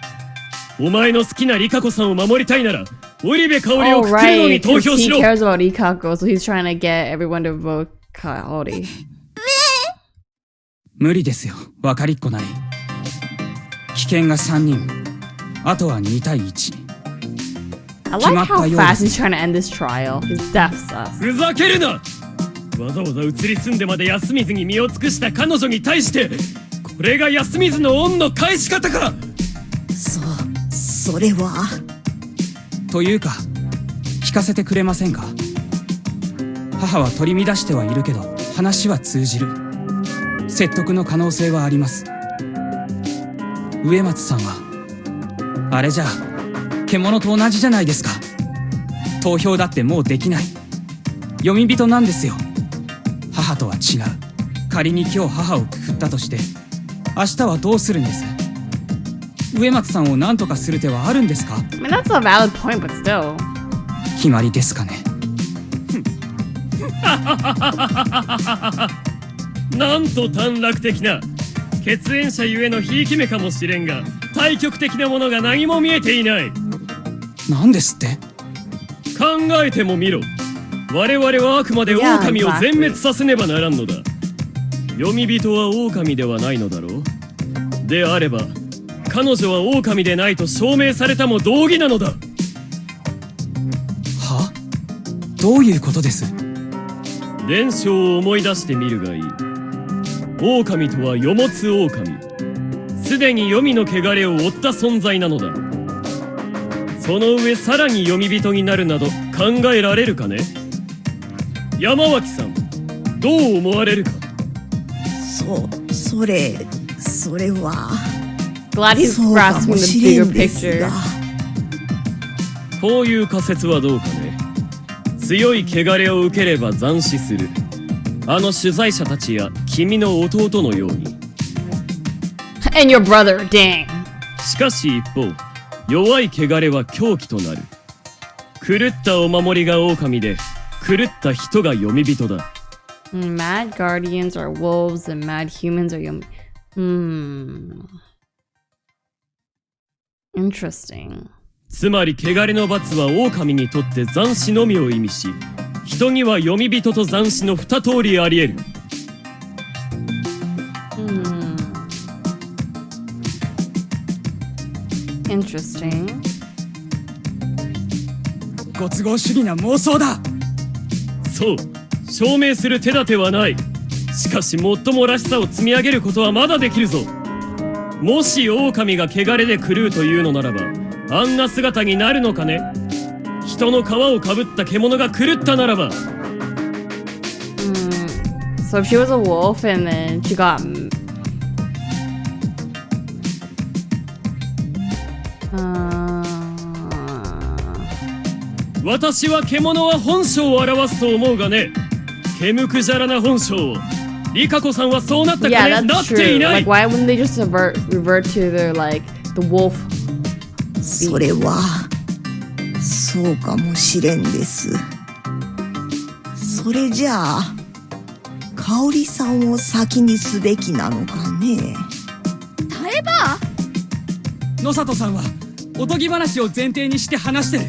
Speaker 6: お前の好きなリカ子さんを守りたいなら、織部香織を
Speaker 1: Oh,
Speaker 6: くくるの
Speaker 1: right,
Speaker 6: に投
Speaker 1: because
Speaker 6: 票
Speaker 1: he
Speaker 6: しろ。
Speaker 1: cares about Ikako, so he's trying to get everyone to vote Kaori.
Speaker 9: 無理ですよ、分かりっこない。危険が3人、あとは2対1。
Speaker 1: I like how fast he's trying to end this trial. His death sucks.
Speaker 6: ふざけるな。わざわざ移り住んでまで安水に身を尽くした彼女に対して、これが安水の恩の返し方か。
Speaker 4: それは。
Speaker 9: というか、聞かせてくれませんか。母は取り乱してはいるけど、話は通じる。説得の可能性はあります。植松さんは、あれじゃあ、獣と同じじゃないですか。投票だってもうできない。読み人なんですよ。母とは違う。仮に今日母をくくったとして、明日はどうするんです？植松さんを何とかする手はあるんですか？
Speaker 1: I mean, that's a valid point, but still.
Speaker 9: 決まりですかね。
Speaker 6: なんと短絡的な。血縁者ゆえのひいき目かもしれんが、対極的なものが何も見えていない。
Speaker 9: なんですって？
Speaker 6: 考えてもみろ。我々はあくまで狼を全滅させねばならんのだ。読み人は狼ではないのだろう。であれば、彼女は狼でないと証明されたも同義なのだ。
Speaker 9: は？どういうことです？
Speaker 6: 伝承を思い出してみるがいい。狼とは世持つ狼。すでに黄泉の汚れを負った存在なのだ。その上さらに読み人になるなど考えられるかね。山脇さん、どう思われるか。
Speaker 4: それは。
Speaker 1: Glad he's
Speaker 4: そうか
Speaker 1: grasping
Speaker 4: も
Speaker 1: the
Speaker 4: しれ
Speaker 1: bigger
Speaker 4: んです
Speaker 1: picture.
Speaker 4: が。
Speaker 6: こういう仮説はどうかね。強い汚れを受ければ斬死する。あの取材者たちや君の弟のように。
Speaker 1: And your brother, dang.
Speaker 6: しかし一方、弱い汚れは凶器となる。狂ったお守りが狼で、狂った人が読み人だ。
Speaker 1: Mad guardians are wolves and mad humans are young. Interesting.
Speaker 6: つまり汚れの罰は狼にとって斬死のみを意味し、人には読み人と斬死の二通りあり得る。
Speaker 1: Interesting.
Speaker 9: ご都合主義な妄想だ。
Speaker 6: そう、証明する手立てはない。しかし最もらしさを積み上げることはまだできるぞ。もし狼が汚れで狂うというのならば、あんな姿になるのかね。人の皮をかぶった獣が狂ったならば。
Speaker 1: So if she was a wolf and then she got
Speaker 6: 私は獣は本性を表すと思うがね。毛むくじゃらな本性を。リカ子さんはそうなったかね。
Speaker 1: Yeah,
Speaker 6: なっ
Speaker 1: that's
Speaker 6: てい
Speaker 1: true.
Speaker 6: ない。
Speaker 1: Like, why wouldn't they just revert to their, like, the wolf?
Speaker 4: それは、そうかもしれんです。それじゃあ、香織さんを先にすべきなのかね。
Speaker 2: タエバ
Speaker 9: 野里さんはおとぎ話を前提にして話してる。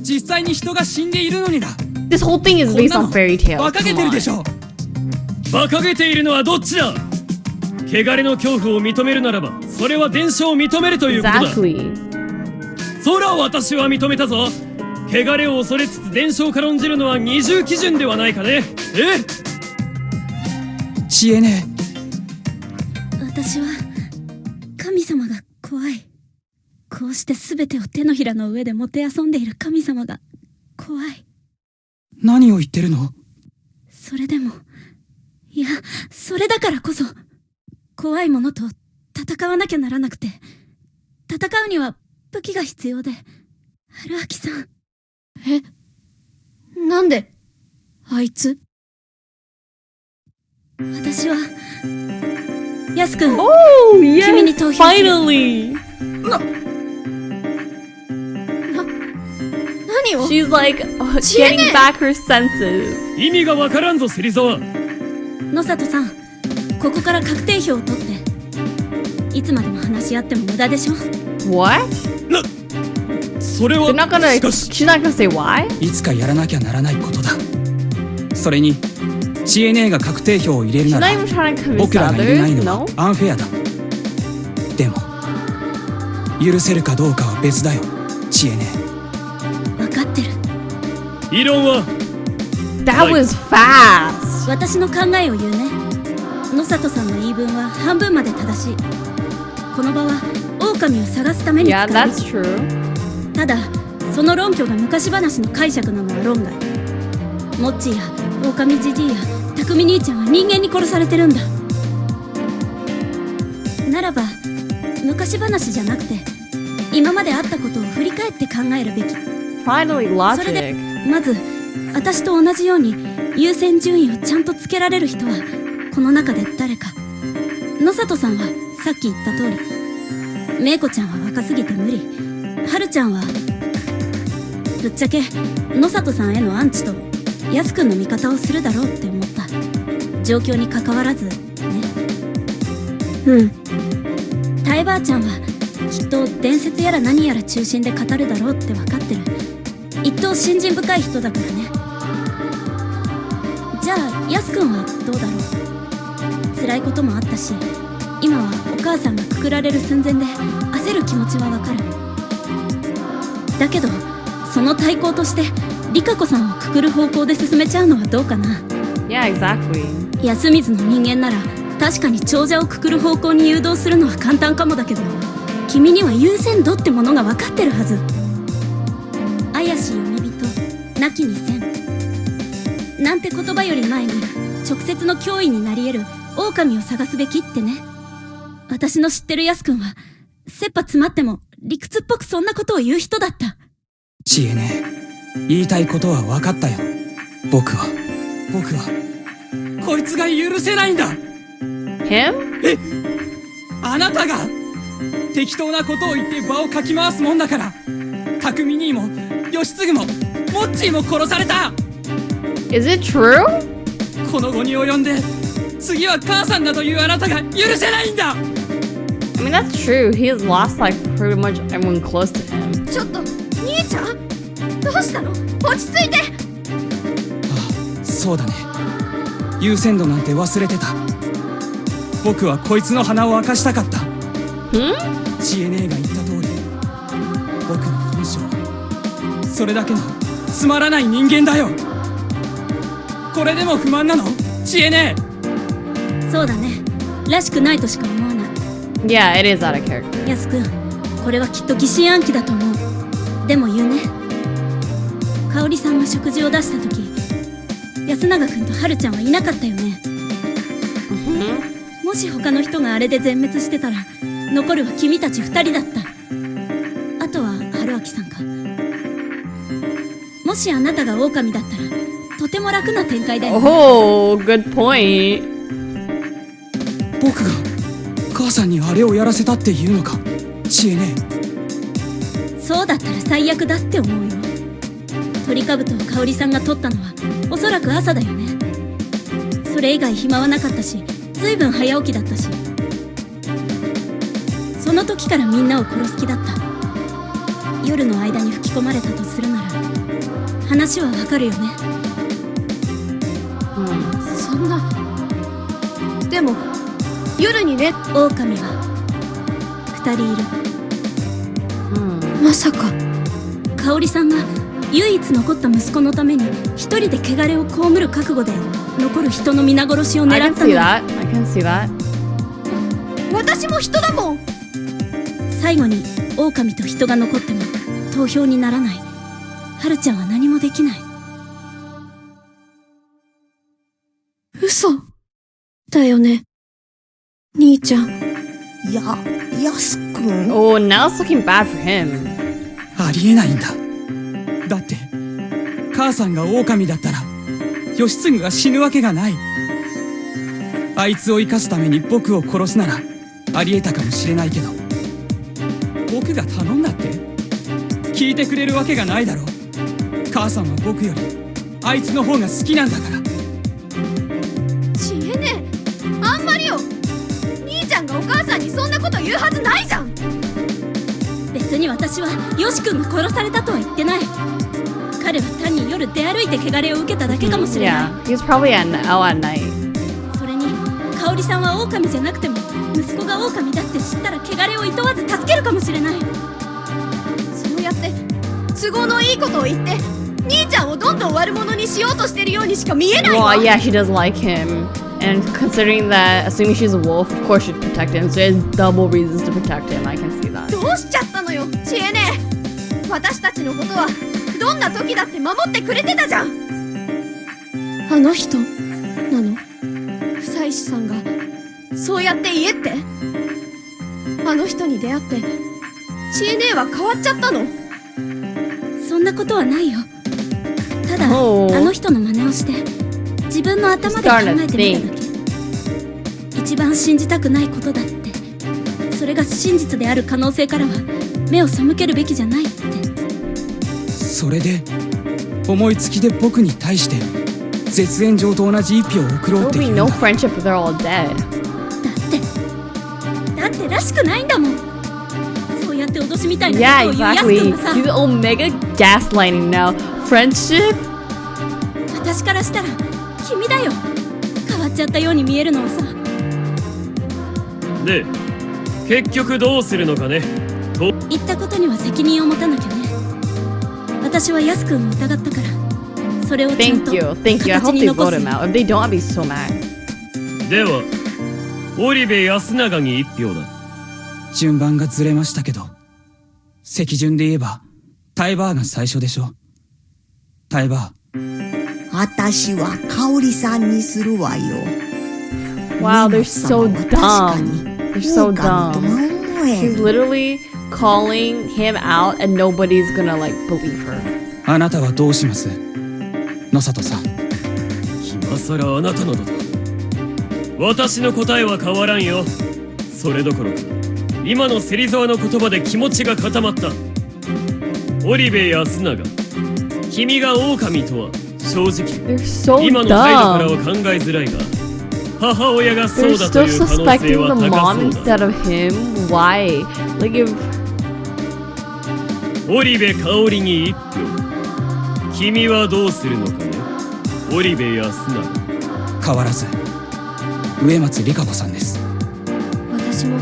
Speaker 9: 実際に人が死んでいるのにだ。
Speaker 1: This whole thing is based on fairy tales.
Speaker 9: 馬鹿げてるでしょ。
Speaker 6: 馬鹿げているのはどっちだ。汚れの恐怖を認めるならば、それは伝承を認めるということだ。
Speaker 1: Exactly.
Speaker 6: そら私は認めたぞ。汚れを恐れつつ伝承を軽んじるのは二重基準ではないかね。
Speaker 9: 知恵ね
Speaker 8: え。私は神様が怖い。こうして全てを手のひらの上でもてあそんでいる神様が怖い。
Speaker 9: 何を言ってるの。
Speaker 8: それでも、いや、それだからこそ怖いものと戦わなきゃならなくて、戦うには武器が必要で。春明さん。
Speaker 2: なんであいつ。
Speaker 8: 私はヤス君、
Speaker 1: Oh, yes,
Speaker 8: 君に投票する。
Speaker 1: finally.
Speaker 2: 何を。
Speaker 1: She's like getting back her senses.
Speaker 6: 意味がわからんぞ芹沢。
Speaker 8: 野里さん、ここから確定票を取って。いつまでも話し合っても無駄でしょ。
Speaker 1: What?
Speaker 6: それは
Speaker 1: They're not gonna.
Speaker 6: しかし
Speaker 1: She's not gonna say why.
Speaker 9: いつかやらなきゃならないことだ。それに知恵姉が確定票を入れる
Speaker 1: She's
Speaker 9: な
Speaker 1: not
Speaker 9: ら
Speaker 1: even trying to convince
Speaker 9: 僕らが入れない
Speaker 1: others.
Speaker 9: のは
Speaker 1: No.
Speaker 9: アンフェアだ。でも許せるかどうかは別だよ知恵姉。
Speaker 8: 分かってる。
Speaker 6: 異論は
Speaker 1: That was fast.
Speaker 8: 私の考えを言うね。野里さんの言い分は半分まで正しい。この場は狼を探すために使
Speaker 1: Yeah,
Speaker 8: うべ
Speaker 1: that's
Speaker 8: き。
Speaker 1: true.
Speaker 8: ただその論拠が昔話の解釈なのは論外。モッチーや狼じじいや匠兄ちゃんは人間に殺されてるんだ。ならば昔話じゃなくて今まであったことを振り返って考えるべき。
Speaker 1: Finally,
Speaker 8: それで
Speaker 1: logic.
Speaker 8: まず私と同じように優先順位をちゃんとつけられる人はこの中で誰か。野里さんはさっき言った通り、メイコちゃんは若すぎて無理。春ちゃんはぶっちゃけ野里さんへのアンチとヤス君の味方をするだろうって思った。状況に関わらずね。タエばあちゃんはきっと伝説やら何やら中心で語るだろうって分かってる。一等信心深い人だからね。じゃあヤス君はどうだろう。辛いこともあったし、今はお母さんがくくられる寸前で焦る気持ちはわかる。だけどその対抗としてリカ子さんをくくる方向で進めちゃうのはどうかな。
Speaker 1: Yeah, exactly.
Speaker 8: 安水の人間なら確かに長者をくくる方向に誘導するのは簡単かもだけど、君には優先度ってものが分かってるはず。怪し読み人なきにせんなんて言葉より前に直接の脅威になり得る狼を探すべきってね。私の知ってるヤス君は切羽詰まっても理屈っぽくそんなことを言う人だった。
Speaker 9: 知恵ね、言いたいことは分かったよ。僕はこいつが許せないんだ。
Speaker 1: Him?
Speaker 9: あなたが適当なことを言って場をかき回すもんだから、匠兄も義継もモッチーも殺された。
Speaker 1: Is it true?
Speaker 9: この後に及んで次は母さんだというあなたが許せないんだ。
Speaker 1: I mean, that's true. He has lost like pretty much everyone close to him.
Speaker 2: ちょっと兄ちゃんどうしたの。落ち着いて。
Speaker 9: そうだね、優先度なんて忘れてた。僕はこいつの鼻を明かしたかった。知恵姉が言った通り、僕の本性はそれだけのつまらない人間だよ。これでも不満なの知恵姉。
Speaker 8: そうだね、らしくないとしか思わない。
Speaker 1: Yeah, it is out of character.
Speaker 8: ヤス君、これはきっと疑心暗鬼だと思う。でも言うね、香織さんが食事を出した時、安永君と春ちゃんはいなかったよね。もし他の人があれで全滅してたら残るは君たち2人だった。あとは春明さんか。もしあなたが狼だったらとても楽な展開だよね。
Speaker 1: Oh, good point.
Speaker 9: 僕が母さんにあれをやらせたっていうのか知恵姉。
Speaker 8: そうだったら最悪だって思うよ。鳥かぶとを香織さんが取ったのはおそらく朝だよね。それ以外暇はなかったし、ずいぶん早起きだったし、その時からみんなを殺す気だった。夜の間に吹き込まれたとするなら話はわかるよね。
Speaker 2: そんな。でも夜にね。
Speaker 8: 狼は2人いる。
Speaker 2: まさか
Speaker 8: 香織さんが唯一残った息子のために一人で汚れを被る覚悟で残る人の皆殺しを
Speaker 1: I
Speaker 8: 狙
Speaker 1: can
Speaker 8: った
Speaker 1: see
Speaker 8: の。
Speaker 1: that. I can see that.
Speaker 2: 私も人だもん。
Speaker 8: 最後に狼と人が残っても投票にならない。はるちゃんは何もできない。
Speaker 2: 嘘だよね、兄ちゃん。
Speaker 4: やすくん。
Speaker 1: Oh, now it's looking bad for him.
Speaker 9: ありえないんだ。だって母さんが狼だったら義継が死ぬわけがない。あいつを生かすために僕を殺すならありえたかもしれないけど、僕が頼んだって聞いてくれるわけがないだろう。母さんは僕よりあいつの方が好きなんだから。
Speaker 2: 知恵ねえ、あんまりよ。兄ちゃんがお母さんにそんなこと言うはずないじゃん。
Speaker 8: 別に私はよし君が殺されたとは言ってない。彼は単に夜出歩いて汚れを受けただけかもしれない。
Speaker 1: Yeah, he was probably out at night.
Speaker 8: それに香織さんは狼じゃなくても息子が狼だって知ったら汚れをいとわず助けるかもしれない。
Speaker 2: そうやって都合のいいことを言って兄ちゃんをどんどん悪者にしようとしてるようにしか見えないわ。
Speaker 1: Well, yeah, she does like him. And considering that, assuming she's a wolf, of course she'd protect him. So there's double reasons to protect him. I can see that.
Speaker 2: どうしちゃったのよ、知恵ねえ。私たちのことはどんな時だって守ってくれてたじゃん。あの人なの？不妻子さんがそうやって言えって。あの人に出会って知恵ねえは変わっちゃったの？
Speaker 8: そんなことはないよ。ただ、
Speaker 1: Oh.
Speaker 8: あの人の真似をして自分の頭で考えてみただけ。一番信じたくないことだって、それが真実である可能性からは目を背けるべきじゃないって。
Speaker 9: それで思いつきで僕に対して絶縁状と同じ一票を送ろう
Speaker 1: There
Speaker 9: って
Speaker 1: will
Speaker 9: 言
Speaker 1: be
Speaker 9: うん
Speaker 1: no
Speaker 9: だ。
Speaker 1: friendship if they're all dead.
Speaker 8: だってらしくないんだもん。そうやって脅しみたいな
Speaker 1: Yeah,
Speaker 8: ことを言うやす
Speaker 1: exactly.
Speaker 8: 君がさ、
Speaker 1: He's omega gaslighting now. Friendship?
Speaker 8: 私からしたら君だよ。変わっちゃったように見えるのはさ。
Speaker 6: で結局どうするのかね。と
Speaker 8: 言ったことには責任を持たなきゃね。私はヤス君を疑ったから、それをちゃん
Speaker 1: Thank
Speaker 8: と
Speaker 1: you. Thank you. I
Speaker 8: 形
Speaker 1: hope
Speaker 8: に
Speaker 1: they
Speaker 8: 残
Speaker 1: vote
Speaker 8: す
Speaker 1: him out. If they don't, I'll be so mad.
Speaker 6: では織部安永に一票だ。
Speaker 9: 順番がずれましたけど、席順で言えばタイバーが最初でしょ。タイバー。
Speaker 4: 私は香織さんにするわよ。
Speaker 1: Wow, they're
Speaker 4: 上
Speaker 1: so
Speaker 4: 松様は確かに
Speaker 1: dumb. They're so
Speaker 4: 狼とは
Speaker 1: dumb.
Speaker 4: 思え
Speaker 1: She's
Speaker 4: ん。
Speaker 1: literally calling him out and nobody's gonna like believe her.
Speaker 9: あなたはどうします？野里さん。
Speaker 6: 今さらあなたのだと。私の答えは変わらんよ。それどころか今の芹沢の言葉で気持ちが固まった。織部安永、君が狼とは正直
Speaker 1: They're so
Speaker 6: 今の態度からは
Speaker 1: dumb.
Speaker 6: 考えづらいが、母親がそ
Speaker 1: They're
Speaker 6: うだと
Speaker 1: still
Speaker 6: いう可能性
Speaker 1: suspecting
Speaker 6: は
Speaker 1: the
Speaker 6: 高
Speaker 1: mom
Speaker 6: そうだ。
Speaker 1: instead of him. Why? Like if
Speaker 6: 織部香織に一票。君はどうするのかね、織部安永。
Speaker 9: 変わらず植松里香子さんです。
Speaker 2: 私も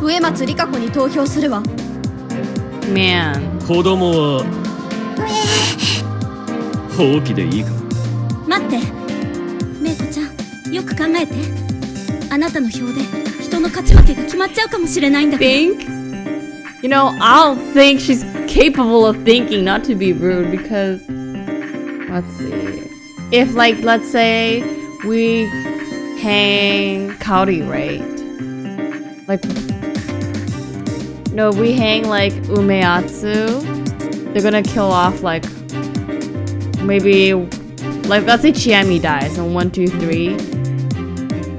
Speaker 2: 植松里香子に投票するわ。
Speaker 1: man.
Speaker 6: 子供は放棄でいいか。
Speaker 8: 待って、メイコちゃん、よく考えて。あなたの票で人の勝ち負けが決まっちゃうかもしれないんだから。
Speaker 1: Think? You know, I don't think she's capable of thinking, not to be rude, because let's see. If like let's say we hang Kaori, right? Like no, we hang like Umeatsu. They're gonna kill off like maybe like let's say Chiami dies in 1, 2, 3.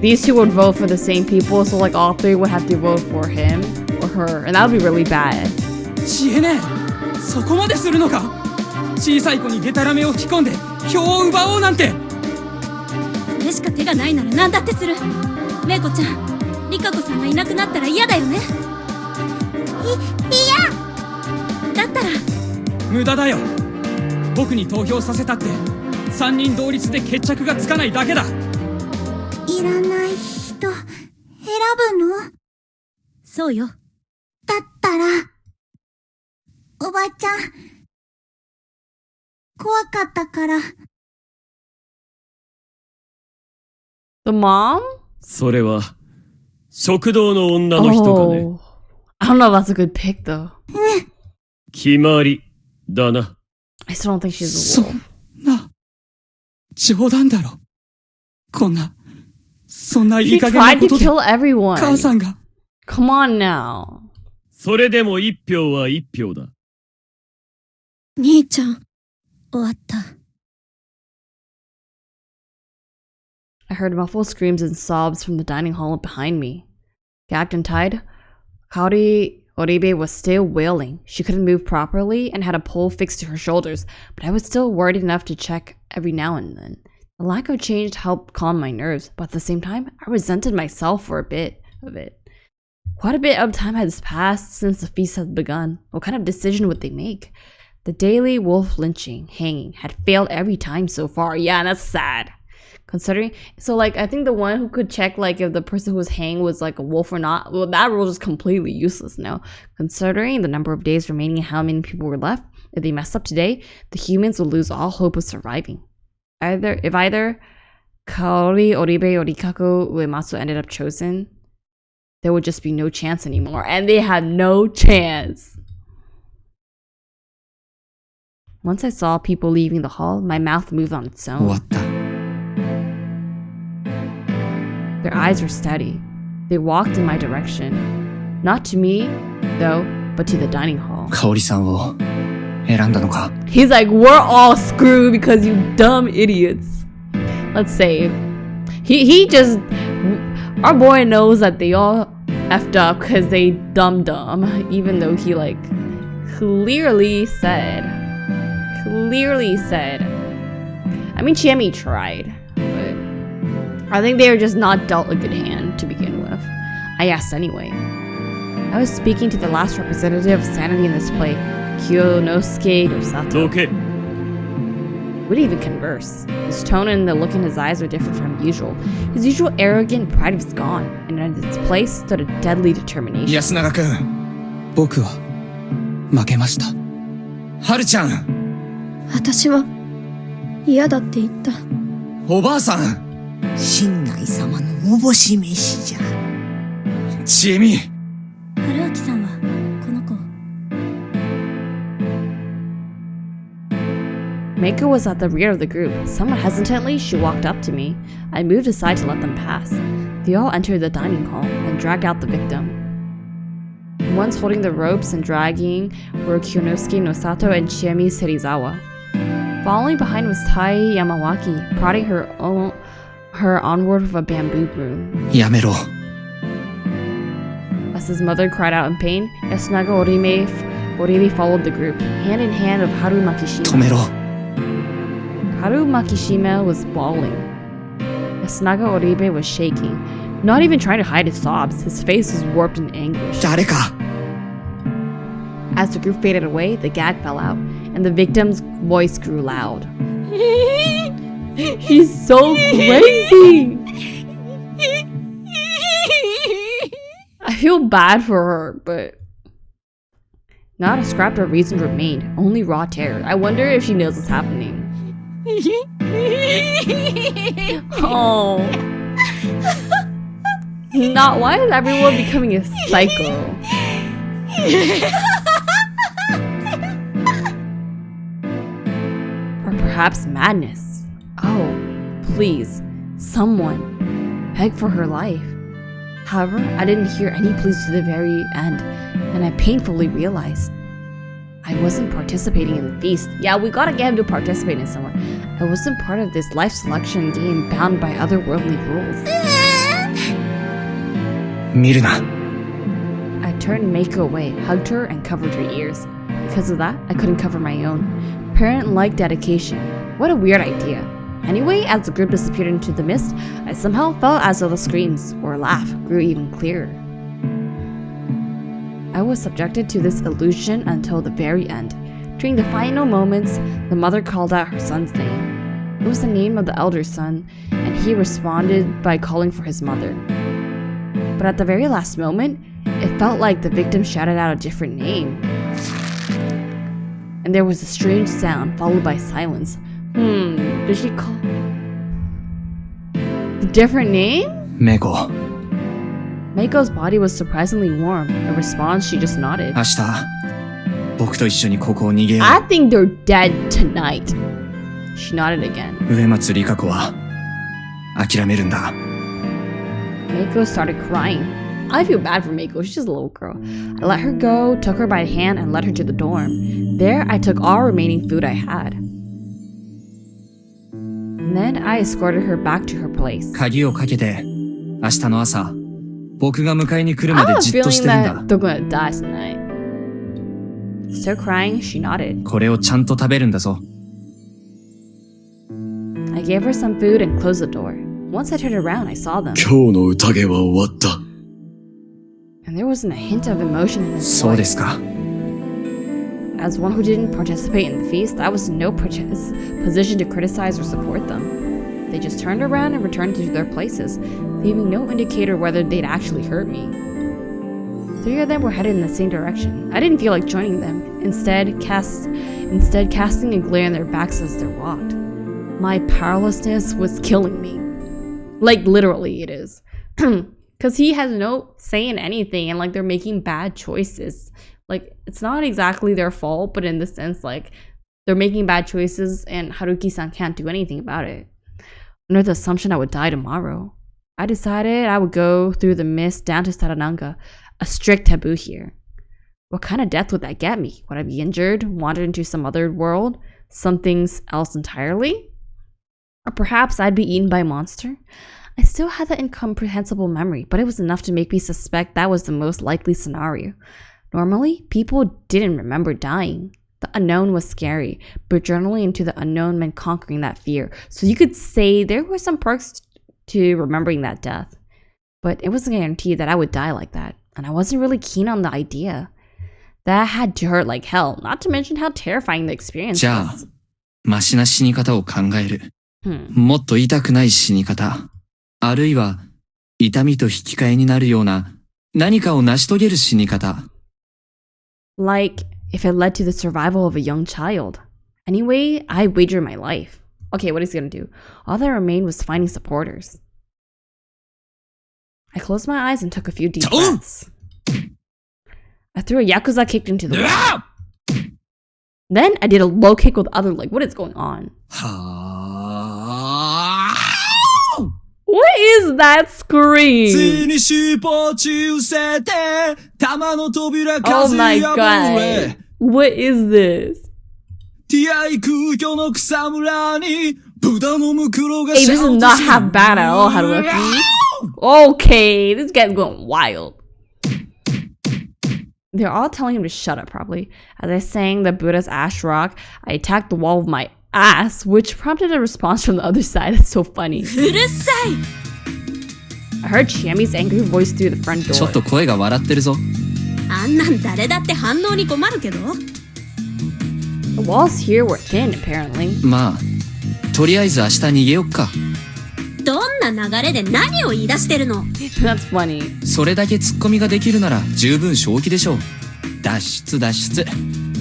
Speaker 1: These two would vote for the same people, so like all three would have to vote for him or her, and that would be really bad.
Speaker 9: 知恵ねえ、そこまでするのか。小さい子にデタラメを吹き込んで票を奪おうなんて。
Speaker 8: それしか手がないなら何だってする。メイコちゃん、リカ子さんがいなくなったら嫌だよね。だったら
Speaker 9: 無駄だよ。僕に投票させたって3人同率で決着がつかないだけだ。
Speaker 5: いらない人、選ぶの？
Speaker 8: そうよ。
Speaker 5: だったら、おばちゃん、怖かったから。
Speaker 1: The mom?
Speaker 6: それは、食堂の女の人かね。
Speaker 1: Oh. I don't know if that's a good pick, though.
Speaker 6: 決まり、だな。
Speaker 1: I still don't think she's a
Speaker 9: そ
Speaker 1: wolf.
Speaker 9: んな、冗談だろ。そんない
Speaker 1: She
Speaker 9: い加減な
Speaker 1: tried
Speaker 9: こ
Speaker 1: to
Speaker 9: とで
Speaker 1: kill everyone.
Speaker 9: 母さんが。
Speaker 1: Come on now.
Speaker 6: それでも1票は1票だ。
Speaker 8: 兄ちゃん、終わった。
Speaker 1: I heard muffled screams and sobs from the dining hall behind me. Gagged and tied, Kaori Oribe was still wailing. She couldn't move properly and had a pole fixed to her shoulders, but I was still worried enough to check every now and then. The lack of change helped calm my nerves, but at the same time, I resented myself for a bit of it. Quite a bit of time had passed since the feast had begun. What kind of decision would they make? The daily wolf lynching, hanging, had failed every time so far. Yeah, and that's sad. Considering, so like, I think the one who could check like if the person who was hanged was like a wolf or not, well, that rule is completely useless now. Considering the number of days remaining and how many people were left, if they messed up today, the humans would lose all hope of surviving. If either Kaori, Oribe, or Rikaku Uematsu ended up chosen, there would just be no chance anymore. And they had no chance. Once I saw people leaving the hall, my mouth moved on its
Speaker 3: 終
Speaker 1: own.
Speaker 3: わった。
Speaker 1: Their eyes were steady. They walked in my direction. Not to me, though, but to the dining hall.
Speaker 3: 香織さんを選んだのか。
Speaker 1: He's like, we're all screwed because you dumb idiots. Let's save. He just... Our boy knows that they all effed up because they dumb, even though he like clearly said. I mean, Chiemi tried, but I think they were just not dealt a good hand to begin with. I asked anyway. I was speaking to the last representative of sanity in this play, Kyonosuke Nosato.
Speaker 6: どけ。
Speaker 1: We didn't even converse. His tone and the look in his eyes were different from usual. His usual arrogant pride was gone, and in its place stood a deadly determination.
Speaker 3: 安永くん。
Speaker 9: 僕は負けました。
Speaker 3: 春ちゃん。
Speaker 2: 私は嫌だって言った。
Speaker 3: おばあさん。
Speaker 4: 新内様のおぼし飯じゃ。
Speaker 3: ちえみ。
Speaker 8: 春明さんはこの子。
Speaker 1: Meiko was at the rear of the group. Somewhat hesitantly, she walked up to me. I moved aside to let them pass. They all entered the dining hall and dragged out the victim. The ones holding the ropes and dragging were Kyonosuke Nosato and Chiemi Serizawa. Following behind was Tai Yamawaki, prodding her onward with a bamboo broom.
Speaker 3: やめろ。
Speaker 1: As his mother cried out in pain, Yasunaga Orime followed the group, hand in hand with Haru
Speaker 3: 止
Speaker 1: Makishima.
Speaker 3: めろ。
Speaker 1: Haru Makishima was bawling. Yasunaga Oribe was shaking, not even trying to hide his sobs. His face was warped in anguish.
Speaker 3: 誰か。
Speaker 1: As the group faded away, the gag fell out, and the victim's voice grew loud. He's so crazy! I feel bad for her, but not a scrap of reason remained, only raw terror. I wonder if she knows what's happening. Oh. Not why is everyone becoming a psycho? Or perhaps madness. Oh, please, someone, beg for her life. However, I didn't hear any pleas to the very end, and I painfully realized I wasn't participating in the feast. Yeah, we gotta get him to participate in somewhere. I wasn't part of this life selection game bound by otherworldly rules.
Speaker 3: 見るな。
Speaker 1: I turned Meiko away, hugged her, and covered her ears. Because of that, I couldn't cover my own. Parent-like dedication. What a weird idea. Anyway, as the group disappeared into the mist, I somehow felt as though the screams, or laugh, grew even clearer. I was subjected to this illusion until the very end. During the final moments, the mother called out her son's name. It was the name of the elder son, and he responded by calling for his mother. But at the very last moment, it felt like the victim shouted out a different name. And there was a strange sound, followed by silence. Did she call the different name?
Speaker 3: Meiko.
Speaker 1: Meiko's body was surprisingly warm. In response, she just nodded.
Speaker 3: 明日、僕と一緒にここを逃げよ
Speaker 1: I think they're dead tonight. She nodded again.
Speaker 3: う。上松里香子は諦めるんだ。
Speaker 1: Meiko started crying. I feel bad for Meiko, she's just a little girl. I let her go, took her by the hand, and led her to the dorm. There, I took all remaining food I had. And then I escorted her back to her place.
Speaker 3: 鍵をかけて、明日の朝、僕が迎えに来る
Speaker 1: I
Speaker 3: まで
Speaker 1: have a
Speaker 3: じっとし
Speaker 1: feeling
Speaker 3: てるんだ
Speaker 1: that。they're gonna die tonight. Still crying, she nodded.
Speaker 3: これをちゃんと食べるんだぞ。
Speaker 1: I gave her some food and closed the door. Once I turned around, I saw them.
Speaker 6: 今日の宴は終わった。
Speaker 1: And there wasn't a hint of emotion in his
Speaker 3: そうで
Speaker 1: voice.
Speaker 3: すか。
Speaker 1: As one who didn't participate in the feast, I was in no position to criticize or support them. They just turned around and returned to their places, leaving no indicator whether they'd actually hurt me. 3 of them were headed in the same direction. I didn't feel like joining them, instead casting a glare in their backs as they walked. My powerlessness was killing me. Like, literally it is. Because he has no say in anything, and like they're making bad choices. Like, it's not exactly their fault, but in the sense, like, they're making bad choices and Haruki-san can't do anything about it. Under the assumption I would die tomorrow, I decided I would go through the mist down to Sarananga, a strict taboo here. What kind of death would that get me? Would I be injured, wander into some other world, something else entirely? Or perhaps I'd be eaten by a monster? I still had that incomprehensible memory, but it was enough to make me suspect that was the most likely scenario. Normally, people didn't remember dying. The unknown was scary, but journaling into the unknown meant conquering that fear. So you could say there were some perks to remembering that death. But it wasn't guaranteed that I would die like that, and I wasn't really keen on the idea. That had to hurt like hell, not to mention how terrifying the experience
Speaker 3: じゃあ
Speaker 1: was.
Speaker 3: マシな死に方を考える。もっと痛くない死に方。あるいは、痛みと引き換えになるような何かを成し遂げる死に方。
Speaker 1: Like, if it led to the survival of a young child. Anyway, I wagered my life. Okay, what is he gonna do? All that remained was finding supporters. I closed my eyes and took a few deep breaths. I threw a Yakuza kick into the wall. Then I did a low kick with the other leg. What is going on? What is that scream? Oh my god. What is this? Hey, this is not half bad at all, Haruki. Okay, this guy's going wild. They're all telling him to shut up, probably. As I sang the Buddha's Ash Rock, I attacked the wall with my ass, which prompted a response from the other side. That's so funny. I heard Chiami's angry voice through the front
Speaker 3: ちょ
Speaker 1: door.
Speaker 3: っと声が笑ってるぞ。
Speaker 8: あんなん誰だって反応に困るけど。
Speaker 1: The walls here were thin, apparently.
Speaker 3: まあ、とりあえず明日逃げよっか。
Speaker 8: どんな流れで何を言い出してるの？
Speaker 1: That's funny.
Speaker 3: それだけツッコミができるなら十分正気でしょう。脱出脱出。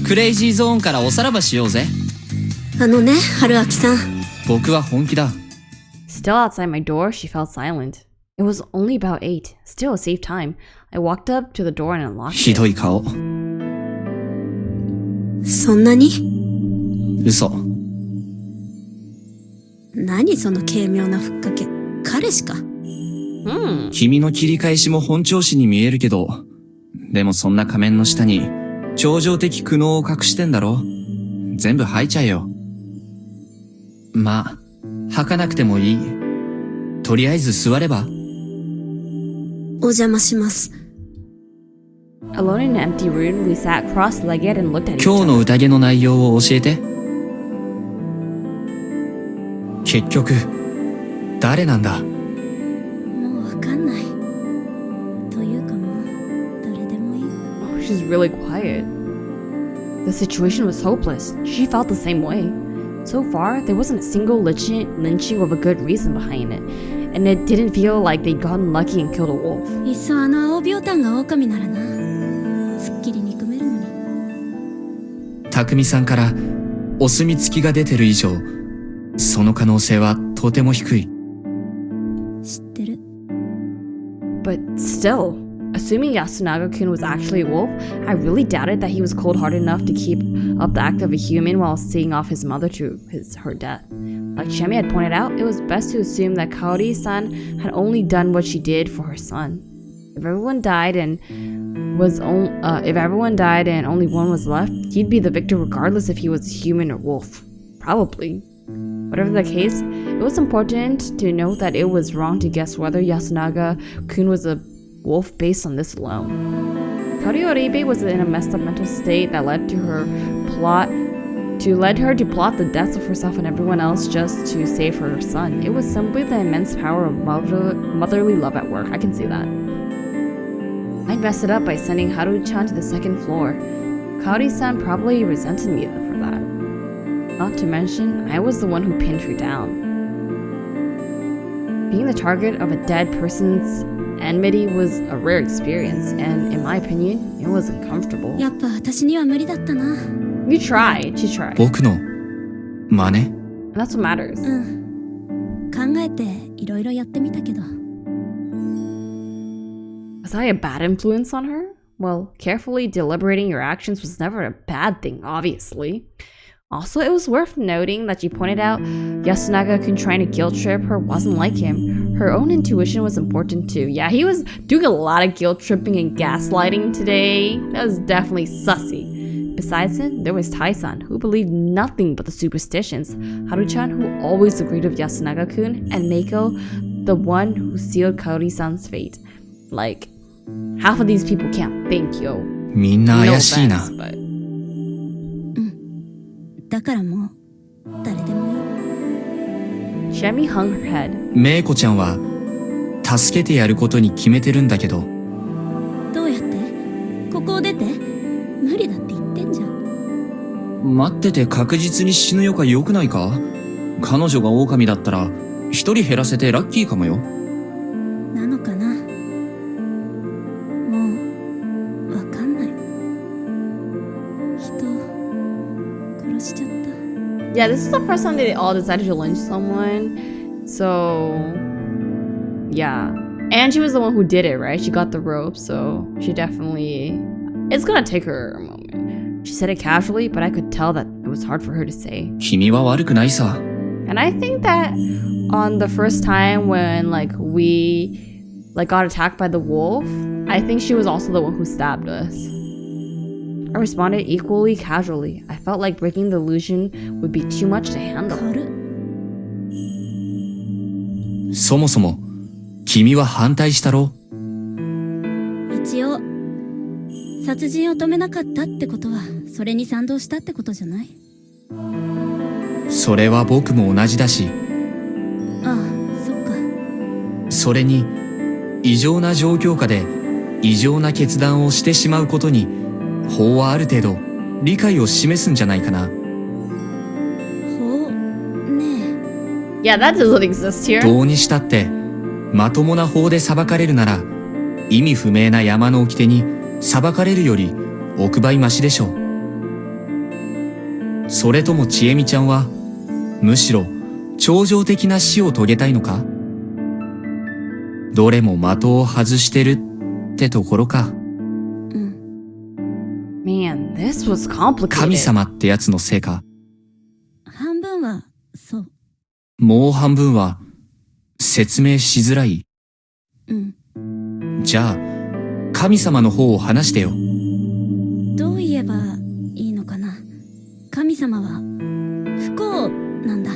Speaker 3: クレイジーゾーンからおさらばしようぜ。
Speaker 8: あのね、春明さん。
Speaker 3: 僕は本気だ。
Speaker 1: Still outside my door, she fell silent. It was only about 8, still a safe time. I walked up to the door and unlocked
Speaker 3: ひ
Speaker 1: it.
Speaker 3: どい顔。
Speaker 8: そんなに？
Speaker 3: 嘘。
Speaker 8: 何その軽妙なふっかけ。彼氏か。
Speaker 3: 君の切り返しも本調子に見えるけど、でもそんな仮面の下に超常的苦悩を隠してんだろ。全部吐いちゃえよ。まあ、吐かなくてもいい。とりあえず座れば。
Speaker 8: お邪魔します。
Speaker 1: Alone in an empty room, we sat cross-legged and looked at each
Speaker 3: 今日の
Speaker 1: other.
Speaker 3: 宴の内容を教えて。結局、誰なんだ？
Speaker 8: もうわかんない。というかもう、誰でもいい。
Speaker 1: Oh, she's really quiet. The situation was hopeless. She felt the same way. So far, there wasn't a single lynching with a good reason behind it, and it didn't feel like they'd gotten lucky and killed a wolf.
Speaker 8: いっそあの青ビオタンが狼ならな。すっきり憎めるのに。
Speaker 3: 匠さんからお墨付きが出てる以上、その可能性はとても低い。
Speaker 8: 知ってる。
Speaker 1: But still, assuming Yasunaga-kun was actually a wolf, I really doubted that he was cold-hearted enough to keep up the act of a human while seeing off his mother to her death. Like Shemi had pointed out, it was best to assume that Kaori-san had only done what she did for her son. If everyone died and only one was left, he'd be the victor regardless if he was a human or wolf. Probably. Whatever the case, it was important to note that it was wrong to guess whether Yasunaga-kun was a wolf based on this alone. Kaori Oribe was in a messed up mental state that led her to plot the deaths of herself and everyone else just to save her son. It was simply the immense power of motherly love at work. I can see that. I'd messed it up by sending Haru-chan to the second floor. Kaori-san probably resented me for that. Not to mention, I was the one who pinned her down. Being the target of a dead person's enmity was a rare experience, and in my opinion, it was uncomfortable.
Speaker 8: やっぱ私には無理だったな。
Speaker 1: You tried, she tried.
Speaker 3: 僕の真似？
Speaker 1: And that's what matters.
Speaker 8: 考えていろいろやってみたけど。
Speaker 1: Was I a bad influence on her? Well, carefully deliberating your actions was never a bad thing, obviously. Also, it was worth noting that she pointed out Yasunaga-kun trying to guilt trip her wasn't like him. Her own intuition was important too. Yeah, he was doing a lot of guilt tripping and gaslighting today. That was definitely sussy. Besides him, there was Tai-san, who believed nothing but the superstitions, Haru-chan, who always agreed with Yasunaga-kun, and Meiko, the one who sealed Kaori-san's fate. Like, half of these people can't think, yo.
Speaker 3: みんな怪しいな。
Speaker 1: offense, but...
Speaker 8: だからもう、誰でもいい。
Speaker 1: Shemi hung her head.
Speaker 3: メイコちゃんは助けてやることに決めてるんだけど。
Speaker 8: どうやって？ここを出て？無理だって言ってんじゃん。
Speaker 3: 待ってて確実に死ぬよか良くないか？彼女が狼だったら一人減らせてラッキーかもよ。
Speaker 8: なのかな。もうわかんない。人殺しちゃった。
Speaker 1: Yeah, this is the first time they all decided to lynch someone. So, yeah. And she was the one who did it, right? She got the rope, so she definitely... It's gonna take her a moment. She said it casually, but I could tell that it was hard for her to say.
Speaker 3: 君は悪くないさ。
Speaker 1: And I think that on the first time when, we got attacked by the wolf, I think she was also the one who stabbed us. I responded equally casually. I felt like breaking the illusion would be too much to handle.
Speaker 8: 軽っ。
Speaker 3: そもそも君は反対したろ？
Speaker 8: 一応殺人を止めなかったってことはそれに賛同したってことじゃない？
Speaker 3: それは僕も同じだし。
Speaker 8: ああ、そっか。
Speaker 3: それに異常な状況下で異常な決断をしてしまうことに法はある程度理解を示すんじゃないかな。
Speaker 8: 法ねえ。
Speaker 1: Yeah, that doesn't exist here.
Speaker 3: どうにしたってまともな法で裁かれるなら意味不明な山の掟に裁かれるより億倍マシでしょう。それともちえみちゃんはむしろ超常的な死を遂げたいのか？どれも的を外してるってところか。
Speaker 1: Man, this was complicated.
Speaker 3: 神様ってやつのせいか。
Speaker 8: 半分はそう。
Speaker 3: もう半分は説明しづらい。
Speaker 8: うん。
Speaker 3: じゃあ神様の方を話してよ。
Speaker 8: どう言えばいいのかな。神様は不幸なんだ。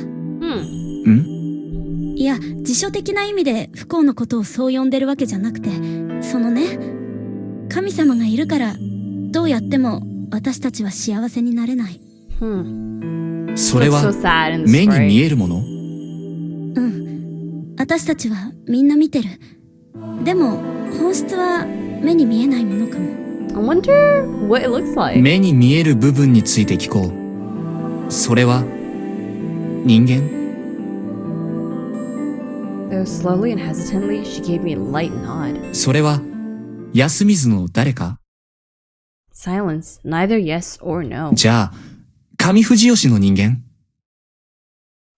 Speaker 8: いや、辞書的な意味で不幸のことをそう呼んでるわけじゃなくて、そのね、神様がいるからどうやっても私たちは幸せになれない。
Speaker 3: それは目に見えるもの？
Speaker 8: 私たちはみんな見てる。でも、本質は目に見えないものかも。
Speaker 1: I wonder what it looks like.
Speaker 3: 目に見える部分について聞こう。それは、人間？
Speaker 1: Though slowly and hesitantly, she gave me a light nod.
Speaker 3: それは、安水の誰か？
Speaker 1: Silence, neither yes or no.
Speaker 3: じゃあ、上藤吉の人間？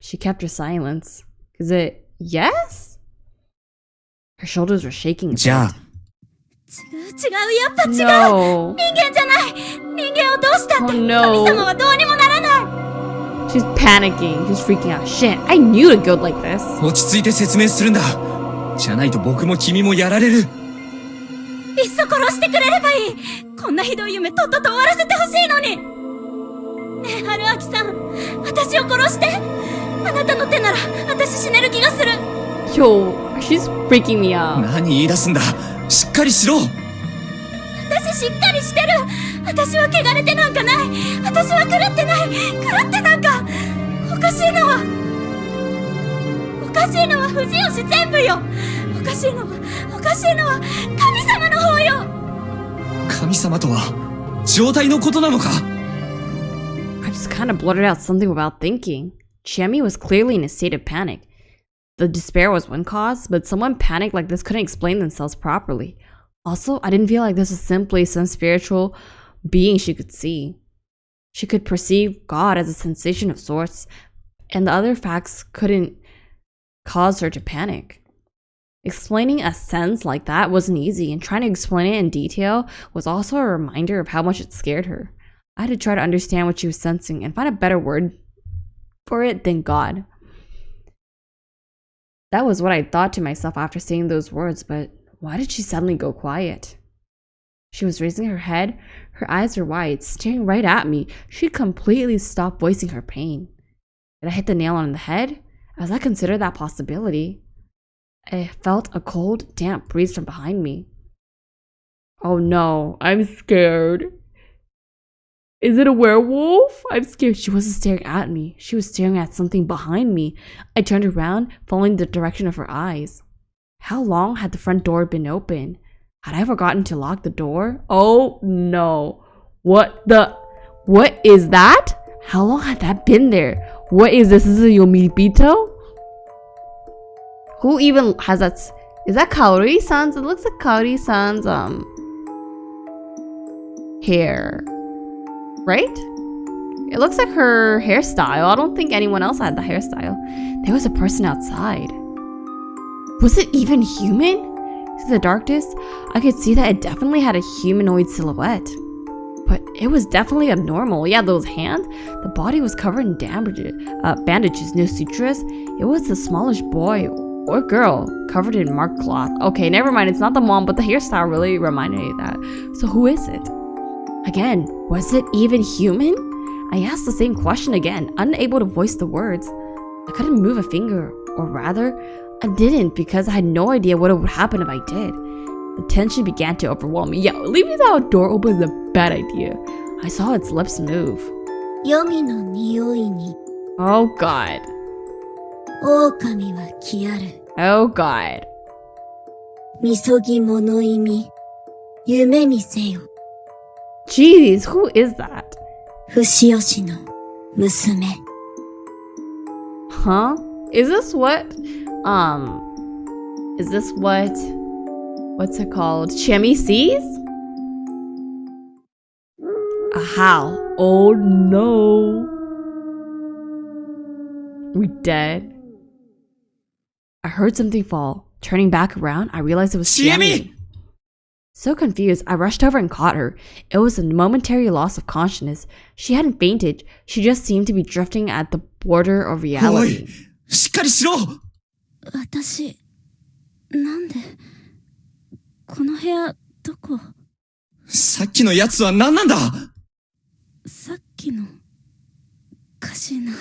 Speaker 1: She kept her silence. Is it yes? Her shoulders were shaking a
Speaker 3: じゃあ、
Speaker 8: 違う、やっぱ違う。
Speaker 1: No.
Speaker 8: 人間じゃない。人間をどうしたって、
Speaker 1: Oh, no.
Speaker 8: 神様はどうにもならない。
Speaker 1: She's panicking. She's freaking out. Shit, I knew it'd go like this.
Speaker 9: 落ち着いて説明するんだ。じゃないと僕も君もやられる。
Speaker 8: いっそ殺してくれればいい。こんなひどい夢とっとと終わらせてほしいのに。ねえ、春明さん、私を殺して。あなたの手なら私死ねる気がする。
Speaker 1: Yo, she's freaking me out.
Speaker 9: 何言い出すんだ。しっかりしろ。
Speaker 8: 私しっかりしてる。私は汚れてなんかない。私は狂ってない。狂ってなんか。おかしいのは藤吉全部よ。おかしいのは神様の方よ。
Speaker 9: 神様とは状態のことなのか？
Speaker 1: I just kind of blurted out something without thinking. Chiemi was clearly in a state of panic. The despair was one cause, but someone panicked like this couldn't explain themselves properly. Also, I didn't feel like this was simply some spiritual being she could see. She could perceive God as a sensation of sorts, and the other facts couldn't cause her to panic. Explaining a sense like that wasn't easy, and trying to explain it in detail was also a reminder of how much it scared her. I had to try to understand what she was sensing and find a better word for it than God. That was what I thought to myself after saying those words, but why did she suddenly go quiet? She was raising her head, her eyes were wide, staring right at me. She completely stopped voicing her pain. Did I hit the nail on the head? As I considered that possibility, I felt a cold, damp breeze from behind me. Oh no, I'm scared. Is it a werewolf? I'm scared. She wasn't staring at me. She was staring at something behind me. I turned around, following the direction of her eyes. How long had the front door been open? Had I forgotten to lock the door? Oh no. What is that? How long had that been there? What is this? Is it Yomibito? Who even has that? Is that Kaori-san's? It looks like Kaori-san's hair. Right? It looks like her hairstyle. I don't think anyone else had the hairstyle. There was a person outside. Was it even human? Through the darkness, I could see that it definitely had a humanoid silhouette. But it was definitely abnormal. Yeah, those hands. The body was covered in bandages, no sutures. It was the smallish boy or girl covered in marked cloth. Okay, never mind. It's not the mom, but the hairstyle really reminded me of that. So who is it? Again, was it even human? I asked the same question again, unable to voice the words. I couldn't move a finger, or rather, I didn't because I had no idea what would happen if I did. The tension began to overwhelm me. Yeah, leaving the door open is a bad idea. I saw its lips move.
Speaker 8: 黄泉の匂いに
Speaker 1: Oh god.
Speaker 8: 狼は来やる。
Speaker 1: Oh god.
Speaker 8: みそぎ物意味夢見せよ。
Speaker 1: Jeez, who is that?
Speaker 8: 藤吉の娘。
Speaker 1: Huh? Is this what what's it called? Chiemi sees? A howl. Oh no. We dead? I heard something fall. Turning back around, I realized it was Chiemi. So confused, I rushed over and caught her. It was a momentary loss of consciousness. She hadn't fainted. She just seemed to be drifting at the border of reality.
Speaker 9: しっかりしろ。
Speaker 8: 私、なんで、この部屋、どこ？
Speaker 9: さっきのやつは何なんだ？
Speaker 8: さっきの、おかしいな。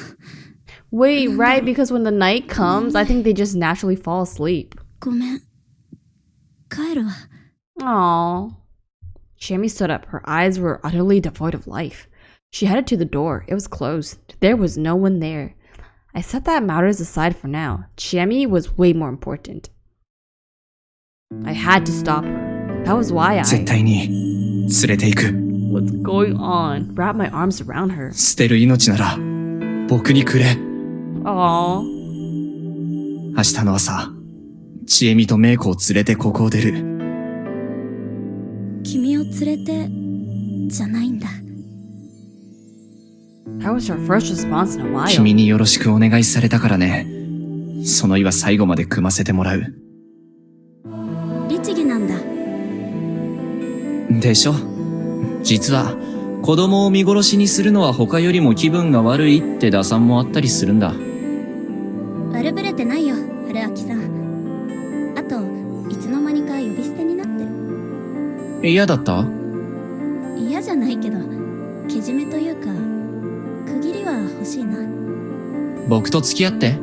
Speaker 1: Wait, right? Because when the night comes, I think they just naturally fall asleep.
Speaker 8: ごめん。帰るわ。
Speaker 1: Aww. Chiemi stood up. Her eyes were utterly devoid of life. She headed to the door. It was closed. There was no one there. I set that matters aside for now. Chiemi was way more important. I had to stop her. That was why I...
Speaker 3: 絶対に連れて行く。
Speaker 1: What's going on? Wrap my arms around her.
Speaker 3: 捨てる命なら僕にくれ。
Speaker 1: Aww.
Speaker 3: 明日の朝、千恵美と芽子を連れてここを出る。
Speaker 8: 君を連れてじゃないんだ。
Speaker 1: That was her first response in a while.
Speaker 3: 君によろしくお願いされたからね。その意は最後まで組ませてもらう。
Speaker 8: 律儀なんだ。
Speaker 3: でしょ？実は子供を見殺しにするのは他よりも気分が悪いって打算もあったりするんだ。
Speaker 8: 悪ぶれてないよ、春明さん。あと、いつの間にか呼び捨てになってる。
Speaker 3: 嫌だった？
Speaker 8: 嫌じゃないけど、けじめというか、区切りは欲しいな。
Speaker 3: 僕と付き合って。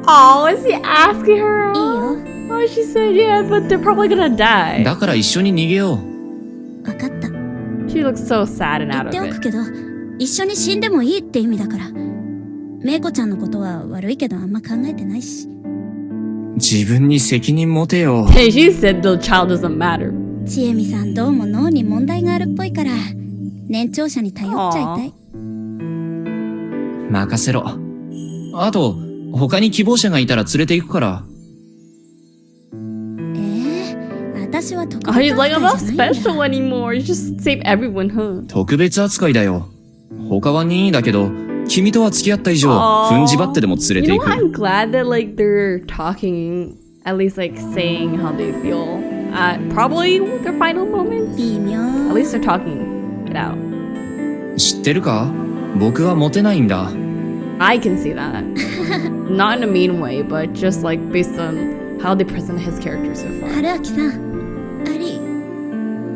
Speaker 1: Oh, is he asking her?
Speaker 8: いいよ。
Speaker 1: Oh, she said yeah, but they're probably gonna die.
Speaker 3: だから一緒に逃げよう。
Speaker 8: わかった。
Speaker 1: She looks so sad and
Speaker 8: 言
Speaker 1: out
Speaker 8: って
Speaker 1: of
Speaker 8: おく
Speaker 1: it.
Speaker 8: けど、一緒に死んでもいいって意味だから。メイコちゃんのことは悪いけどあんま考えてないし。
Speaker 3: 自分に責任持てよ。
Speaker 1: Hey, she said the child doesn't matter.
Speaker 8: ちえみさんどうも脳に問題があるっぽいから、年長者に頼っちゃいたい。
Speaker 3: 任せろ。あと、他に希望者がいたら連れて行くから。
Speaker 8: 私は特
Speaker 1: Oh,
Speaker 8: 別
Speaker 1: he's like,
Speaker 8: 扱
Speaker 1: I'm
Speaker 8: い
Speaker 1: not
Speaker 8: じゃないん
Speaker 1: special
Speaker 8: だ。
Speaker 1: anymore. You just save everyone, huh?
Speaker 3: 特別扱いだよ。他は任意だけど、君とは付き合った以上、
Speaker 1: Aww.
Speaker 3: 踏んじばってでも連れ
Speaker 1: You
Speaker 3: て
Speaker 1: know
Speaker 3: 行
Speaker 1: what?
Speaker 3: く。
Speaker 1: I'm glad that like they're talking, at least like saying how they feel at probably their final moments.
Speaker 8: 微妙。
Speaker 1: At least they're talking it out.
Speaker 3: 知ってるか？僕はモテないんだ。
Speaker 1: I can see that. Not in a mean way, but just like based on how they present his character so far.
Speaker 8: 春明さん、あり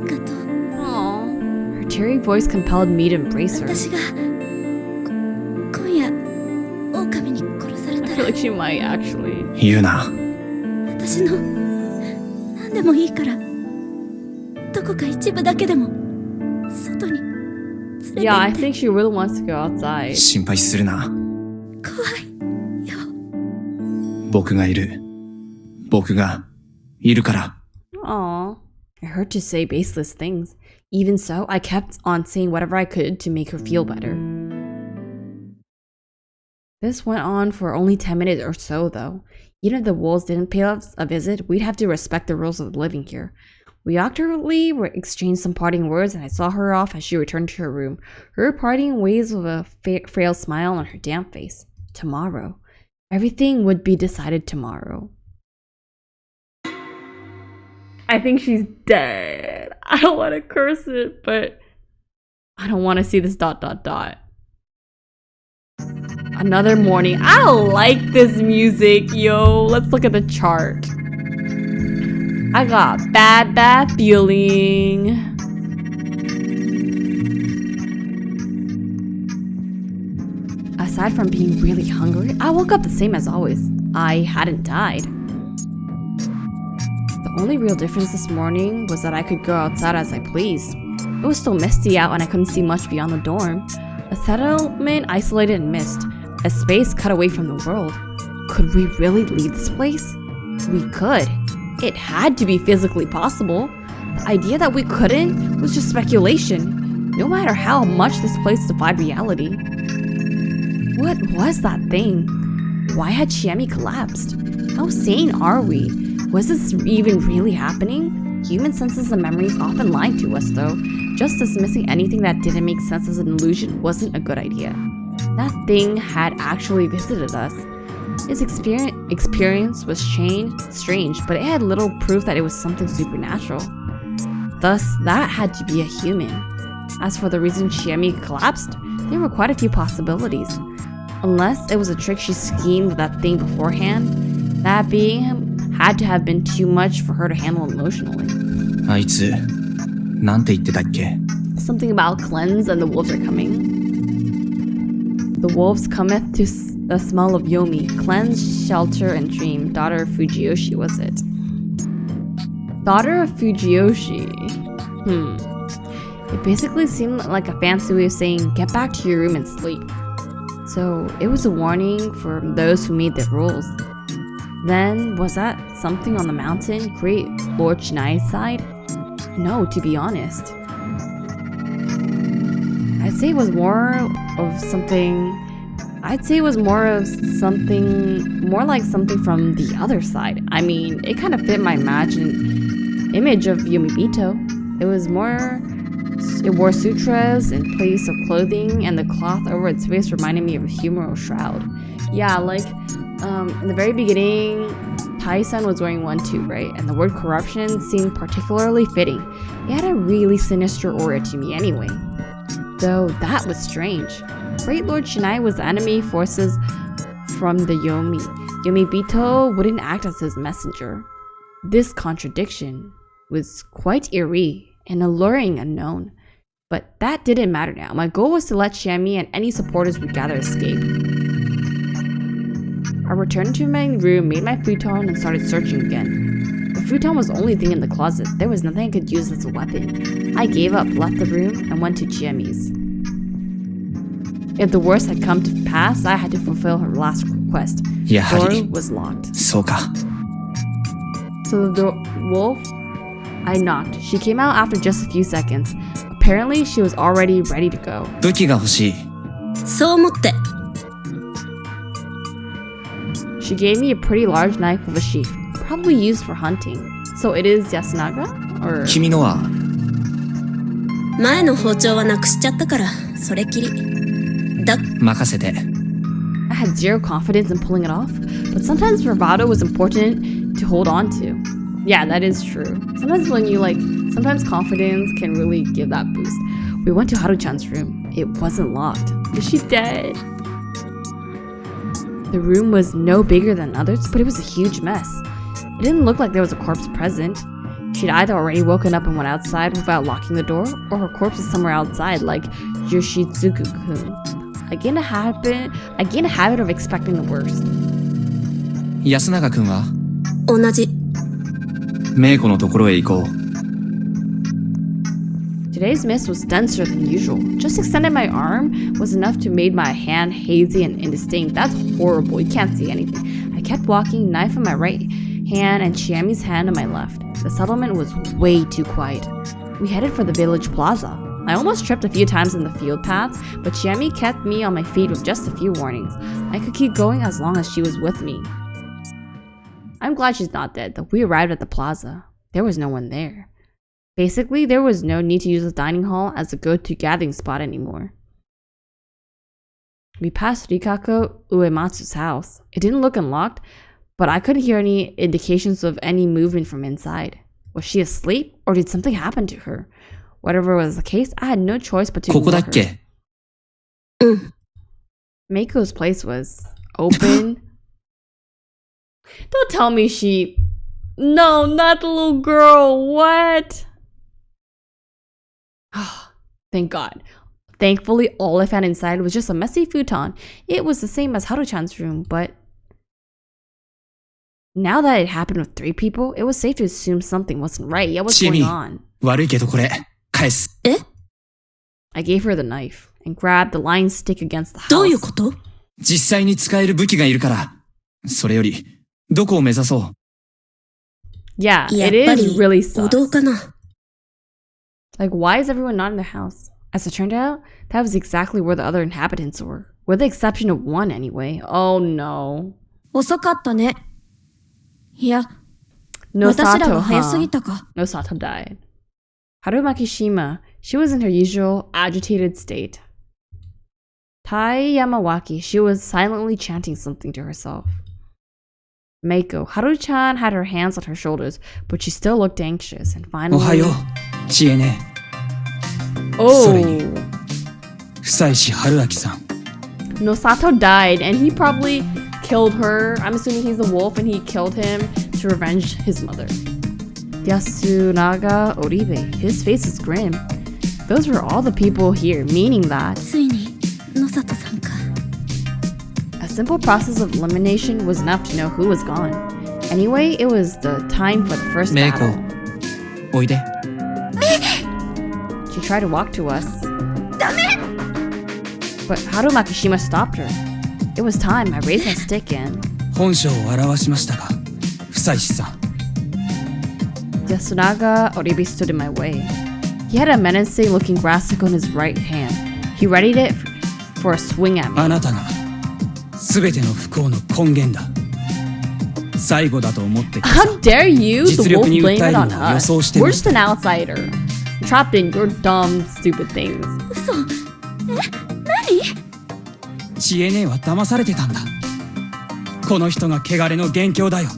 Speaker 8: がとう。
Speaker 1: Aww. Her teary voice compelled me to embrace her.
Speaker 8: 私が今夜狼に殺され
Speaker 1: I
Speaker 8: た
Speaker 1: feel
Speaker 8: ら
Speaker 1: like she might actually.
Speaker 3: 言うな。
Speaker 8: 私の何でもいいからどこか一部だけでも外に連れて行
Speaker 1: Yeah, I
Speaker 8: って。
Speaker 1: think she really wants to go outside.
Speaker 3: 心配するな。
Speaker 8: 怖いよ。
Speaker 3: 僕がいる。僕がいるから。
Speaker 1: Aw. I heard to say baseless things. Even so, I kept on saying whatever I could to make her feel better. This went on for only 10 minutes or so, though. Even if the wolves didn't pay us a visit, we'd have to respect the rules of living here. We awkwardly exchanged some parting words, and I saw her off as she returned to her room, her parting ways with a frail smile on her damp face. Tomorrow. Everything would be decided tomorrow. I think she's dead. I don't want to curse it, but I don't want to see this ... Another morning. I like this music, yo. Let's look at the chart. I got bad feeling. Aside from being really hungry, I woke up the same as always. I hadn't died. The only real difference this morning was that I could go outside as I pleased. It was still misty out and I couldn't see much beyond the dorm. A settlement isolated and mist. A space cut away from the world. Could we really leave this place? We could. It had to be physically possible. The idea that we couldn't was just speculation, no matter how much this place defied reality. What was that thing? Why had Chiemi collapsed? How sane are we? Was this even really happening? Human senses and memories often lied to us, though. Just dismissing anything that didn't make sense as an illusion wasn't a good idea. That thing had actually visited us. Its experience was strange, but it had little proof that it was something supernatural. Thus, that had to be a human. As for the reason Chiemi collapsed, there were quite a few possibilities. Unless it was a trick she schemed with that thing beforehand, that being had to have been too much for her to handle emotionally.
Speaker 3: あいつ、なんて言ってたっけ?
Speaker 1: Something about cleanse and the wolves are coming. The wolves cometh to the smell of Yomi, cleanse, shelter, and dream. Daughter of Fujiyoshi, was it? Daughter of Fujiyoshi. It basically seemed like a fancy way of saying, get back to your room and sleep. So it was a warning for those who made the rules. Then, was that something on the mountain Great Lord Chinai's side? No, to be honest. I'd say it was more like something from the other side. I mean, it kind of fit my imagined image of Yomibito. It wore sutras in place of clothing, and the cloth over its face reminded me of a humeral shroud. Yeah, like, in the very beginning, Tai-san was wearing one too, right? And the word corruption seemed particularly fitting. It had a really sinister aura to me anyway. Though that was strange. Great Lord Chinai was the enemy forces from the Yomi. Yomibito wouldn't act as his messenger. This contradiction was quite eerie and alluring unknown. But that didn't matter now. My goal was to let Shammy and any supporters we gather escape. I returned to my room, made my futon, and started searching again. The futon was the only thing in the closet. There was nothing I could use as a weapon. I gave up, left the room, and went to Chiami's. If the worst had come to pass, I had to fulfill her last request. The door was locked.
Speaker 3: そうか。
Speaker 1: So the wolf, I knocked. She came out after just a few seconds. Apparently, she was already ready to go.
Speaker 3: 武器が欲しい。
Speaker 8: そう思って。
Speaker 1: She gave me a pretty large knife with a sheath, probably used for hunting. So it is Yasunaga? Or...
Speaker 3: 君のは
Speaker 8: 前の包丁はなくしちゃったから、それきり。
Speaker 3: 任せて。
Speaker 1: I had zero confidence in pulling it off, but sometimes bravado was important to hold on to. Yeah, that is true. Sometimes sometimes confidence can really give that boost. We went to Haru-chan's room. It wasn't locked. Is she dead? The room was no bigger than others, but it was a huge mess. It didn't look like there was a corpse present. She'd either already woken up and went outside without locking the door, or her corpse is somewhere outside, like Yoshitsugu-kun. I gained a habit of expecting the worst.
Speaker 3: 安永くんは
Speaker 8: 同じ。
Speaker 3: メイコのところへ行こう。
Speaker 1: Today's mist was denser than usual. Just extending my arm was enough to make my hand hazy and indistinct. That's horrible. You can't see anything. I kept walking, knife in my right hand and Chiami's hand in my left. The settlement was way too quiet. We headed for the village plaza. I almost tripped a few times in the field paths, but Chiami kept me on my feet with just a few warnings. I could keep going as long as she was with me. I'm glad she's not dead, though. We arrived at the plaza. There was no one there. Basically, there was no need to use the dining hall as a go-to gathering spot anymore. We passed Rikako Uematsu's house. It didn't look unlocked, but I couldn't hear any indications of any movement from inside. Was she asleep, or did something happen to her? Whatever was the case, I had no choice but to ignore her. Meiko's place was open. Don't tell me she... No, not the little girl. What? Thank God. Thankfully, all I found inside was just a messy futon. It was the same as Haru-chan's room, but... Now that it happened with 3 people, it was safe to assume something wasn't right. Yeah, what's going on?
Speaker 3: 悪いけどこれ返す。
Speaker 1: I gave her the knife and grabbed the lion stick against the house.
Speaker 8: どういうこと？
Speaker 3: 実際に使える武器がいるから。それより、どこを目指そう。
Speaker 1: Yeah, it is really sus.
Speaker 8: お堂かな。
Speaker 1: Like, why is everyone not in their house? As it turned out, that was exactly where the other inhabitants were. With the exception of one, anyway. Oh no.
Speaker 2: 遅かったね。いや、
Speaker 1: Nosato,
Speaker 2: 私らが早すぎたか。
Speaker 1: Nosato died. Haru Makishima, she was in her usual agitated state. Tai Yamawaki, she was silently chanting something to herself. Meiko, Haru-chan had her hands on her shoulders, but she still looked anxious, and finally...
Speaker 3: おはよう、ちえね。それに、久石春明さん。
Speaker 1: Nosato died, and he probably killed her. I'm assuming he's the wolf, and he killed him to revenge his mother. Yasunaga Oribe, his face is grim. Those were all the people here, meaning that...
Speaker 8: ついに、野里さんか。
Speaker 1: A simple process of elimination was enough to know who was gone. Anyway, it was the time for the first battle.
Speaker 3: おいで。
Speaker 1: She tried to walk to us. But Haru Makishima stopped her. It was time. I raised my stick and
Speaker 9: 本性を表しましたか、房石さん。
Speaker 1: Yasunaga Oribe stood in my way. He had a menacing looking grasp in his right hand. He readied it for a swing at me.
Speaker 9: あなたが全ての不幸の根源だ。最後だと思ってください。
Speaker 1: How dare you? The
Speaker 9: 実
Speaker 1: wolf
Speaker 9: 力に
Speaker 1: blame
Speaker 9: 訴え
Speaker 1: it
Speaker 9: る
Speaker 1: on
Speaker 9: のを予
Speaker 1: us.
Speaker 9: 想して
Speaker 1: We're
Speaker 9: まし
Speaker 1: just
Speaker 9: た。
Speaker 1: an outsider. Trapped in your dumb, stupid things.
Speaker 8: 嘘。何？
Speaker 9: 知恵姉は騙されてたんだ。この人が汚れの元凶だよ。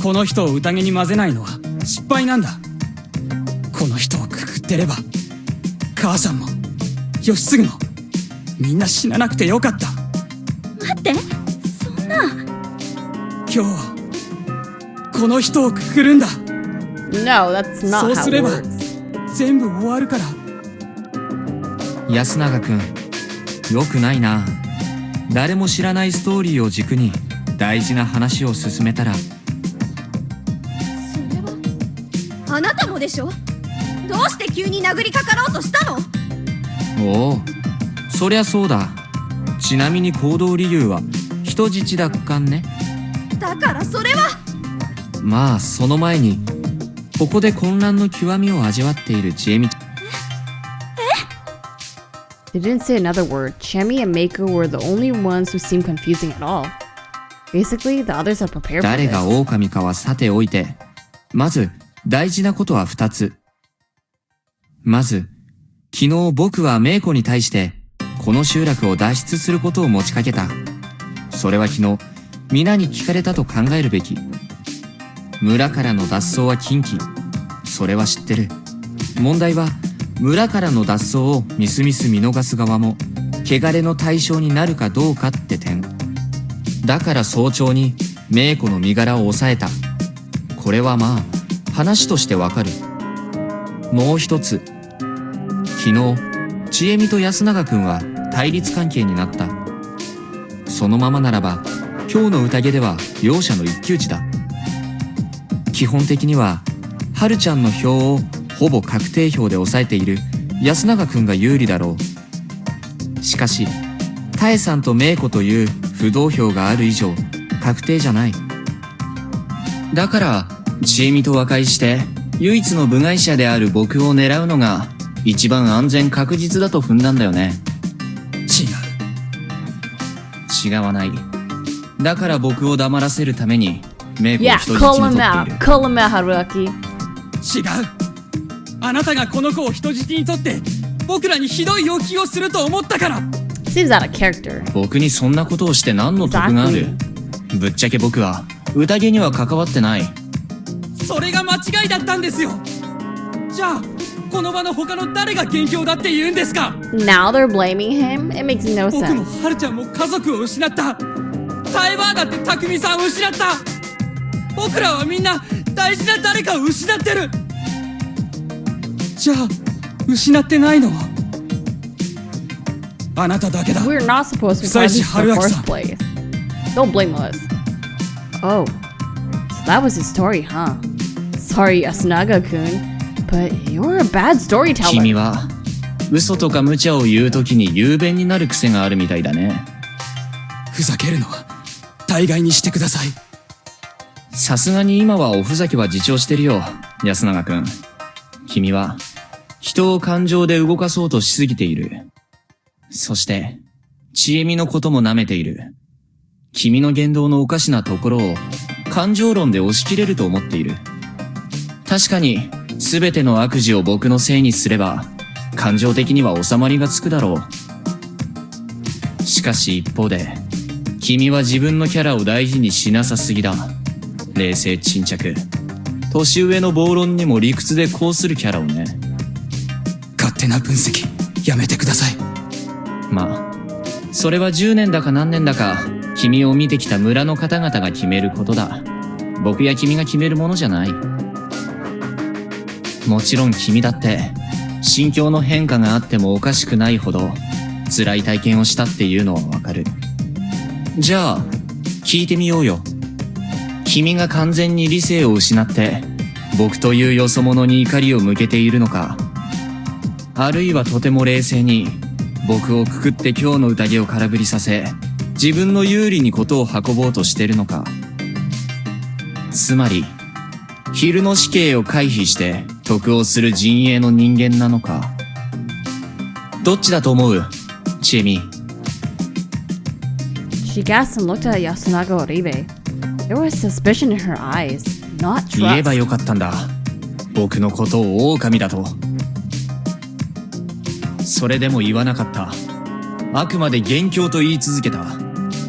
Speaker 9: この人を宴に混ぜないのは失敗なんだ。この人をくくってれば母さんも義継もみんな死ななくてよかった。
Speaker 8: 待って、そんな。
Speaker 9: 今日はこの人をくくるんだ。
Speaker 1: No, that's
Speaker 9: そ
Speaker 1: not
Speaker 9: う
Speaker 1: how
Speaker 9: す
Speaker 1: it
Speaker 9: れば
Speaker 1: works.
Speaker 9: 全部終わるから。
Speaker 3: 安永くん、よくないな。誰も知らないストーリーを軸に大事な話を進めたら。
Speaker 2: それはあなたもでしょ。どうして急に殴りかかろうとしたの？
Speaker 3: おお、そりゃそうだ。ちなみに行動理由は人質奪還ね。
Speaker 2: だからそれは。
Speaker 3: まあその前にここで混乱の極みを味わっているちえみ。
Speaker 1: They didn't say another word. Chemi and Meiko were the only ones who seemed confusing at all. Basically, the others had prepared for
Speaker 3: 誰
Speaker 1: this.
Speaker 3: が狼かはさておいて、まず大事なことは2つ。まず、昨日僕はメイコに対してこの集落を脱出することを持ちかけた。それは昨日皆に聞かれたと考えるべき。村からの脱走は禁忌。それは知ってる。問題は村からの脱走をみすみす見逃す側も汚れの対象になるかどうかって点。だから早朝にメイコの身柄を抑えた。これはまあ話としてわかる。もう一つ、昨日ちえみと安永くんは対立関係になった。そのままならば今日の宴では両者の一騎打ちだ。基本的にははるちゃんの票をほぼ確定票で抑えている安永くんが有利だろう。しかしタエさんとメイコという不動票がある以上確定じゃない。だからちえみと和解して唯一の部外者である僕を狙うのが一番安全確実だと踏んだんだよね。違わない。だから僕を黙らせるためにメイコを
Speaker 1: Yeah,
Speaker 3: 人質に
Speaker 1: call
Speaker 3: 取
Speaker 1: him
Speaker 3: ってい
Speaker 1: out.
Speaker 3: る。
Speaker 1: Call him out, Haruaki.
Speaker 9: 違う。あなたがこの子を人質にとって僕らにひどい要求をすると思ったから。
Speaker 1: Seems out of character.
Speaker 3: 僕にそんなことをして何の得がある。ぶっちゃけ僕は宴には関わってない。
Speaker 9: それが間違いだったんですよ。じゃあこの場の他の誰が元凶だって言うんですか。
Speaker 1: Now they're blaming him? It makes no
Speaker 9: 僕も
Speaker 1: sense.
Speaker 9: はるちゃんも家族を失った。タイバーだってたくみさんを失った。僕らはみんな大事な誰かを失ってる。じゃあ失ってないのはあなただけだ。
Speaker 1: We're not supposed to be
Speaker 9: Besides
Speaker 1: present in the
Speaker 9: Haruaki-san.
Speaker 1: first place. Don't blame us. Oh, so that was his story, huh? Sorry, Yasunaga-kun, but you're a bad
Speaker 3: 君
Speaker 1: storyteller.
Speaker 3: は嘘とか無茶を言うときに雄弁になる癖があるみたいだね。
Speaker 9: ふざけるのは大概にしてください。
Speaker 3: さすがに今はおふざけは自重してるよ、安永くん。君は人を感情で動かそうとしすぎている。そしてちえみのことも舐めている。君の言動のおかしなところを感情論で押し切れると思っている。確かに全ての悪事を僕のせいにすれば感情的には収まりがつくだろう。しかし一方で君は自分のキャラを大事にしなさすぎだ。冷静沈着、年上の暴論にも理屈でこうするキャラをね。
Speaker 9: 勝手な分析やめてください。
Speaker 3: まあそれは10年だか何年だか君を見てきた村の方々が決めることだ。僕や君が決めるものじゃない。もちろん君だって心境の変化があってもおかしくないほど辛い体験をしたっていうのはわかる。じゃあ聞いてみようよ。君が完全に理性を失って僕というよそ者に怒りを向けているのか、あるいはとても冷静に僕をくくって今日の宴を空振りさせ、自分の有利にことを運ぼうとしてるのか。つまり、昼の死刑を回避して得をする陣営の人間なのか。どっちだと思う？ちえみ。
Speaker 1: She gasped and looked at Yasunaga Oribe. There was suspicion in her eyes, not
Speaker 3: 言えば
Speaker 1: trust.
Speaker 3: よかったんだ。僕のことを狼だと。それでも言わなかった。あくまで元凶と言い続けた。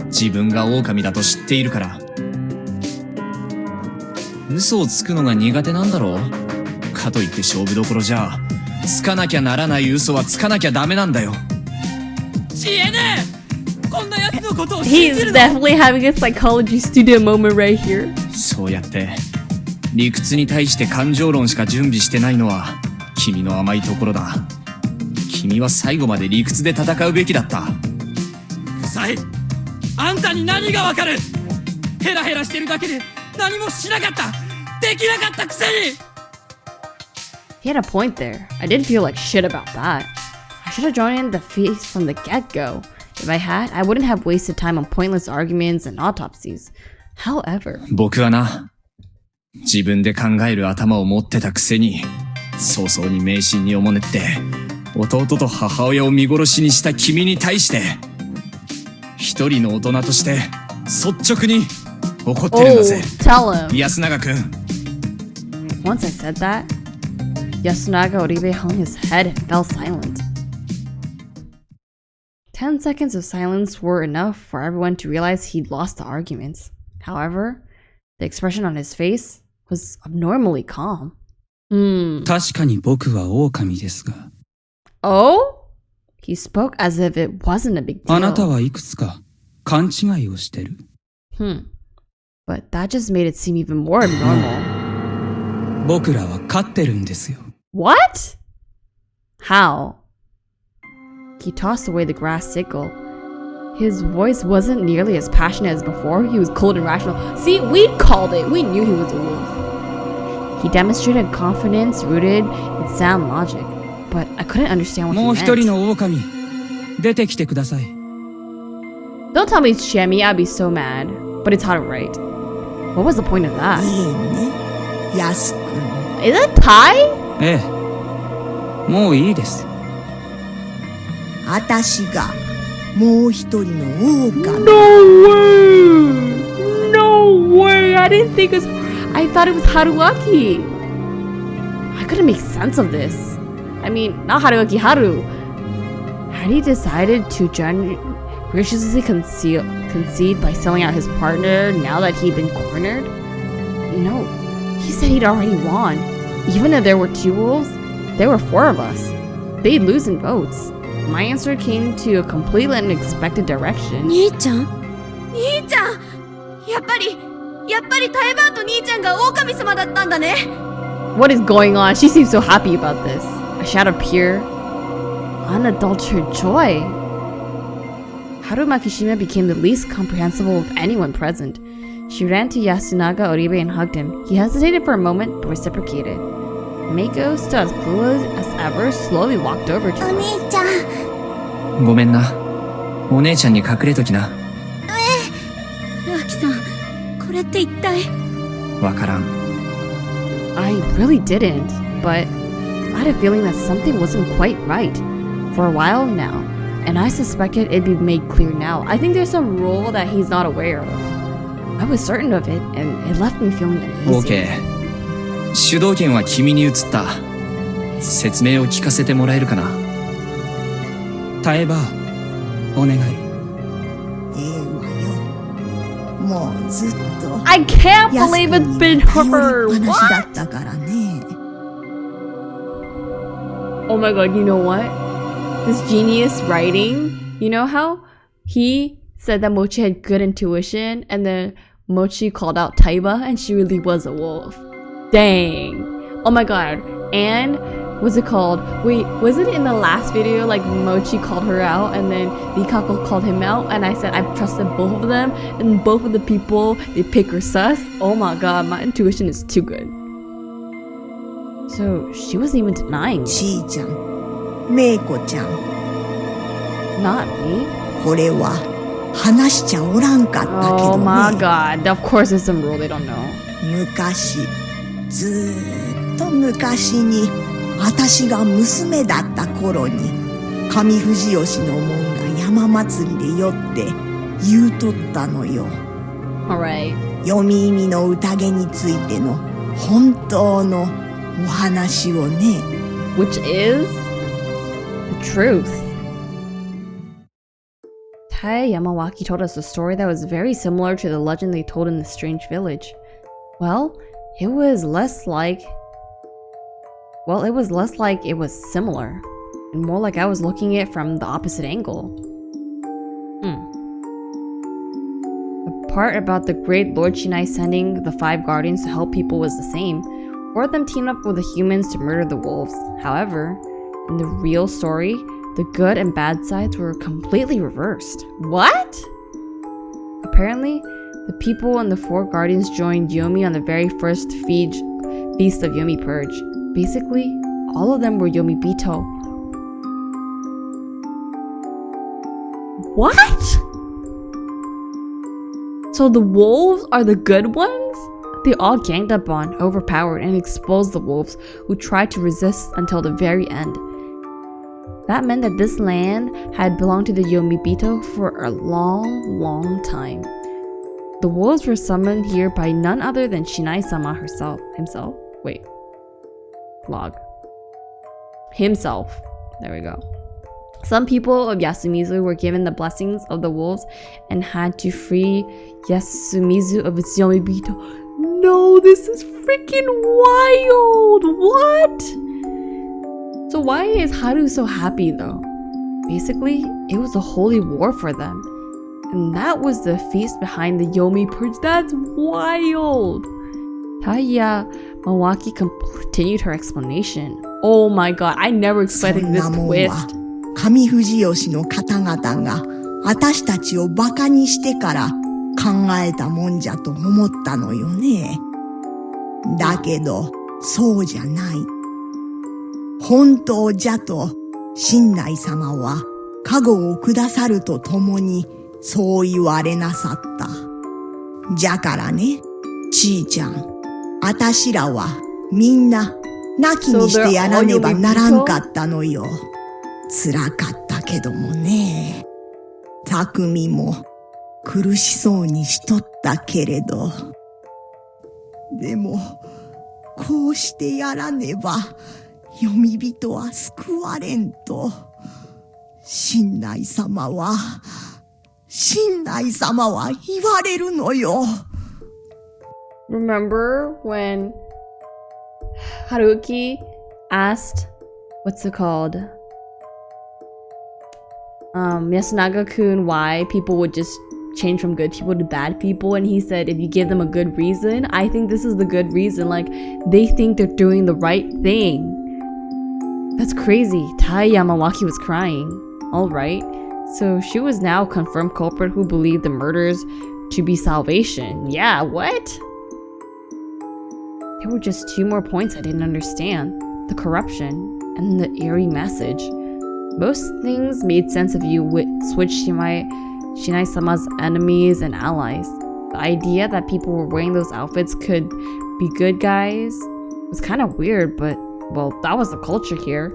Speaker 3: 自分が狼だと知っているから。嘘をつくのが苦手なんだろう。かといって勝負どころじゃ、つかなきゃならない嘘はつかなきゃダメなんだよ。
Speaker 9: 知恵ねえ、こんな奴のことを信じ
Speaker 1: He's
Speaker 9: るの？
Speaker 1: definitely having a psychology student moment right here.
Speaker 3: そうやって理屈に対して感情論しか準備してないのは君の甘いところだ。君は最後まで理屈で戦うべきだった。
Speaker 9: くさい。あんたに何がわかる？ヘラヘラしてるだけで何もしなかった。できなかったくせに。
Speaker 1: He had a point there. I did feel like shit about that. I should have joined in the feast from the get-go. If I had, I wouldn't have wasted time on pointless arguments and autopsies. However,
Speaker 3: 僕はな、自分で考える頭を持ってたくせに、早々に迷信におもねって、弟と母親を見殺しにした君に対して、一人の大人として率直に怒ってるんだぜ。
Speaker 1: tell him.
Speaker 3: 安永くん。
Speaker 1: Once I said that, Yasunaga Oribe hung his head and fell silent. 10 seconds of silence were enough for everyone to realize he'd lost the argument. However, the expression on his face was abnormally calm.
Speaker 9: 確かに僕は狼ですが。
Speaker 1: Oh? He spoke as if it wasn't a big
Speaker 9: あなた
Speaker 1: deal.
Speaker 9: はいくつか勘違いをしてる。
Speaker 1: But that just made it seem even more abnormal.
Speaker 9: 僕らは勝ってるんですよ。
Speaker 1: What? How? He tossed away the grass sickle. His voice wasn't nearly as passionate as before. He was cold and rational. See, we called it. We knew he was a wolf. He demonstrated confidence rooted in sound logic, but I couldn't understand what
Speaker 9: もう
Speaker 1: he
Speaker 9: 一人
Speaker 1: meant.
Speaker 9: の狼、出てきてください。
Speaker 1: Don't tell me it's Shemi. I'd be so mad. But it's Haru, right? What was the point of that?
Speaker 4: いいね、やすくん。
Speaker 1: Is that Tai?
Speaker 9: ええ。もういいです。
Speaker 4: あたしがもう一人の狼。
Speaker 1: No way! No way! I didn't think it was. I thought it was Haruaki. I couldn't make sense of this. I mean, not Haruaki, Haru. Had he decided to graciously concede by selling out his partner now that he'd been cornered? No, he said he'd already won. Even if there were 2 wolves, there were 4 of us. They'd lose in votes. My answer came to a completely unexpected direction.
Speaker 8: 兄ちゃん？
Speaker 2: 兄ちゃん、やっぱりタエバーと兄ちゃんが狼様だったんだね。
Speaker 1: What is going on? She seems so happy about this. A shout of pure, unadulterated joy. Harumaki Shima became the least comprehensible of anyone present. She ran to Yasunaga Oribe and hugged him. He hesitated for a moment, but reciprocated. Meiko, still as clueless as ever, slowly walked over to
Speaker 5: お
Speaker 1: him.
Speaker 5: 兄ちゃん、
Speaker 3: ごめんな。お姉ちゃんに隠れときな。
Speaker 8: ルアキさん、これって一体。
Speaker 3: わからん。
Speaker 1: I really didn't, but I had a feeling that something wasn't quite right for a while now, and I suspected it'd be made clear now. I think there's some rule that he's not aware of. I was certain of it, and it left me feeling uneasy.
Speaker 3: OK。主導権は君に移った。説明を聞かせてもらえるかな。
Speaker 9: タエバー、お願い。
Speaker 4: わよ。もうずっと
Speaker 1: I can't
Speaker 4: やすく
Speaker 1: believe it's
Speaker 4: ん
Speaker 1: been
Speaker 4: に頼
Speaker 1: her.
Speaker 4: りっぱなしだ
Speaker 1: What?
Speaker 4: ったからね。
Speaker 1: Oh my god, you know what? This genius writing, you know how he said that Mochi had good intuition and then Mochi called out Taiba and she really was a wolf. Dang. Oh my god. And what's it called? Wait, was it in the last video like Mochi called her out and then Nikako called him out and I said I trusted both of them and both of the people they pick her sus? Oh my god, my intuition is too good. So she wasn't even denying it.
Speaker 4: ちーちゃん、めいこちゃん、
Speaker 1: Not me.
Speaker 4: これは話しちゃおらんかったけ
Speaker 1: Oh
Speaker 4: ど
Speaker 1: my
Speaker 4: ね。
Speaker 1: god. Of course there's some rule they don't know.
Speaker 4: 昔、ずーっと昔に、私が娘だった頃に、上藤吉の門が山祭りで酔って言うとったのよ。
Speaker 1: Alright.
Speaker 4: 読み意味の宴についての本当のお話をね。
Speaker 1: Which is the truth. Tai Yamawaki told us a story that was very similar to the legend they told in the strange village. Well, it was less like it was similar, and more like I was looking at it from the opposite angle. The part about the great Lord Shinai sending the 5 guardians to help people was the same. 4 of them teamed up with the humans to murder the wolves. However, in the real story, the good and bad sides were completely reversed. What? Apparently, the people and the 4 guardians joined Yomi on the very first feast of Yomi Purge. Basically, all of them were Yomi Bito. What? So the wolves are the good ones? They all ganged up on, overpowered, and exposed the wolves who tried to resist until the very end. That meant that this land had belonged to the Yomibito for a long, long time. The wolves were summoned here by none other than Shinai-sama himself. Wait. Log. Himself. There we go. Some people of Yasumizu were given the blessings of the wolves and had to free Yasumizu of its Yomibito. No, this is freaking wild! What? So why is Haru so happy though? Basically, it was a holy war for them. And that was the feast behind the Yomi Purge. That's wild! Tai Yamawaki continued her explanation. Oh my god, I never expected this twist.
Speaker 4: 上藤吉の方々が私たちをバカにしてから考えたもんじゃと思ったのよね。だけどそうじゃない。本当じゃと親鸞様は加護をくださるとともにそう言われなさった。じゃからね、ちいちゃん、あたしらはみんな亡きにしてやらねばならんかったのよ。辛かったけどもね。匠も苦しそうにしとったけれど。でも、こうしてやらねば、読み人は救われんと。親鸞様は言われるのよ。
Speaker 1: Remember when Haruki asked, what's it called? Yasunaga-kun why people would just change from good people to bad people, and he said if you give them a good reason, I think this is the good reason. Like, they think they're doing the right thing. That's crazy. Tai Yamawaki was crying. Alright, so she was now a confirmed culprit who believed the murders to be salvation. Yeah, what? There were just 2 more points I didn't understand. The corruption and the eerie message. Most things made sense if you switch Shinai-sama's enemies and allies. The idea that people were wearing those outfits could be good guys was kind of weird, but, well, that was the culture here.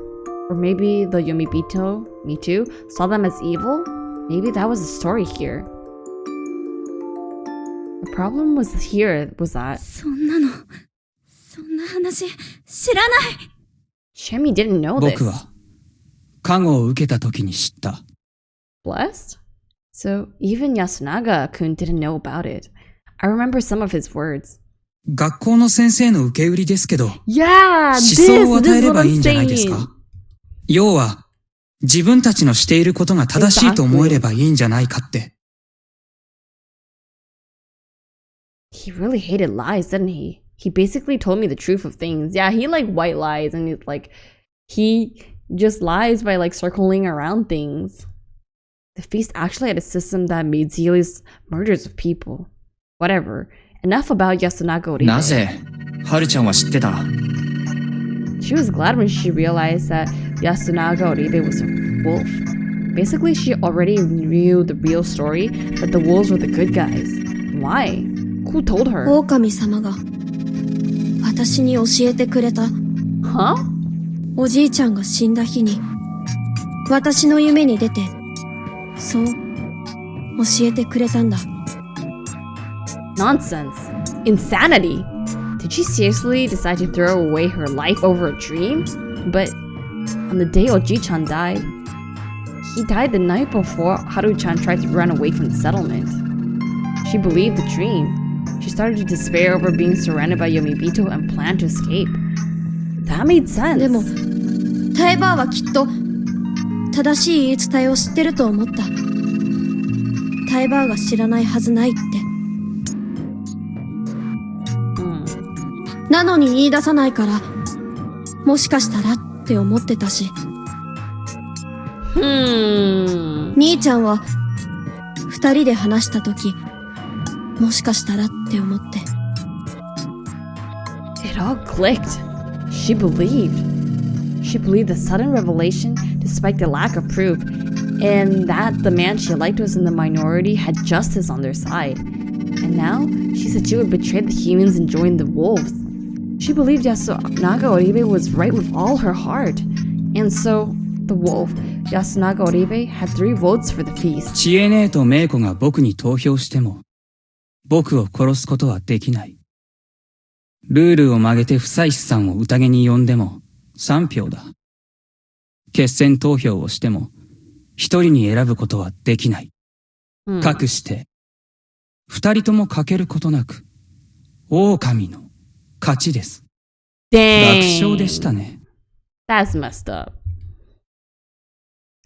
Speaker 1: Or maybe the Yomibito, me too, saw them as evil? Maybe that was the story here. The problem was that
Speaker 8: そんな話知らない。
Speaker 1: Chemi didn't know this.
Speaker 9: 僕は加護を受けた時に知った。
Speaker 1: Blessed? So even Yasunaga-kun didn't know about it. I remember some of his words.
Speaker 9: 学校の先生の受け売りですけど、
Speaker 1: Yeah,
Speaker 9: 思想を与え
Speaker 1: this
Speaker 9: れ
Speaker 1: is
Speaker 9: ば
Speaker 1: what
Speaker 9: いい
Speaker 1: I'm
Speaker 9: んじゃないです
Speaker 1: saying.
Speaker 9: か。要は、自分たちのしていることが正しいと思えればいいんじゃないかって。
Speaker 1: He really hated lies, didn't he? He basically told me the truth of things. Yeah, he like white lies, and he's like, he just lies by like circling around things. The feast actually had a system that made zealous murders of people. Whatever. Enough about Yasunaga Oribe.
Speaker 3: なぜ、はるちゃんは知ってた？
Speaker 1: She was glad when she realized that Yasunaga Oribe was a wolf. Basically, she already knew the real story, that the wolves were the good guys. Why? Who told her?
Speaker 2: 狼様が私に教えてくれた。
Speaker 1: Huh?
Speaker 2: おじいちゃんが死んだ日に私の夢に出てそう教えてくれたんだ。
Speaker 1: Nonsense. Insanity. Did she seriously decide to throw away her life over a dream? But on the day Oji-chan died, he died the night before Haru-chan tried to run away from the settlement. She believed the dream. She started to despair over being surrounded by Yomibito and planned to escape. That made sense.
Speaker 2: でもタイバーはきっと正しい言い伝えを知ってると思った。タイバーが知らないはずないって。なのに言い出さないから、もしかしたらって思ってたし。兄ちゃんは二人で話したとき、もしかしたらって思って。
Speaker 1: It all clicked. She believed. She believed the sudden revelation despite the lack of proof, and that the man she liked was in the minority had justice on their side. And now, she said she would betray the humans and join the wolves. She believed Yasunaga Oribe was right with all her heart. And so, the wolf, Yasunaga Oribe, had 3 votes for the feast.
Speaker 9: 知恵姉とメイコが僕に投票しても、僕を殺すことはできない。ルールを曲げて不採司さんを宴に呼んでも3票だ。決選投票をしても1人に選ぶことはできない。かくして、2人とも欠けることなく、狼の勝ちです。楽勝でしたね。
Speaker 1: That's messed up.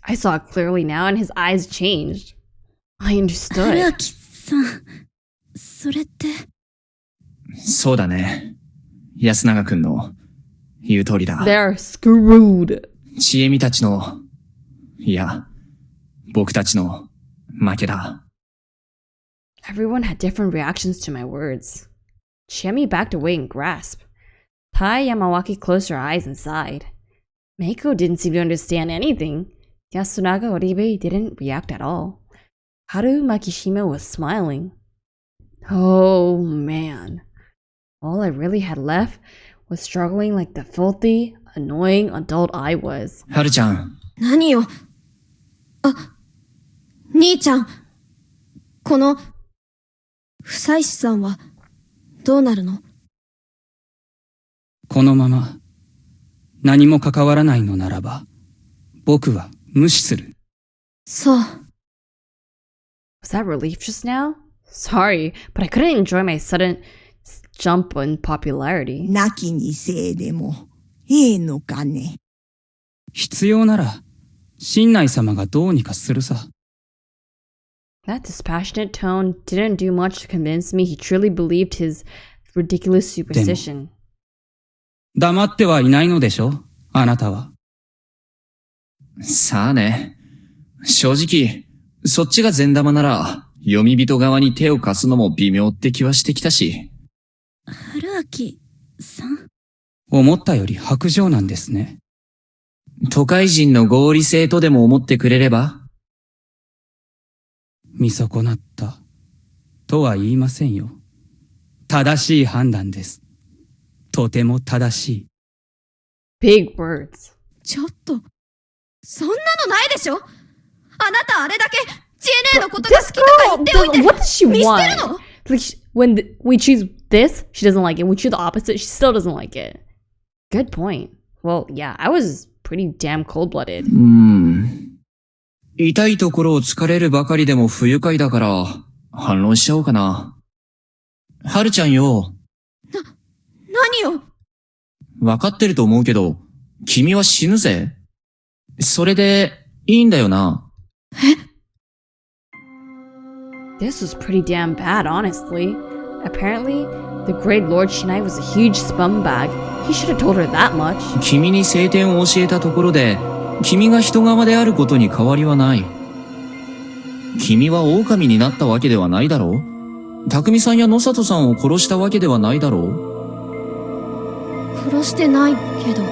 Speaker 1: I saw it clearly now and his eyes changed. I understood.
Speaker 8: 春明さん、それって。
Speaker 3: そうだね。安永くんの言う通りだ。
Speaker 1: They're screwed.
Speaker 3: ちえみたちの、いや、僕たちの負けだ。
Speaker 1: Everyone had different reactions to my words. Chiemi backed away in grasp. Tai Yamawaki closed her eyes and sighed. Meiko didn't seem to understand anything. Yasunaga Oribe didn't react at all. Haru Makishima was smiling. Oh man. All I really had left was struggling like the filthy, annoying adult I was.
Speaker 3: はるちゃん。
Speaker 2: 何よ。兄ちゃん。この、不採司さんは、どうなるの？
Speaker 9: このまま、何も関わらないのならば、僕は無視する。
Speaker 2: そう。
Speaker 1: Was that relief just now? Sorry, but I couldn't enjoy my sudden jump in popularity.
Speaker 4: なきにせいでも、ええのかね。
Speaker 9: 必要なら、親内様がどうにかするさ。
Speaker 1: That dispassionate tone didn't do much to convince me he truly believed his ridiculous superstition.
Speaker 9: 黙ってはいないのでしょ、あなたは。
Speaker 3: さあね。正直、そっちが善玉なら、読み人側に手を貸すのも微妙って気はしてきたし。
Speaker 8: 春明さん？
Speaker 9: 思ったより薄情なんですね。
Speaker 3: 都会人の合理性とでも思ってくれれば？
Speaker 9: 見損なった。とは言いませんよ。正しい判断です。とても正しい。
Speaker 1: Big words.
Speaker 2: ちょっと、そんなのないでしょ？あなたあれだけ、知恵姉のことが好きとか言っておいて、
Speaker 1: what does she
Speaker 2: 見捨
Speaker 1: want?
Speaker 2: てるの？
Speaker 1: Like when we choose this, she doesn't like it. When we choose the opposite, she still doesn't like it. Good point. Well, yeah, I was pretty damn cold-blooded.
Speaker 3: 痛いところを突かれるばかりでも不愉快だから、反論しちゃおうかな。はるちゃんよ。
Speaker 2: 何よ？
Speaker 3: わかってると思うけど、君は死ぬぜ。それで、いいんだよな。
Speaker 1: This was pretty damn bad, honestly. Apparently, the great Lord Shinai was a huge scumbag. He should have told her that much.
Speaker 3: 君に聖典を教えたところで、君が人側であることに変わりはない。君は狼になったわけではないだろう？匠さんや野里さんを殺したわけではないだろう？
Speaker 2: 殺してないけど。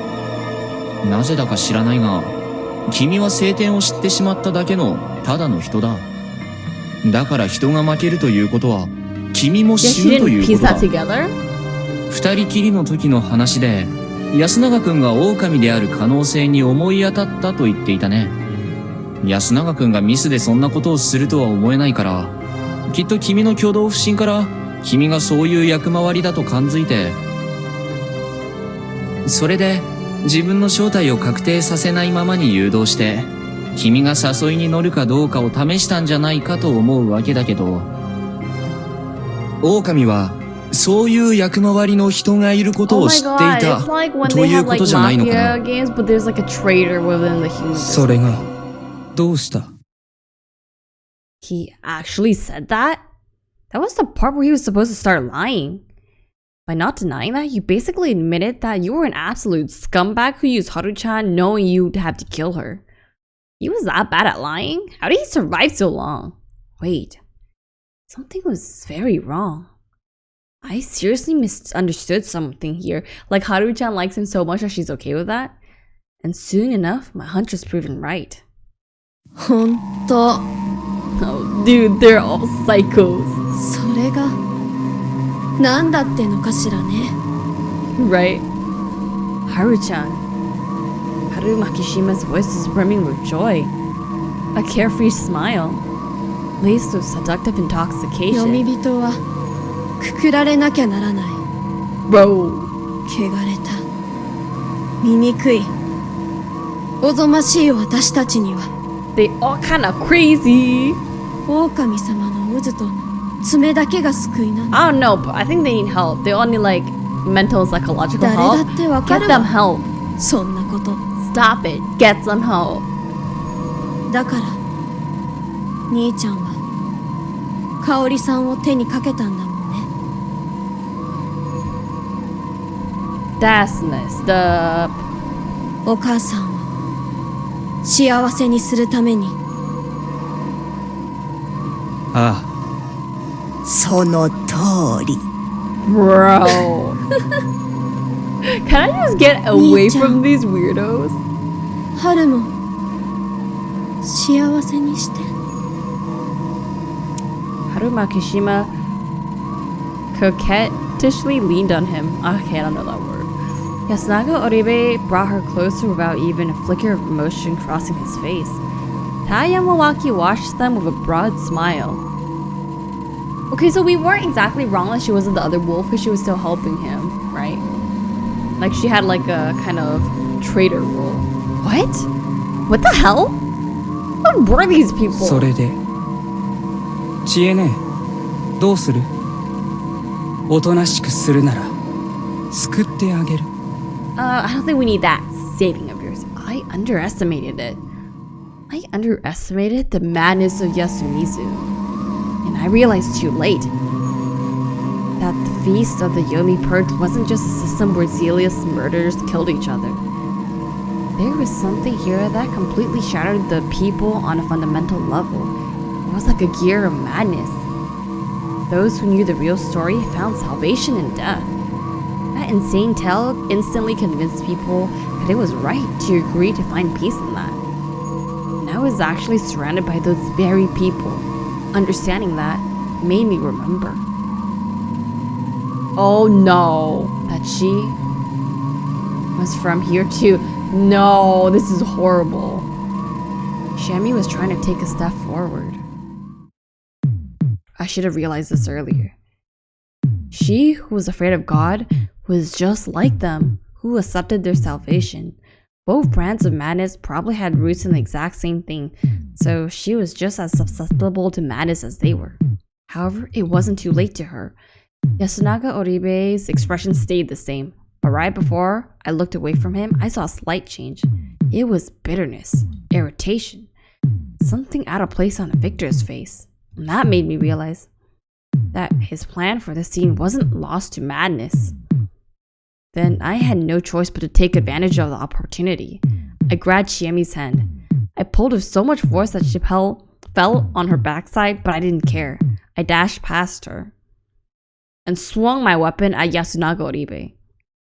Speaker 3: なぜだか知らないが、君は晴天を知ってしまっただけのただの人だ。だから人が負けるということは、君も
Speaker 1: Yes,
Speaker 3: 死
Speaker 1: she
Speaker 3: ぬと
Speaker 1: didn't
Speaker 3: いう
Speaker 1: piece
Speaker 3: ことだ。
Speaker 1: that together?
Speaker 3: 二人きりの時の話で、安永くんが狼である可能性に思い当たったと言っていたね。安永くんがミスでそんなことをするとは思えないから、きっと君の挙動不審から、君がそういう役回りだと感づいて、それで自分の正体を確定させないままに誘導して、君が誘いに乗るかどうかを試したんじゃないかと思うわけだけど、狼はそういう役回りの人がいることを知ってい
Speaker 1: Oh
Speaker 3: た
Speaker 1: my god, it's like when
Speaker 3: と
Speaker 1: they
Speaker 3: いう
Speaker 1: have
Speaker 3: こ
Speaker 1: like
Speaker 3: とじゃないのか
Speaker 1: mafia
Speaker 3: な。
Speaker 1: games, but there's like a traitor within the human
Speaker 9: それが、どうした？
Speaker 1: He actually said that? That was the part where he was supposed to start lying. By not denying that, you basically admitted that you were an absolute scumbag who used Haru-chan knowing you'd have to kill her. He was that bad at lying? How did he survive so long? Wait. Something was very wrong. I seriously misunderstood something here. Like Haru-chan likes him so much that she's okay with that? And soon enough, my hunch was proven right.
Speaker 2: 本当。
Speaker 1: Oh, dude, they're all psychos.
Speaker 2: それが何だってのかしらね。
Speaker 1: Right? Haru-chan. Haru Makishima's voice is brimming with joy. A carefree smile. Laced with seductive
Speaker 2: 読
Speaker 1: intoxication.
Speaker 2: み人はくくられなきゃならない。
Speaker 1: Bro.
Speaker 2: 汚れた。醜い。おぞましい私たちには。
Speaker 1: They all kinda crazy.
Speaker 2: 狼様の渦と爪だけが救いなの。
Speaker 1: I don't know, but I think they need help. They all need like mental and psychological
Speaker 2: 誰だ
Speaker 1: help.
Speaker 2: ってわか
Speaker 1: Get
Speaker 2: る
Speaker 1: them
Speaker 2: わ。
Speaker 1: help.
Speaker 2: そんなこと。
Speaker 1: Stop it. Get some help.
Speaker 2: だから兄ちゃんは香織さんを手にかけたんだもんね。
Speaker 1: That's messed up.
Speaker 2: お母さんを幸せにするために。
Speaker 9: あ
Speaker 4: その通り。
Speaker 1: Bro. Can I just get away from these weirdos?
Speaker 2: 春も幸せにして。
Speaker 1: Haru Makishima coquettishly leaned on him. Okay, I don't know that word. Yasunaga Oribe brought her closer without even a flicker of emotion crossing his face. Tai Yamawaki watched them with a broad smile. Okay, so we weren't exactly wrong that she wasn't the other wolf because she was still helping him, right? Like she had like a kind of traitor role. What? What the hell? What were these
Speaker 9: あ、
Speaker 1: people?
Speaker 9: それで。知恵ね、どうする？おとなしくするなら、救ってあげる。
Speaker 1: I don't think we need that saving of yours. I underestimated it. I underestimated the madness of Yasumizu. And I realized too late that the feast of the Yomi Purge wasn't just a system where zealous murderers killed each other. There was something here that completely shattered the people on a fundamental level. It was like a gear of madness. Those who knew the real story found salvation in death. That insane tale instantly convinced people that it was right to agree to find peace in that. And I was actually surrounded by those very people. Understanding that made me remember. Oh no, that she was from here too. No, this is horrible. Shami was trying to take a step forward. I should have realized this earlier. She, who was afraid of God, was just like them, who accepted their salvation. Both brands of madness probably had roots in the exact same thing, so she was just as susceptible to madness as they were. However, it wasn't too late to her. Yasunaga Oribe's expression stayed the same, but right before I looked away from him, I saw a slight change. It was bitterness, irritation, something out of place on Victor's face. And that made me realize that his plan for the scene wasn't lost to madness. Then I had no choice but to take advantage of the opportunity. I grabbed Chiemi's hand. I pulled with so much force that she fell on her backside, but I didn't care. I dashed past her and swung my weapon at Yasunaga Oribe.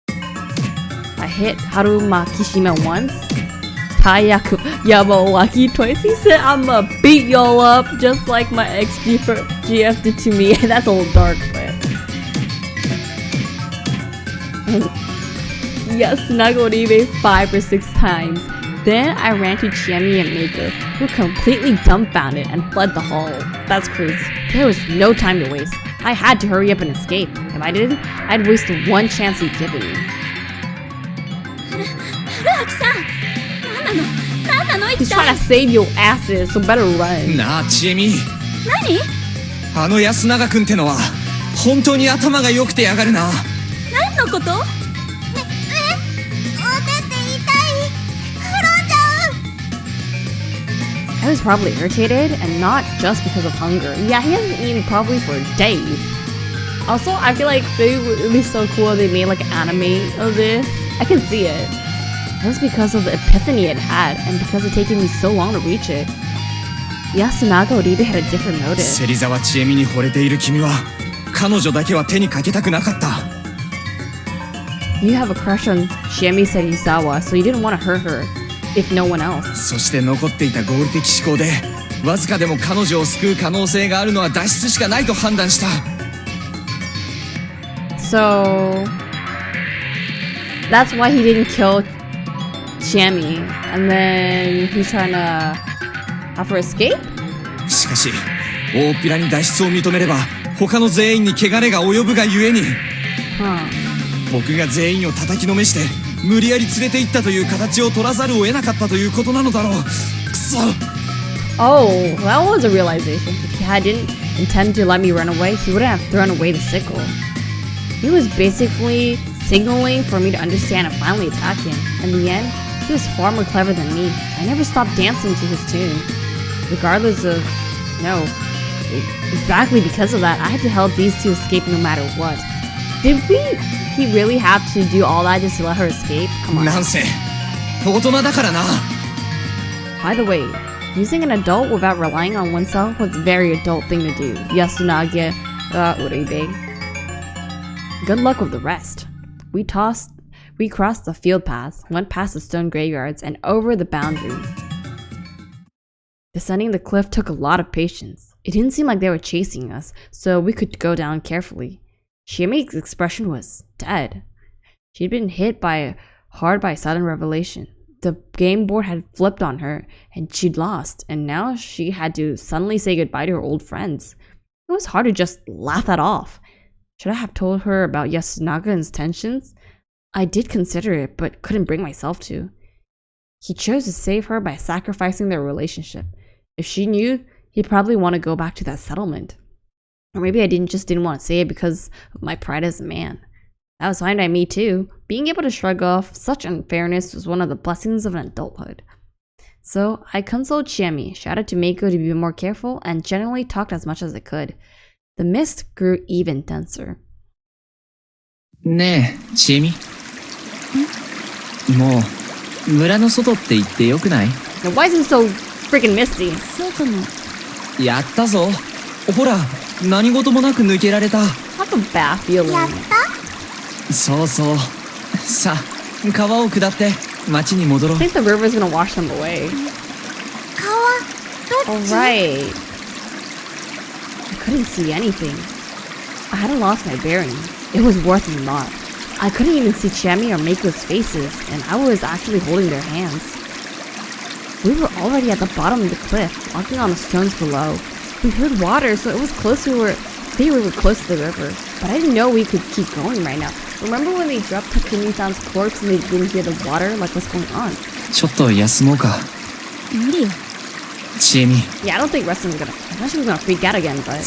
Speaker 1: I hit Haru Makishima once, Tayaku Yamawaki twice. He said, I'ma beat y'all up just like my ex-GF did to me. That's a little dark, but... And Yasunaga Oribe 5 or 6 times. Then I ran to Chiemi and Meiko, who completely dumbfounded and fled the hall. That's crazy. There was no time to waste. I had to hurry up and escape. If I didn't, I'd waste the one chance he'd given me. He's trying to save your asses, so better run.
Speaker 3: なあ、ちえみ。
Speaker 8: 何？
Speaker 3: あの安永くんってのは、本当に頭が良くてやがるな。
Speaker 8: 何のこと？I
Speaker 1: was probably irritated, and not just because of hunger. Yeah, he hasn't eaten probably for days. Also, I feel like it would be so cool if they made like an anime of this. I can see it. It was because of the epiphany it had, and because it taken me so long to reach it. Yasunaga Oribe had a different motive.
Speaker 3: 芹沢千恵美に惚れている君は、彼女だけは手にかけたくなかった。
Speaker 1: You have a crush on Chiemi Serizawa, so you didn't want to hurt her, if no one else.
Speaker 3: そして残っていた合理的思考で、わずかでも彼女を救う可能性があるのは脱出しかないと判断した。
Speaker 1: So that's why he didn't kill Chiemi, and then he's trying to have her escape?
Speaker 3: しかし、大っぴらに脱出を認めれば、他の全員に汚れが及ぶがゆえに、僕が全員を叩きのめして、無理やり連れて行ったという形を取らざるを得なかったということなのだろう。くそ！
Speaker 1: Oh, that was a realization. If he hadn't intended to let me run away, he wouldn't have thrown away the sickle. He was basically signaling for me to understand and finally attack him. In the end, he was far more clever than me. I never stopped dancing to his tune. Regardless of... No. Exactly because of that, I had to help these two escape no matter what. Did he really have to do all that just to let her escape? Come on.
Speaker 3: なんせ、大人だからな。
Speaker 1: By the way, using an adult without relying on oneself was a very adult thing to do. Yasunaga Oribe. Good luck with the rest. We crossed the field paths, went past the stone graveyards, and over the boundary. Descending the cliff took a lot of patience. It didn't seem like they were chasing us, so we could go down carefully. Chiemi's expression was dead. She'd been hit hard by a sudden revelation. The game board had flipped on her, and she'd lost, and now she had to suddenly say goodbye to her old friends. It was hard to just laugh that off. Should I have told her about Yasunaga's intentions? I did consider it, but couldn't bring myself to. He chose to save her by sacrificing their relationship. If she knew, he'd probably want to go back to that settlement. Or maybe I didn't want to say it because of my pride as a man. That was fine by me too. Being able to shrug off such unfairness was one of the blessings of adulthood. So I consoled Chiemi, shouted to Meiko to be more careful, and generally talked as much as I could. The mist grew even denser.
Speaker 3: ねえ、ちえみ。もう、村の外って言ってよくない？
Speaker 1: Now, why is it so freaking misty?
Speaker 8: そうかも。
Speaker 3: やったぞ。ほら、何事もなく抜けられた。
Speaker 1: Have a bad feeling.
Speaker 3: そうそう。さあ、川を下って町に戻ろう。
Speaker 1: I think the river is gonna wash them away.
Speaker 5: 川、どっち？
Speaker 1: Alright. I couldn't see anything. I hadn't lost my bearings. It was worth a lot. I couldn't even see Chiemi or Meiko's faces, and I was actually holding their hands. We were already at the bottom of the cliff, walking on the stones below. We heard water, so it was close we were close to the river. But I didn't know we could keep going right now. Remember when they dropped Takumi-san's corpse and they didn't hear the water? Like, what's going on?
Speaker 3: ちょっと休もうか。
Speaker 8: 無理よ。
Speaker 3: ちえみ。
Speaker 1: Yeah, I don't think Reston's gonna... I thought she was gonna freak out again, but...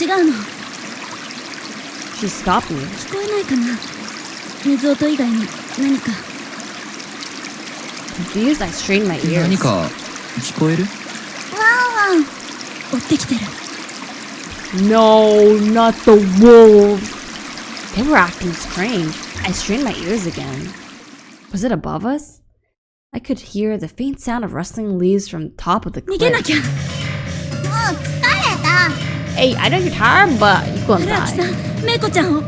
Speaker 8: 違うの。
Speaker 1: She stopped me.
Speaker 8: 聞こえないかな。水音以外に何か。
Speaker 1: Confused, I strained my ears.
Speaker 3: 何か聞こえる？
Speaker 5: ワンワン。
Speaker 8: 追ってきてる。
Speaker 1: No, not the wolves. They were acting strange. I strained my ears again. Was it above us? I could hear the faint sound of rustling leaves from the top of the
Speaker 8: 逃げな
Speaker 1: cliff.
Speaker 8: きゃ。
Speaker 5: もう疲れた。
Speaker 1: Hey, I know you're tired, but you're gonna
Speaker 8: 村木さ
Speaker 1: die.
Speaker 8: ん、メイコちゃんを。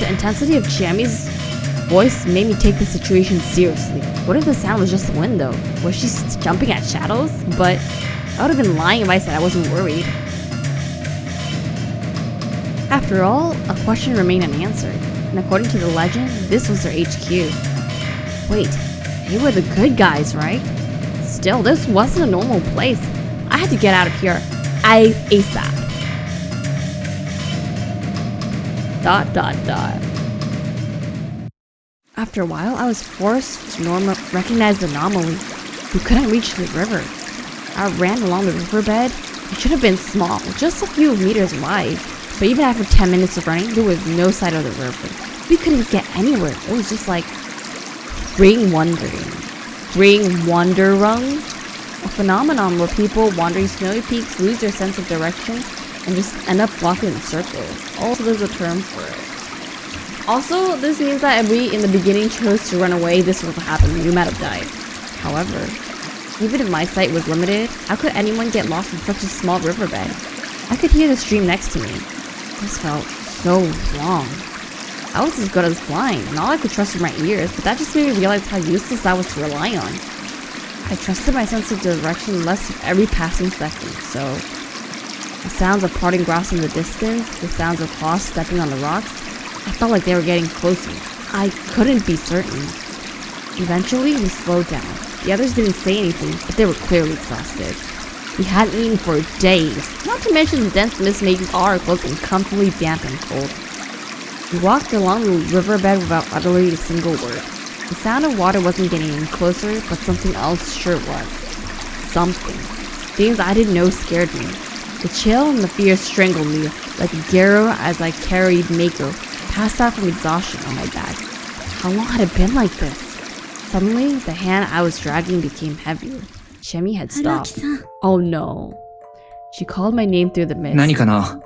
Speaker 1: The intensity of Chiemi's voice made me take the situation seriously. What if the sound was just the wind though? Was she jumping at shadows? But I would have been lying if I said I wasn't worried. After all, a question remained unanswered, and according to the legend, this was their HQ. Wait, they were the good guys, right? Still, this wasn't a normal place. I had to get out of here ASAP. ... After a while, I was forced to recognize the anomaly. We couldn't reach the river. I ran along the riverbed. It should have been small, just a few meters wide. But even after 10 minutes of running, there was no sight of the river. We couldn't get anywhere. It was just like Ring Wandering. A phenomenon where people wandering snowy peaks lose their sense of direction and just end up walking in circles. Also, there's a term for it. Also, this means that if we in the beginning chose to run away, this would have happened. We might have died. However, even if my sight was limited, how could anyone get lost in such a small riverbed? I could hear the stream next to me. This felt so wrong. I was as good as blind, and all I could trust were my ears, but that just made me realize how useless that was to rely on. I trusted my sense of direction less with every passing second, so the sounds of parting grass in the distance, the sounds of claws stepping on the rocks, I felt like they were getting closer. I couldn't be certain. Eventually, we slowed down. The others didn't say anything, but they were clearly exhausted. We hadn't eaten for days, not to mention the dense mist making all our clothes uncomfortably damp and cold. We walked along the riverbed without uttering a single word. The sound of water wasn't getting any closer, but something else sure was. Something. Things I didn't know scared me. The chill and the fear strangled me like a garrow as I carried Mako, passed out from exhaustion on my back. How long had it been like this? Suddenly, the hand I was dragging became heavier. Chemi had stopped. Oh no. She called my name through the mist.
Speaker 3: 何かな?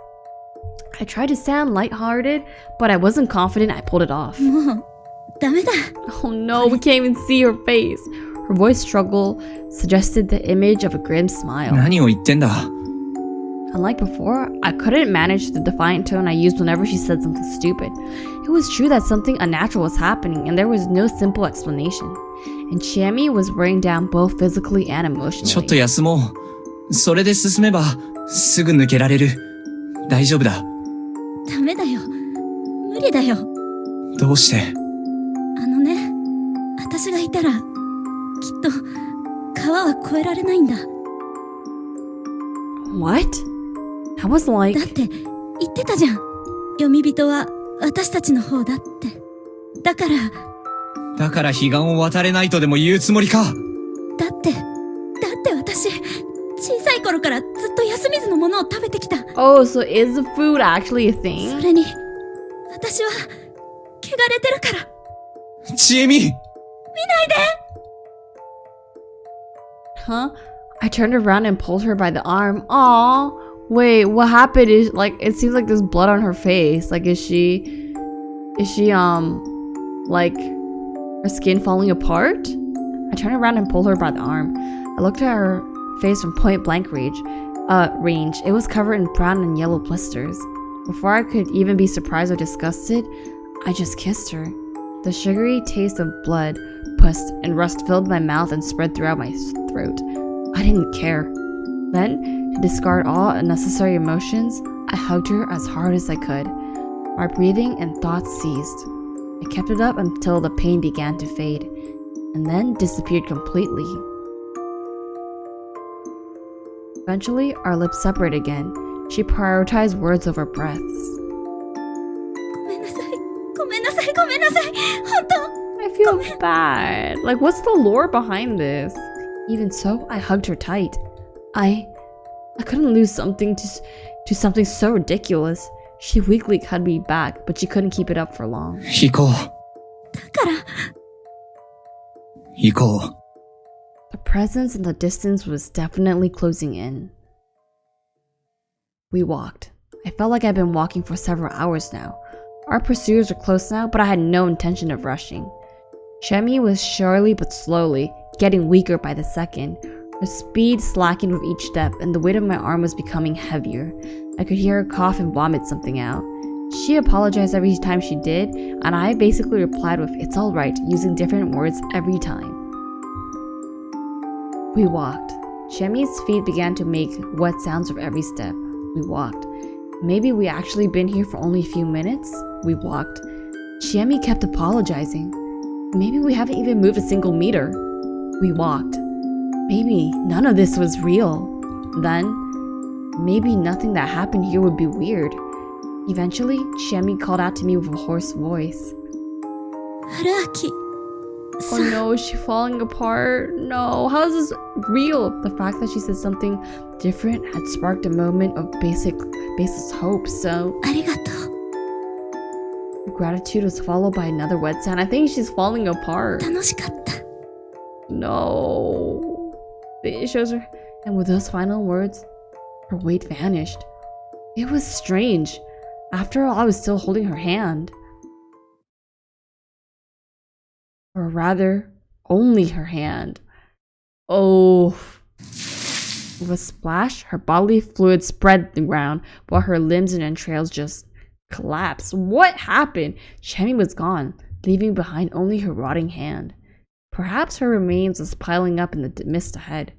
Speaker 1: I tried to sound lighthearted, but I wasn't confident I pulled it off.
Speaker 8: もうダメだ。
Speaker 1: Oh no, we can't even see her face. Her voice struggle suggested the image of a grim smile.
Speaker 3: 何を言ってんだ?
Speaker 1: Unlike before, I couldn't manage the defiant tone I used whenever she said something stupid. It was true that something unnatural was happening, and there was no simple explanation. And Chami was wearing down both physically and
Speaker 3: ちょっと
Speaker 1: emotionally.
Speaker 3: 休もう。それで進めば、すぐ抜けられる。大丈夫だ。
Speaker 8: ダメだよ。無理だよ。
Speaker 3: どうして？
Speaker 8: あのね、私がいたら、きっと、川は越えられないんだ。
Speaker 1: What? I was like...
Speaker 8: だって、言ってたじゃん。読み人は私たちの方だって。だから、
Speaker 3: だから彼岸を渡れないとでも言うつもりか。
Speaker 8: だって私、小さい頃からずっと休みずのものを食べてきた。
Speaker 1: Oh, so is the food actually a
Speaker 8: そ
Speaker 1: thing?
Speaker 8: れに、私は、汚れてるから。
Speaker 3: ちえみ！
Speaker 8: 見ないで！
Speaker 1: Huh? I turned around and pulled her by the arm. Aww. Wait, what happened is, like, it seems like there's blood on her face. Like, is she, like, her skin falling apart? I turned around and pulled her by the arm. I looked at her face from point blank range. It was covered in brown and yellow blisters. Before I could even be surprised or disgusted, I just kissed her. The sugary taste of blood, pus, and rust filled my mouth and spread throughout my throat. I didn't care. Then, to discard all unnecessary emotions, I hugged her as hard as I could. My breathing and thoughts ceased. I kept it up until the pain began to fade, and then disappeared completely. Eventually, our lips separated again. She prioritized words over breaths.
Speaker 8: ごめんなさい。ごめんなさい。ごめんなさい。本当。
Speaker 1: I feel bad. Like, what's the lore behind this? Even so, I hugged her tight. I couldn't lose something to something so ridiculous. She weakly hugged me back, but she couldn't keep it up for long.
Speaker 3: 行こう。
Speaker 8: だから、
Speaker 3: 行こう。
Speaker 1: The presence in the distance was definitely closing in. We walked. I felt like I'd been walking for several hours now. Our pursuers were close now, but I had no intention of rushing. Chemi was surely but slowly getting weaker by the second. Her speed slackened with each step, and the weight of my arm was becoming heavier. I could hear her cough and vomit something out. She apologized every time she did, and I basically replied with "it's alright," using different words every time. We walked. Chiemi's feet began to make wet sounds with every step. We walked. Maybe we actually been here for only a few minutes? We walked. Chiemi kept apologizing. Maybe we haven't even moved a single meter. We walked. Maybe none of this was real. Then, maybe nothing that happened here would be weird. Eventually, Chiemi called out to me with a hoarse voice.
Speaker 8: Haruaki.
Speaker 1: Oh no, is she falling apart? No, how is this real? The fact that she said something different had sparked a moment of baseless hope, so...
Speaker 8: ありがとう。
Speaker 1: Gratitude was followed by another wet sound. I think she's falling apart.
Speaker 8: 楽しかった。
Speaker 1: No. It shows her. And with those final words, her weight vanished. It was strange. After all, I was still holding her hand. Or rather, only her hand. Oh. With a splash, her bodily fluid spread the ground, while her limbs and entrails just collapsed. What happened? Chiemi was gone, leaving behind only her rotting hand. Perhaps her remains was piling up in the mist ahead.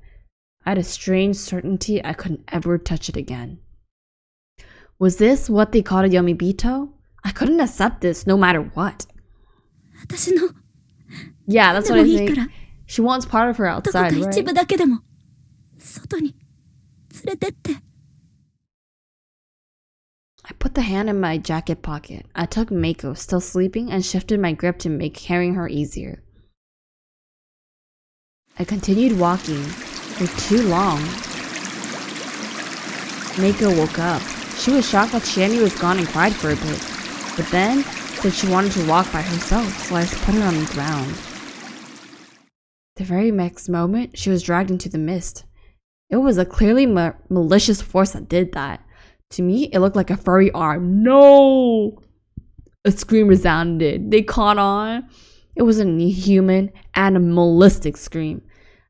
Speaker 1: I had a strange certainty I couldn't ever touch it again. Was this what they called a Yomibito? I couldn't accept this no matter what.
Speaker 8: 私の
Speaker 1: Yeah, that's what I
Speaker 8: でもいいか
Speaker 1: think.
Speaker 8: ら
Speaker 1: She wants part of her
Speaker 8: どこか
Speaker 1: outside,
Speaker 8: 一
Speaker 1: right?
Speaker 8: 部だけでも外に連れてって。
Speaker 1: I put the hand in my jacket pocket. I took Meiko, still sleeping, and shifted my grip to make carrying her easier. I continued walking for too long. Meiko woke up. She was shocked that Chiemi was gone and cried for a bit, but then said she wanted to walk by herself, so I put her on the ground. The very next moment, she was dragged into the mist. It was a clearly malicious force that did that. To me, it looked like a furry arm. No! A scream resounded. They caught on. It was an inhuman, animalistic scream.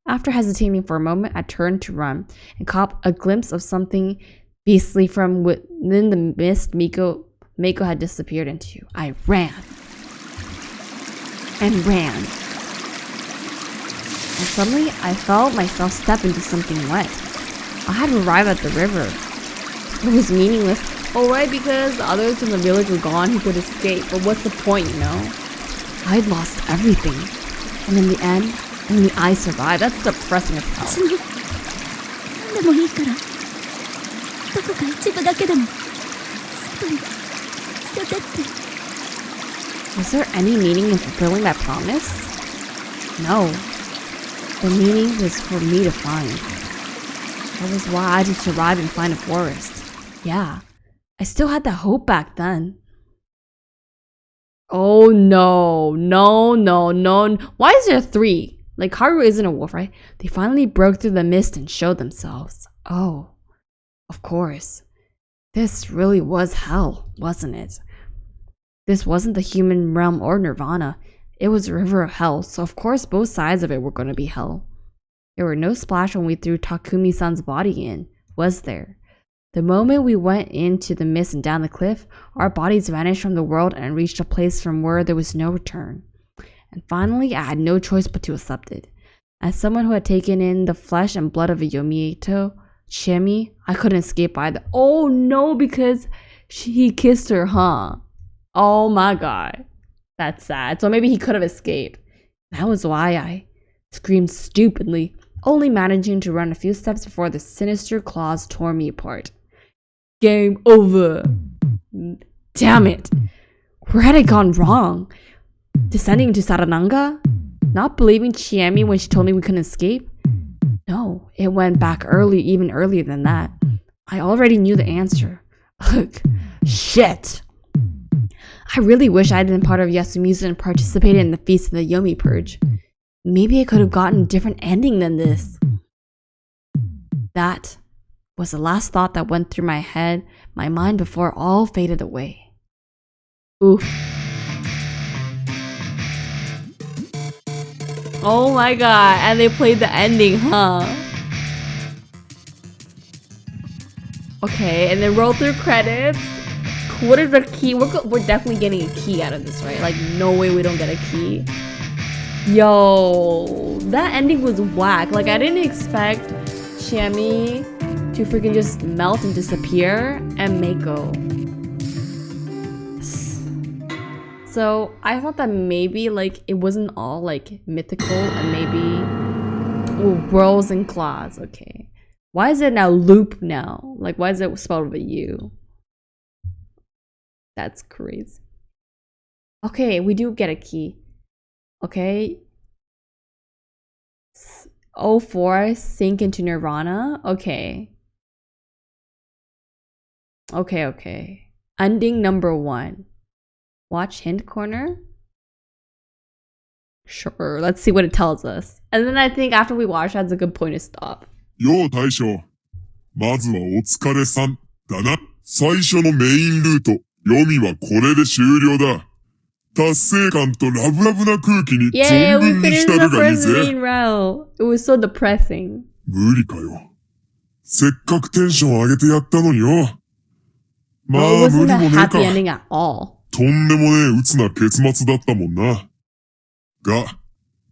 Speaker 1: After hesitating for a moment, I turned to run and caught a glimpse of something beastly from within the mist Meiko had disappeared into. I ran. And ran. And suddenly, I felt myself step into something wet. I had arrived at the river. It was meaningless. Oh, right, because the others in the village were gone, he could escape. But what's the point, you know? I'd lost everything. And in the end, only I survived. That's depressing as hell.
Speaker 8: 私の何でもいいからどこか一部だけでも外に連れてって。
Speaker 1: Was there any meaning in fulfilling that promise? No. The meaning was for me to find. That was why I had to survive and find a forest. Yeah, I still had that hope back then. Oh no, no. Why is there 3? Like, Haru isn't a wolf, right? They finally broke through the mist and showed themselves. Oh, of course. This really was hell, wasn't it? This wasn't the human realm or Nirvana. It was a river of hell, so of course both sides of it were going to be hell. There were no splash when we threw Takumi-san's body in, was there? The moment we went into the mist and down the cliff, our bodies vanished from the world and reached a place from where there was no return. And finally, I had no choice but to accept it. As someone who had taken in the flesh and blood of a Yomibito, Chiemi, I couldn't escape either. Oh no, because he kissed her, huh? Oh my god. That's sad. So maybe he could have escaped. That was why I screamed stupidly, only managing to run a few steps before the sinister claws tore me apart. Game over. Damn it. Where had I gone wrong? Descending into Sarananga? Not believing Chiemi when she told me we couldn't escape? No, it went back even earlier than that. I already knew the answer. Ugh, shit. I really wish I had been part of Yasumizu and participated in the Feast of the Yomi Purge. Maybe I could have gotten a different ending than this. That was the last thought that went through my mind before it all faded away. Oof. Oh my god, and they played the ending, huh? Okay, and then roll through credits. What is the key? We're definitely getting a key out of this, right? Like, no way we don't get a key. Yo, that ending was whack. Like, I didn't expect Chiemi to freaking just melt and disappear, and Mako. So I thought that maybe like it wasn't all like mythical and maybe Rose and Claws. Okay, why is it now Loop now? Like, why is it spelled with a U? That's crazy. Okay, we do get a key. Okay. 04 sink into Nirvana. Okay. Okay. Ending number 1. Watch hint corner. Sure, let's see what it tells us. And then I think after we watch, that's a good point to stop.
Speaker 11: よう大将。まずはお疲れさんだな。最初のメインルート、読みはこれで終了だ。達成感とラブラブな空気に
Speaker 1: Yeah,
Speaker 11: 存
Speaker 1: we
Speaker 11: 分に
Speaker 1: finished
Speaker 11: 浸
Speaker 1: the
Speaker 11: るがいい
Speaker 1: first
Speaker 11: ぜ。
Speaker 1: main route. It was so depressing.
Speaker 11: 無理かよ。せっかくテンション上げてやったのによ。ま
Speaker 1: Well,
Speaker 11: あ
Speaker 1: it
Speaker 11: 無
Speaker 1: wasn't
Speaker 11: 理
Speaker 1: a
Speaker 11: もねえ
Speaker 1: happy
Speaker 11: か。
Speaker 1: ending at all.
Speaker 11: とんでもねえ鬱な結末だったもんな。が、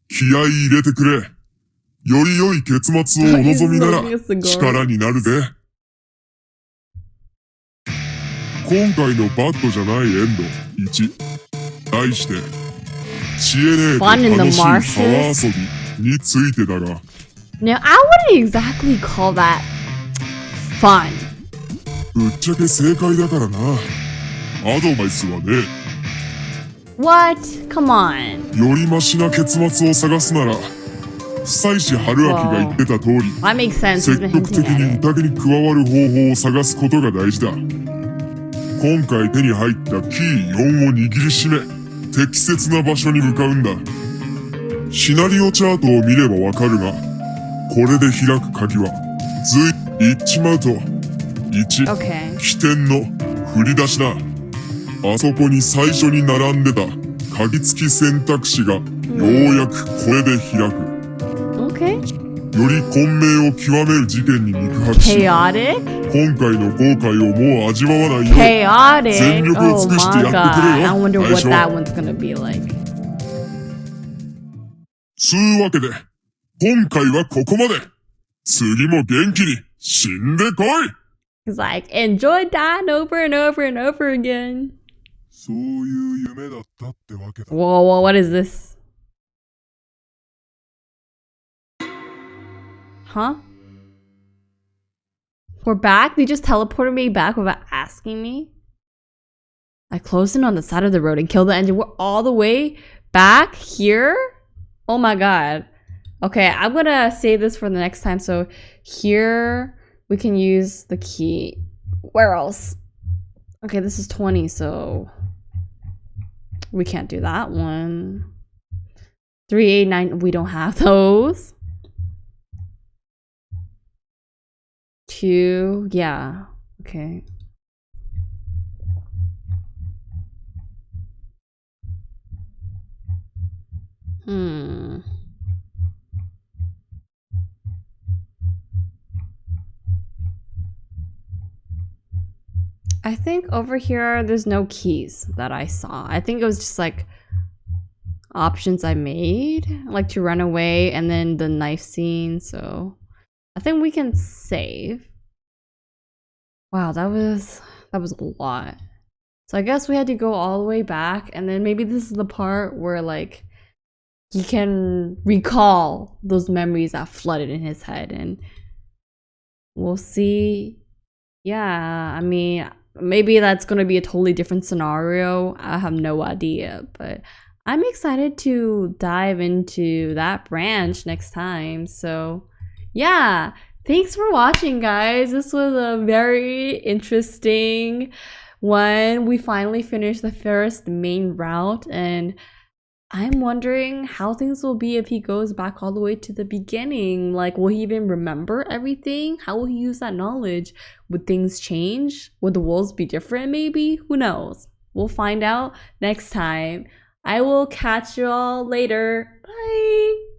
Speaker 11: 気合い入れてくれ。より良い結末をお望みなら
Speaker 1: He's smoking a cigar.
Speaker 11: 力になるぜ。今回のバッドじゃないエンド1。題して、知恵ねえと
Speaker 1: Fun in the
Speaker 11: 楽しい沢
Speaker 1: marshes?
Speaker 11: 遊びについてだが、
Speaker 1: Now, I wouldn't exactly call that fun.
Speaker 11: ぶっちゃけ正解だからな。アドバイスはね、
Speaker 1: What? Come on.
Speaker 11: よりマシな結末を探すなら、久石春明が言ってた通り、
Speaker 1: That makes sense. He's
Speaker 11: 積
Speaker 1: been
Speaker 11: 極的
Speaker 1: hinting
Speaker 11: に
Speaker 1: at it.
Speaker 11: 宴に加わる方法を探すことが大事だ。今回手に入ったキー4を握りしめ、適切な場所に向かうんだ。シナリオチャートを見ればわかるが、これで開く鍵は、言っちまうと、1、
Speaker 1: Okay.
Speaker 11: 起点の振り出しだ。あそこに最初に並んでた鍵付き選択肢が、ようやくこれで開く。
Speaker 1: Okay.
Speaker 11: より混迷を極める事件に肉薄し、
Speaker 1: Chaotic?
Speaker 11: 今回の後悔をもう味わわないよう、
Speaker 1: Chaotic?
Speaker 11: 全力を
Speaker 1: Oh
Speaker 11: 尽くして
Speaker 1: my
Speaker 11: やってく
Speaker 1: god.
Speaker 11: れよ。
Speaker 1: I wonder
Speaker 11: 大
Speaker 1: what
Speaker 11: 将。
Speaker 1: that one's gonna be like.
Speaker 11: つうわけで、今回はここまで。次も元気に死んでこい。
Speaker 1: He's like, enjoy dying over and over and over again.
Speaker 11: そういう夢だったってわけだ。
Speaker 1: Whoa, what is this? Huh? We're back? They just teleported me back without asking me? I closed in on the side of the road and killed the engine. We're all the way back here? Oh my god. Okay, I'm gonna save this for the next time. So here we can use the key. Where else? Okay, this is 20, so we can't do that one. 389, we don't have those. 2, yeah, okay. I think over here there's no keys that I saw. I think it was just like options I made, like to run away and then the knife scene. So I think we can save. Wow, that was a lot. So I guess we had to go all the way back, and then maybe this is the part where like he can recall those memories that flooded in his head, and we'll see. Yeah, I mean, maybe that's gonna be a totally different scenario. I have no idea, but I'm excited to dive into that branch next time. So yeah, thanks for watching, guys. This was a very interesting one. We finally finished the first main route, and I'm wondering how things will be if he goes back all the way to the beginning. Like, will he even remember everything? How will he use that knowledge? Would things change? Would the wolves be different maybe? Who knows? We'll find out next time. I will catch you all later. Bye!